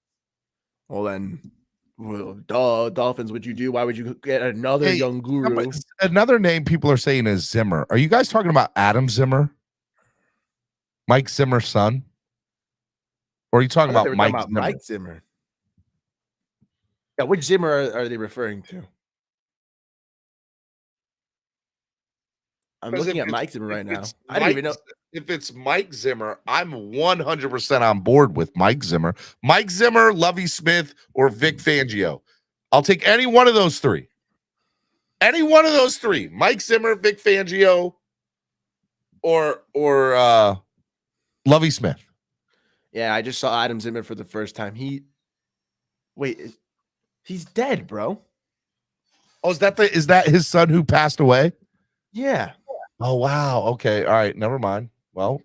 well, then, well, duh, Dolphins, what'd you do? Why would you get another young guru? Another name people are saying is Zimmer. Are you guys talking about Adam Zimmer? Mike Zimmer's son? Or are you talking about Mike Zimmer? Yeah, which Zimmer are they referring to? I'm looking at Mike Zimmer right now. I don't even know. If it's Mike Zimmer, I'm 100% on board with Mike Zimmer. Mike Zimmer, Lovie Smith, or Vic Fangio. I'll take any one of those three. Any one of those three. Mike Zimmer, Vic Fangio, or Lovie Smith. Yeah, I just saw Adam Zimmer for the first time. He's dead, bro. Oh, is that his son who passed away? Yeah. Oh, wow. Okay. All right. Never mind. Well,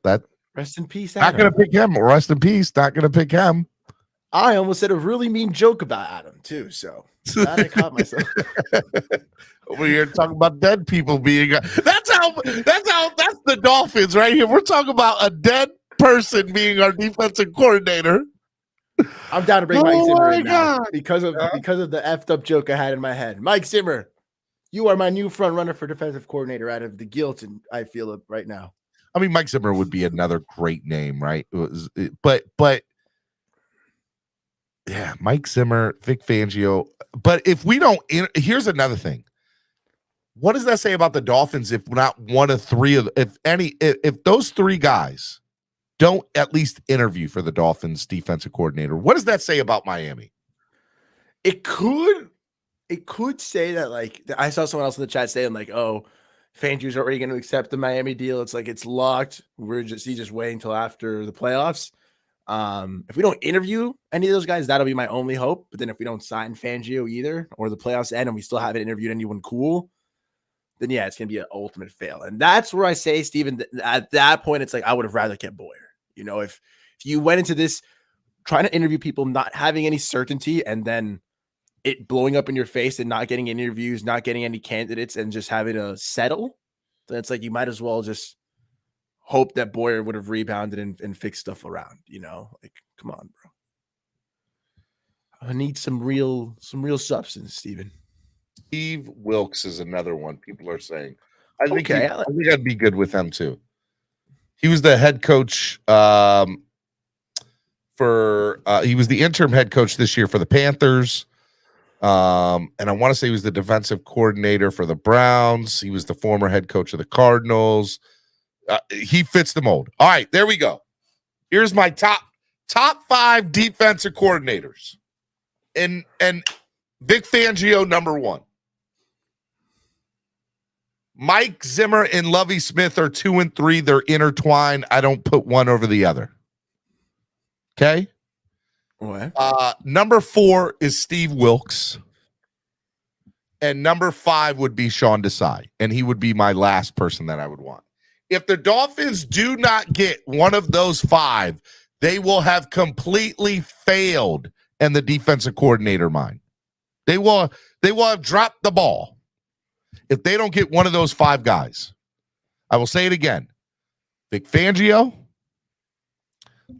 rest in peace, Adam. Not going to pick him. Rest in peace. Not going to pick him. I almost said a really mean joke about Adam, too. So glad I caught myself. Over here talking about dead people being. That's the Dolphins right here. We're talking about a dead person being our defensive coordinator. I'm down to bring Mike Zimmer in now because of the effed up joke I had in my head. Mike Zimmer, you are my new front runner for defensive coordinator out of the guilt, and I feel it right now. I mean, Mike Zimmer would be another great name, right? But yeah, Mike Zimmer, Vic Fangio. But if we don't, here's another thing. What does that say about the Dolphins if not one of three of, if those three guys don't at least interview for the Dolphins defensive coordinator? What does that say about Miami? It could say that, like, I saw someone else in the chat saying, like, oh, Fangio's already going to accept the Miami deal. It's like, it's locked. He's just waiting until after the playoffs. If we don't interview any of those guys, that'll be my only hope. But then if we don't sign Fangio either, or the playoffs end and we still haven't interviewed anyone cool, then yeah, it's going to be an ultimate fail. And that's where I say, Steven, at that point, it's like, I would have rather kept Boyer. You know, if you went into this trying to interview people, not having any certainty, and then it blowing up in your face and not getting interviews, not getting any candidates, and just having to settle, then it's like you might as well just hope that Boyer would have rebounded and fixed stuff around. You know, like, come on, bro. I need some real substance, Steven. Steve Wilks is another one people are saying. I think I'd be good with them too. He was the head coach he was the interim head coach this year for the Panthers. And I want to say he was the defensive coordinator for the Browns. He was the former head coach of the Cardinals. He fits the mold. All right, there we go. Here's my top 5 defensive coordinators. And Vic Fangio, number 1. Mike Zimmer and Lovie Smith are 2 and 3. They're intertwined. I don't put one over the other. Okay? What? Number 4 is Steve Wilks. And number 5 would be Sean Desai. And he would be my last person that I would want. If the Dolphins do not get one of those 5, they will have completely failed in the defensive coordinator mind. They will have dropped the ball if they don't get one of those 5 guys. I will say it again. Vic Fangio,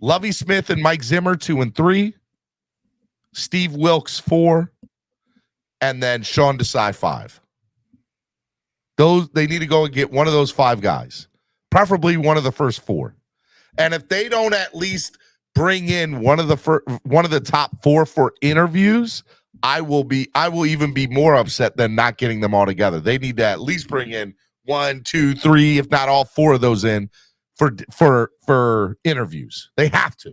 Lovie Smith and Mike Zimmer, 2 and 3. Steve Wilks, 4. And then Sean Desai, 5. They need to go and get one of those 5 guys, preferably one of the first 4. And if they don't at least bring in one of the top 4 for interviews, I will even be more upset than not getting them all together. They need to at least bring in 1, 2, 3, if not all 4 of those in for interviews. They have to.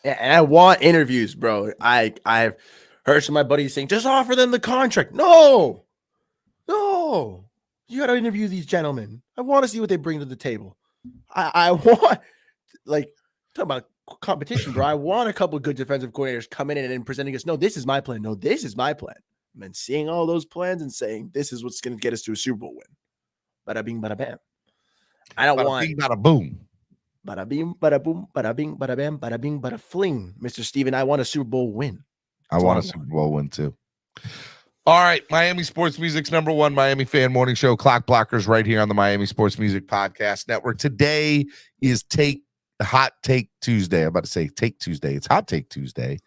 And I want interviews, bro. Heard some of my buddies saying, just offer them the contract. No. You got to interview these gentlemen. I want to see what they bring to the table. I want, like, talk about competition, bro. I want a couple of good defensive coordinators coming in and presenting us, no, this is my plan. No, this is my plan. And then seeing all those plans and saying, this is what's going to get us to a Super Bowl win. Bada bing, bada bam. I don't want. Bing, bada boom. Bada bing, bada boom, bada bing, bada bam, bada bing, bada fling. Mr. Steven, I want a Super Bowl win. I want a Super Bowl win too. All right, Miami Sports Music's #1 Miami fan morning show, Clock Blockers, right here on the Miami Sports Music Podcast Network. Today is Hot Take Tuesday. I'm about to say Take Tuesday. It's Hot Take Tuesday.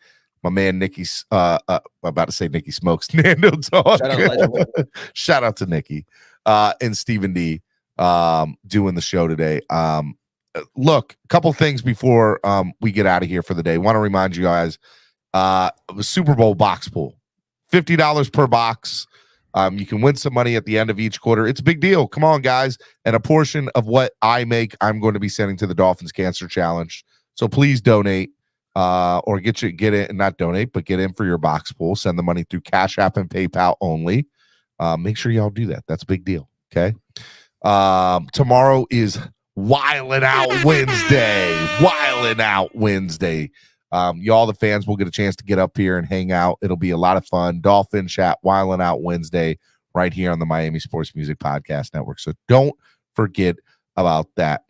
My man Nikki's about to say Nikki Smokes. Nando Talk. Shout out to Nikki and Stephen D doing the show today. Look, a couple things before we get out of here for the day. Want to remind you guys the Super Bowl box pool. $50 per box. You can win some money at the end of each quarter. It's a big deal. Come on, guys. And a portion of what I make, I'm going to be sending to the Dolphins Cancer Challenge. So please donate or get it and not donate, but get in for your box pool. Send the money through Cash App and PayPal only. Make sure y'all do that. That's a big deal. Okay. Tomorrow is Wildin' Out Wednesday. Wildin' Out Wednesday. Y'all, the fans, will get a chance to get up here and hang out. It'll be a lot of fun. Dolphin chat, Wildin' Out Wednesday, right here on the Miami Sports Music Podcast Network. So don't forget about that.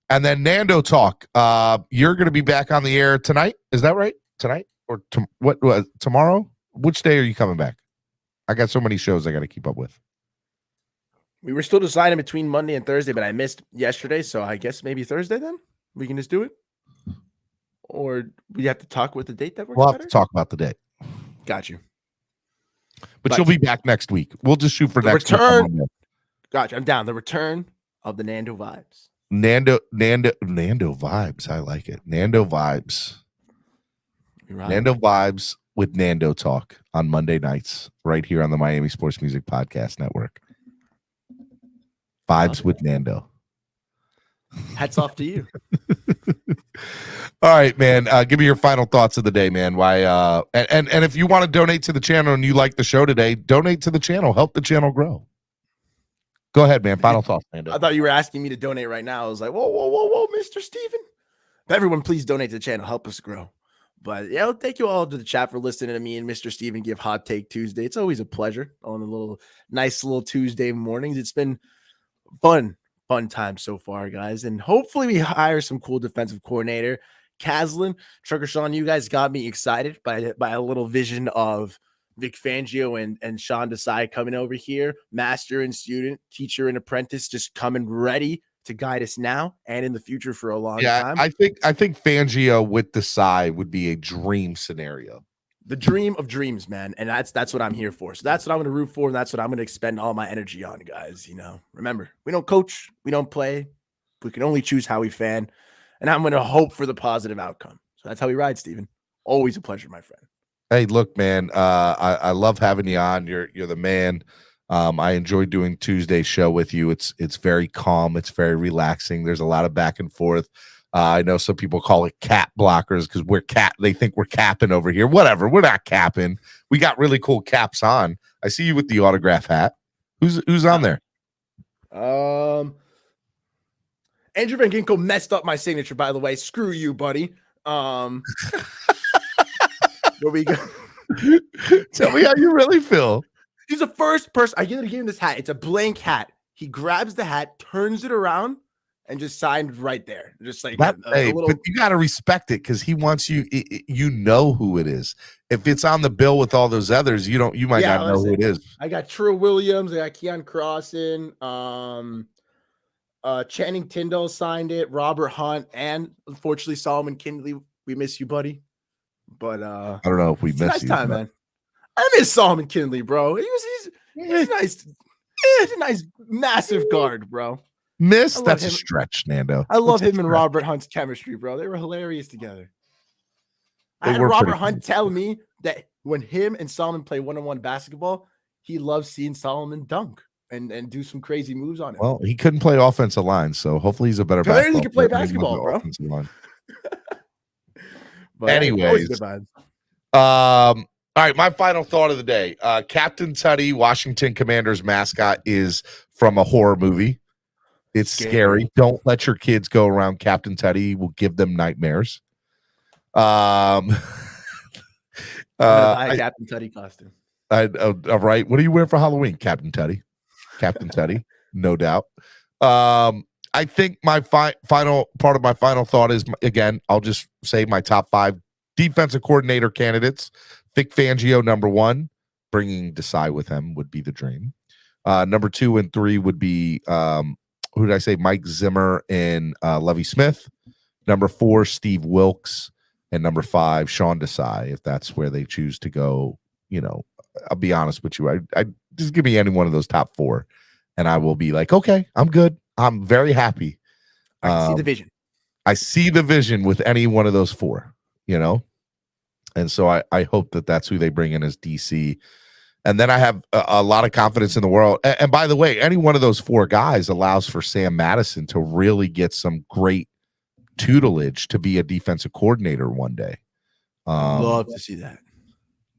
And then Nando Talk. You're going to be back on the air tonight. Is that right? Tonight or tomorrow? Which day are you coming back? I got so many shows I got to keep up with. We were still deciding between Monday and Thursday, but I missed yesterday, so I guess maybe Thursday then? We can just do it? Or we have to talk with the date that works We'll have better? to talk about the date. Got you. But you'll be back next week. We'll just shoot for next return. Gotcha. I'm down. The return of the Nando vibes. Nando vibes. I like it. Nando vibes. Right. Nando vibes with Nando Talk on Monday nights, right here on the Miami Sports Music Podcast Network. Vibes with Nando. Hats off to you. All right, man. Give me your final thoughts of the day, man. Why? And if you want to donate to the channel and you like the show today, donate to the channel. Help the channel grow. Go ahead, man. Final thoughts, Nando. I thought you were asking me to donate right now. I was like, whoa, Mr. Steven. Everyone, please donate to the channel. Help us grow. But yeah, thank you all to the chat for listening to me and Mr. Steven give Hot Take Tuesday. It's always a pleasure on the nice little Tuesday mornings. It's been fun time so far, guys. And hopefully we hire some cool defensive coordinator. Caslin, Trucker Sean, you guys got me excited by a little vision of Vic Fangio and Sean Desai coming over here, master and student, teacher and apprentice, just coming ready to guide us now and in the future for a long time. I think Fangio with Desai would be a dream scenario. The dream of dreams, man. And that's what I'm here for. So that's what I'm going to root for. And that's what I'm going to expend all my energy on, guys. You know, remember, we don't coach, we don't play. We can only choose how we fan. And I'm going to hope for the positive outcome. So that's how we ride, Steven. Always a pleasure, my friend. Hey, look, man, I love having you on. You're the man. I enjoy doing Tuesday show with you. It's very calm. It's very relaxing. There's a lot of back and forth. I know some people call it cap blockers because they think we're capping over here. Whatever. We're not capping. We got really cool caps on. I see you with the autograph hat. Who's on there? Andrew Van Ginkel messed up my signature, by the way. Screw you, buddy. Where we go? Tell me how you really feel. He's the first person. I gave him this hat. It's a blank hat. He grabs the hat, turns it around, and just signed right there. Just like but you got to respect it because he wants you. You know who it is. If it's on the bill with all those others, you might not know who it is. I got True Williams. I got Keon Crossan. Channing Tindall signed it. Robert Hunt, and unfortunately Solomon Kindley. We miss you, buddy. But I don't know if we miss you. Time, man. I miss Solomon Kindley, bro. He's nice. He's a nice, massive guard, bro. That's a stretch, Nando. I love him and Robert Hunt's chemistry, bro. They were hilarious together. I had Robert Hunt tell me that when him and Solomon play one-on-one basketball, he loves seeing Solomon dunk and do some crazy moves on him. Well, he couldn't play offensive line, so hopefully he's a better basketball. He can play basketball, bro. But anyways, All right, my final thought of the day. Captain Teddy, Washington Commanders mascot, is from a horror movie. It's scary. Don't let your kids go around Captain Teddy. He will give them nightmares. I'm gonna buy a Captain Teddy costume. All right. What are you wearing for Halloween, Captain Teddy? Captain Teddy, no doubt. I think my final part of my final thought is, again, I'll just say my top 5 defensive coordinator candidates. Vic Fangio, number 1. Bringing Desai with him would be the dream. Number 2 and 3 would be, who did I say? Mike Zimmer and Lovie Smith. Number 4, Steve Wilkes. And number 5, Sean Desai, if that's where they choose to go. I'll be honest with you. I just give me any one of those top 4, and I will be like, okay, I'm good. I'm very happy. I see the vision. I see the vision with any one of those 4, and so I hope that that's who they bring in as DC. And then I have a lot of confidence in the world. And by the way, any one of those 4 guys allows for Sam Madison to really get some great tutelage to be a defensive coordinator one day. Love to see that.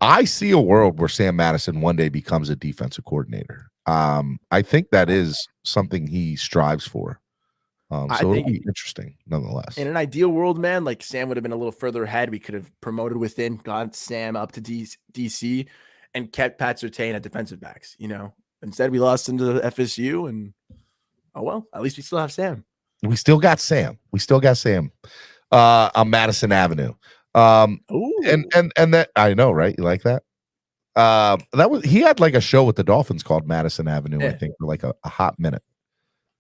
I see a world where Sam Madison one day becomes a defensive coordinator. I think that is something he strives for. So it'll be interesting nonetheless. In an ideal world, man, like Sam would have been a little further ahead. We could have promoted within, got Sam up to DC, and kept Pat Surtain at defensive backs. Instead we lost him to FSU, and oh well, at least we still have Sam. We still got Sam. On Madison Avenue. And that, I know, right? You like that? He had like a show with the Dolphins called Madison Avenue, I think, for like a hot minute.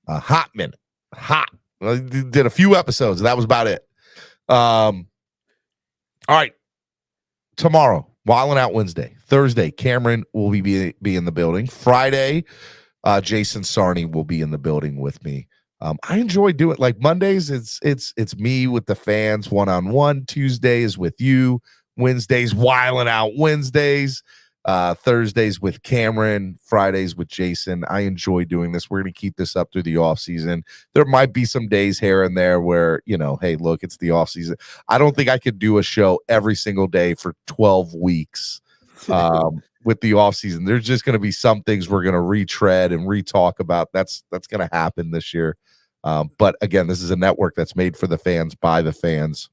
Well, he did a few episodes. That was about it. All right. Tomorrow, Wildin' Out Wednesday. Thursday, Cameron will be in the building. Friday, Jason Sarney will be in the building with me. I enjoy doing, like, Mondays. It's me with the fans one-on-one. Tuesday is with you. Wednesdays, Wildin' Out Wednesdays. Thursdays with Cameron. Fridays with Jason. I enjoy doing this. We're going to keep this up through the off season. There might be some days here and there where, hey, look, it's the off season. I don't think I could do a show every single day for 12 weeks. With the off season, there's just going to be some things we're going to retread and re-talk about. That's going to happen this year. But again, this is a network that's made for the fans, by the fans.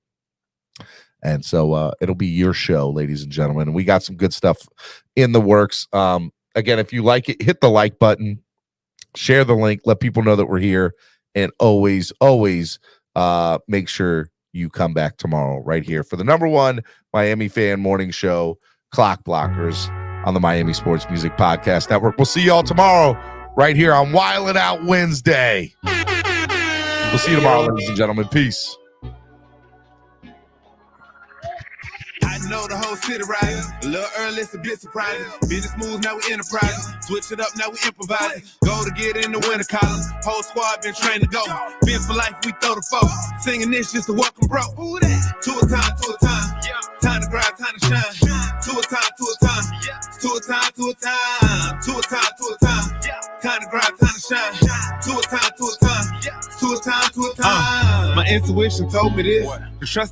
And so it'll be your show, ladies and gentlemen. And we got some good stuff in the works. Again, if you like it, hit the like button, share the link, let people know that we're here. And always make sure you come back tomorrow right here for the #1 Miami fan morning show, Clock Blockers, on the Miami Sports Music Podcast Network. We'll see y'all tomorrow right here on Wildin' Out Wednesday. We'll see you tomorrow, ladies and gentlemen. Peace. I know the whole city riding. A little early, it's a bit surprising. Business moves, now we enterprising. Switch it up, now we improvising. Go to get in the winter column. Whole squad been trained to go. Been for life, we throw the foe. Singing this just to welcome bro. To a time. Time to grind, time to shine. To a time. To a time. Time to grind, time to shine. To a time. My intuition told me this. Trust